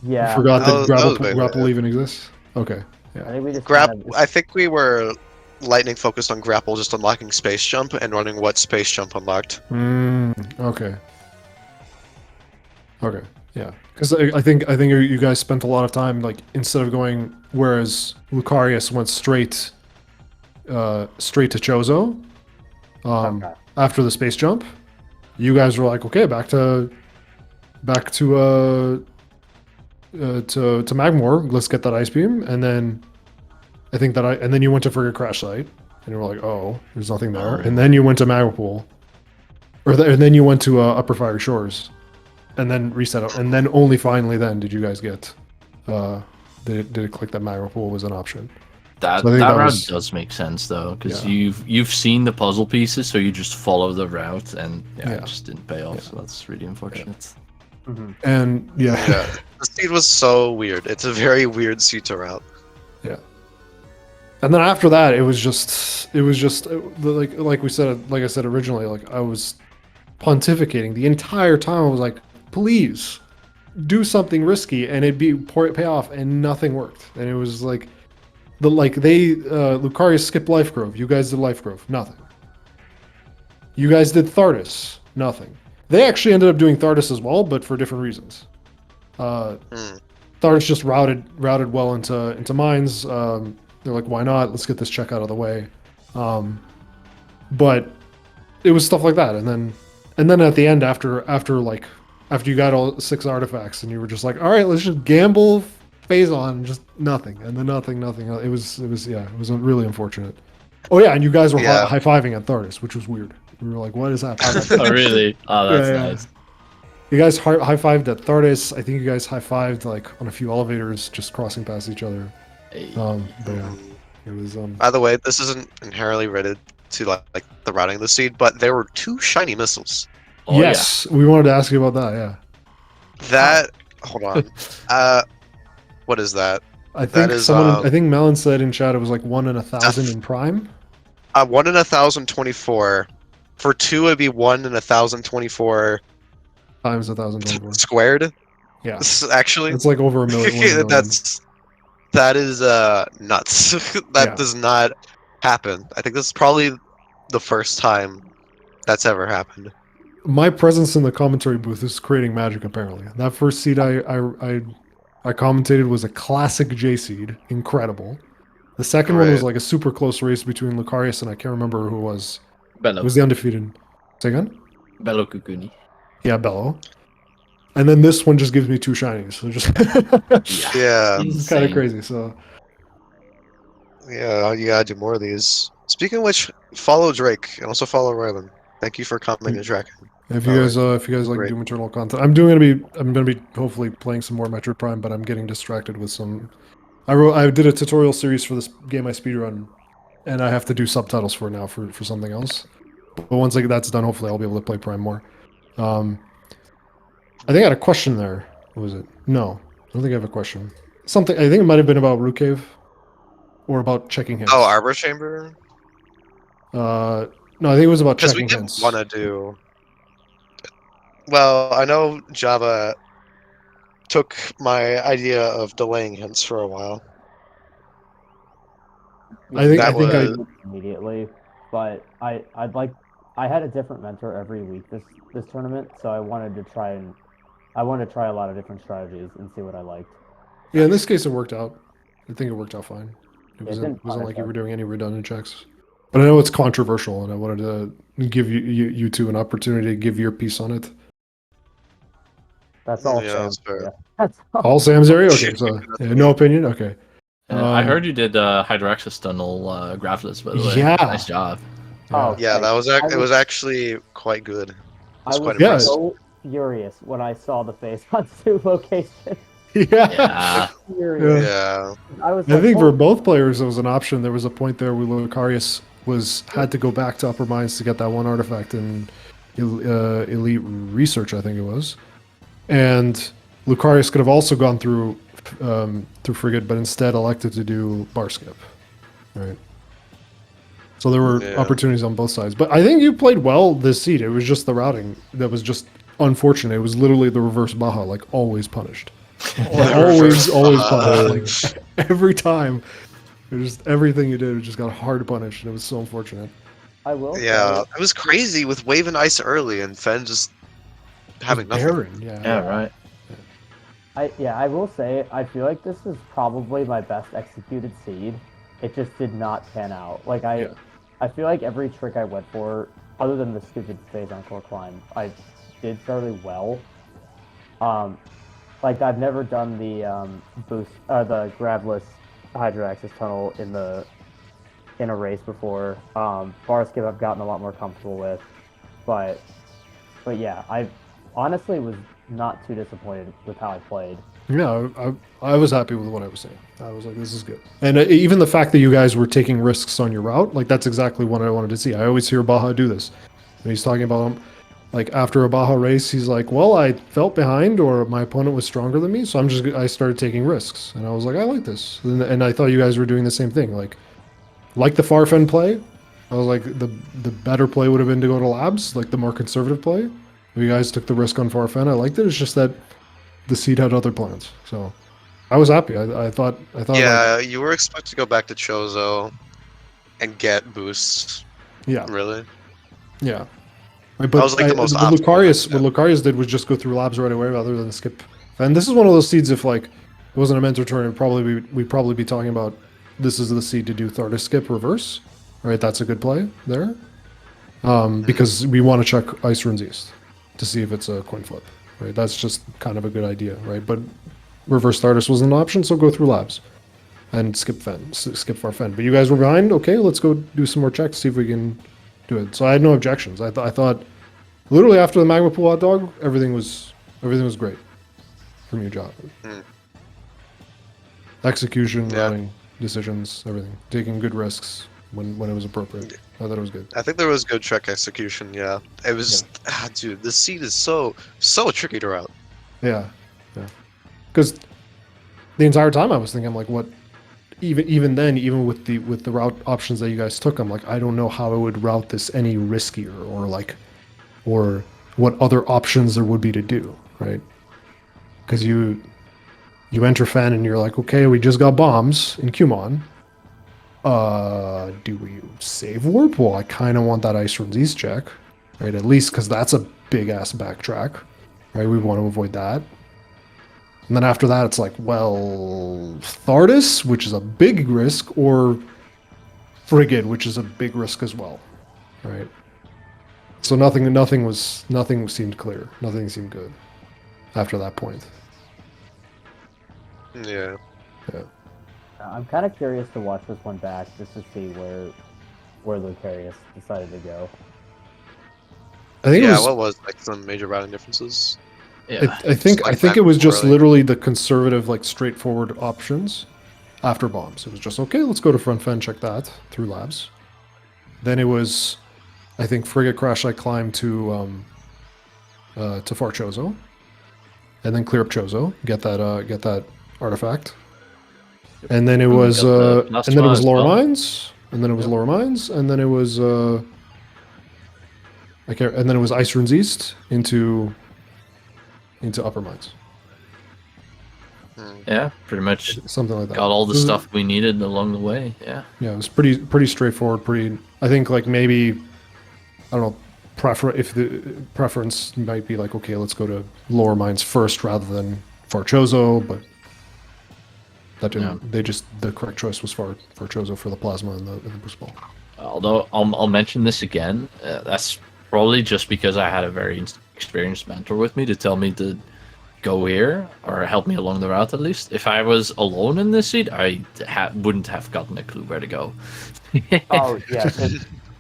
Yeah, forgot that That was basically grapple it. even exists? Okay. I Yeah. think we just I think we were lightning focused on grapple, just unlocking space jump and running what space jump unlocked. Okay. Okay. Yeah. Because I think you guys spent a lot of time like instead of going, whereas Lucarius went straight to Chozo Okay. after the space jump. You guys were like, okay, back to Magmor. Let's get that ice beam, and then I think and then you went to Frigate Crash Site, and you were like, oh, there's nothing there, and then you went to Magma Pool, and then you went to Upper Fire Shores, and then reset up, and then only finally then did you guys get did it click that Magma Pool was an option. That So I think that that route was- does make sense though, because Yeah. you've seen the puzzle pieces, so you just follow the route, and Yeah. it just didn't pay off. Yeah. So that's really unfortunate. Mhm. And yeah, Yeah, the seed was so weird. It's a very weird seed to route. yeah. And then after that, it was just like we said, like I said originally, like I was pontificating the entire time. I was like, please do something risky, and it'd be pay off, and nothing worked. And it was like Lucarius skipped Life Grove. You guys did Life Grove, nothing. You guys did Thardis, nothing. They actually ended up doing Thardis as well, but for different reasons. Thardis just routed well into mines. They're like, why not? Let's get this check out of the way. But it was stuff like that, and then at the end, after you got all 6 artifacts, and you were just like, all right, let's just gamble phase on, just nothing, and then nothing. It was really unfortunate. Oh yeah, and you guys were Yeah. high-fiving at Thardis, which was weird. We were like, what is happening? Oh really? Oh, that's Yeah, yeah. nice. You guys high-fived at Thardis. I think you guys high-fived like on a few elevators, just crossing past each other. Hey. But yeah, it was By the way, this isn't inherently related to like the routing of the seed, but there were 2 shiny missiles. Oh, yes, we wanted to ask you about that. Yeah, That hold on. What is that? I think is, I think Melon said in chat it was like 1 in 1,000 in Prime. 1 in 1,024. For 2, it'd be 1 in 1,024 Times 1,024. squared. Yeah, Actually, it's like over a million. 1 million. that is nuts. That Yeah. does not happen. I think this is probably the first time that's ever happened. My presence in the commentary booth is creating magic. Apparently, that first seed I commentated was a classic J seed, incredible. The second one was Right. like a super close race between Lucarius and I can't remember who it was. Bello. It was the undefeated. Say again? Bello Kukuni. Yeah, Bello. And then this one just gives me 2 shinies. So just Yeah. it's kind of Insane. crazy. So Yeah, you gotta do more of these. Speaking of which, follow Drake and also follow Rylan. Thank you for commenting and tracking. if you guys like Great. Doom Eternal content, I'm gonna be hopefully playing some more Metroid Prime, but I'm getting distracted with some. I did a tutorial series for this game I speedrun, and I have to do subtitles for it now for something else. But once that's done, hopefully I'll be able to play Prime more. I think I had a question there. What was it? No, I don't think I have a question. Something I think it might have been about Root Cave, or about checking hints. Oh, Arbor Chamber? No, I think it was about Because we checking didn't hints. want to do. Well, I know JhavA took my idea of delaying hints for a while. I think That I think I was- immediately, but I had a different mentor every week this tournament, so I wanted to try a lot of different strategies and see what I liked. yeah. In this case, it worked out. I think it worked out fine. It Yeah, it didn't wasn't like you punish were doing any redundant checks. But I know it's controversial, and I wanted to give you two an opportunity to give your piece on it. That's all. Yeah, Sam. that's fair. Yeah. That's all. All Sam's area. Okay, so yeah, no opinion. Okay. I heard you did Hydroaxis Tunnel graphless, by the way. Yeah. Nice job. Oh, Yeah, that was I it was actually quite good. I quite was impressive. so furious when I saw the face on 2 location. Yeah. Yeah. Furious. Yeah. I was. I like, think oh, for both players, it was an option. There was a point there where Lucarius had to go back to Upper Mines to get that one artifact in Elite Research, I think it was, and Lucarius could have also gone through Frigate, but instead elected to do bar skip. Right. So there were Yeah. opportunities on both sides, but I think you played well this seed. It was just the routing that was just unfortunate. It was literally the reverse Baja, like always punished. always punished. Like every time, it was just everything you did, it just got hard punished, and it was so unfortunate. I will. Yeah. say, It was crazy with Wave and Ice early and Fen just having nothing. Barren, yeah. Yeah, right. I will say I feel like this is probably my best executed seed. It just did not pan out. Like I feel like every trick I went for, other than the stupid phase on core climb, I did fairly well. Like I've never done the the grabless Hydroaxis tunnel in a race before. Bar skip I've gotten a lot more comfortable with, but yeah, I honestly was not too disappointed with how I played. Yeah, I was happy with what I was seeing. I was like, this is good. And even the fact that you guys were taking risks on your route, like that's exactly what I wanted to see. I always hear Baja do this. When he's talking about like after a Baja race, he's like, well, I felt behind or my opponent was stronger than me, so I started taking risks. And I was like, I like this. And I thought you guys were doing the same thing. Like the Farfen play, I was like, the better play would have been to go to labs, like the more conservative play. You guys took the risk on Farfen. I liked it. It's just that the seed had other plans. So I was happy. I thought. Yeah, you were expected to go back to Chozo and get boosts. Yeah. Really? Yeah. Right, That was like the most what optimal Lucarius did was just go through labs right away rather than skip. And this is one of those seeds. If like it wasn't a mentor turn, we'd probably be talking about this is the seed to do Thartis skip reverse. Right, that's a good play there. Because we want to check Ice Runes East to see if it's a coin flip. Right, that's just kind of a good idea, right? But reverse Thartis wasn't an option, so go through labs and skip Farfen. But you guys were behind. Okay, let's go do some more checks, see if we can do it. So I had no objections. I thought literally after the Magma Pool hot dog, everything was great from your job. Execution, routing, decisions, everything, taking good risks when it was appropriate. I thought it was good. I think there was good trick execution. Yeah, it was. Yeah. Dude, this seed is so tricky to route. Yeah. Because the entire time I was thinking, like, what? Even then, even with the route options that you guys took, I'm like, I don't know how I would route this any riskier, or what other options there would be to do, right? Because you enter Fen and you're like, okay, we just got bombs in Kumon. Do we save warp? Well, I kind of want that Ice Runes East check, right? At least because that's a big ass backtrack, right? We want to avoid that. And then after that, it's like, well, Thartis, which is a big risk, or Frigid, which is a big risk as well, right? So nothing seemed clear. Nothing seemed good after that point. Yeah. I'm kind of curious to watch this one back just to see where Lucarius decided to go. I think what was like some major routing differences? Yeah. I think it was just literally the conservative, like straightforward options after bombs. It was just okay. Let's go to front fen, check that through labs. Then it was, I think, frigate crash. I climbed to Far Chozo, and then clear up Chozo, get that artifact, and then it was lower mines, and then it was lower mines, and then it was and then it was Ice Runes East into upper mines. Yeah, pretty much something like that. Got all the stuff we needed along the way. Yeah. Yeah, it was pretty straightforward. I think like maybe I don't know. If the preference might be like, okay, let's go to lower mines first rather than Far Chozo, but that didn't. Yeah. The correct choice was Far Chozo for the plasma and the boost ball. Although I'll mention this again, that's probably just because I had a very experienced mentor with me to tell me to go here or help me along the route at least. If I was alone in this seat, I wouldn't have gotten a clue where to go. Oh yeah.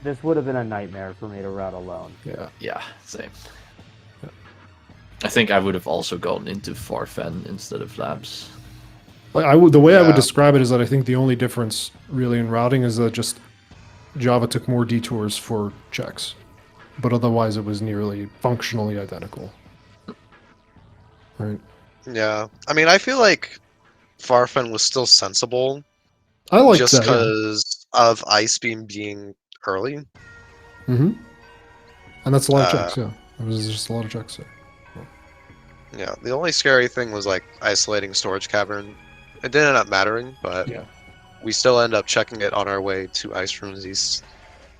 This would have been a nightmare for me to route alone. Yeah, same. Yeah. I think I would have also gone into Farfen instead of labs. Like the way I would describe it is that I think the only difference really in routing is that just JhavA took more detours for checks, but otherwise it was nearly functionally identical. Right? Yeah, I mean, I feel like Farfen was still sensible. I like just that because of Ice Beam being early. Mm-hmm. And that's a lot of checks, yeah. It was just a lot of checks there. Yeah, the only scary thing was like isolating Storage Cavern. It didn't end up mattering, but we still end up checking it on our way to Ice Runes East.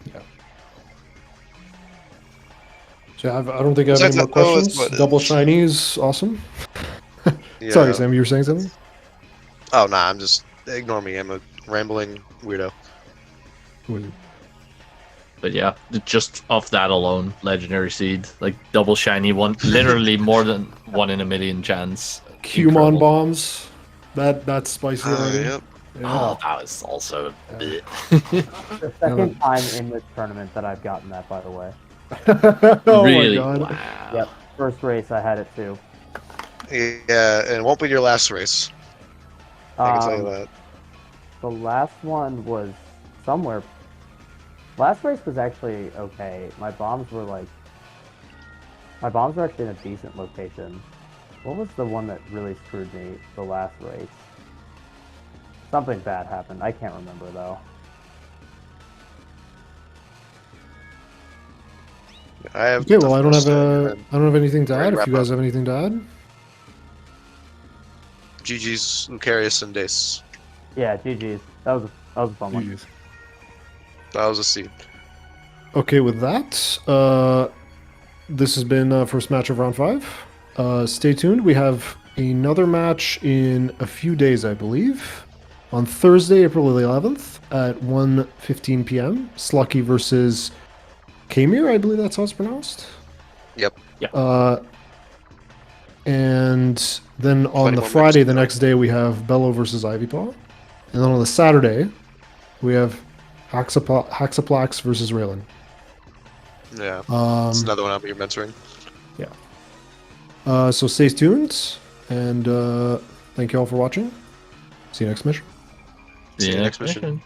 Yeah. So I don't think I have any more questions. Double shiny is awesome. Yeah. Sorry, Sam, you were saying something? Oh, nah, I'm just... Ignore me, I'm a rambling weirdo. But yeah, just off that alone, Legendary Seed, like double shiny one, literally more than 1 in a million chance. Kumon bombs, that's spicy already. Yep. Yeah. Oh, that was also the second time in this tournament that I've gotten that, by the way. Oh really? My God. Wow. Yep, first race I had it too. Yeah, and it won't be your last race. I can tell you that. The last one was somewhere. Last race was actually okay. My bombs were actually in a decent location. What was the one that really screwed me the last race? Something bad happened. I can't remember though. I have Okay, well, I don't nothing have to say. I don't have anything to Ready add. to If wrap you guys up. have anything to add, GG's, Lucarius, and Dace. Yeah, GG's. That was a fun one. GG's. That was a seed. Okay, with that, this has been first match of round 5. Stay tuned. We have another match in a few days, I believe. On Thursday, April the 11th at 1:15 p.m. Slucky versus Kamir, I believe that's how it's pronounced. Yep. And then on 20 the more Friday, minutes the to go. next day, we have Bello versus Ivypaw. And then on the Saturday, we have Haxaplax versus Raylan. Yeah. It's another one I'll be mentoring. So stay tuned, and thank you all for watching. See you next mission. See you next mission.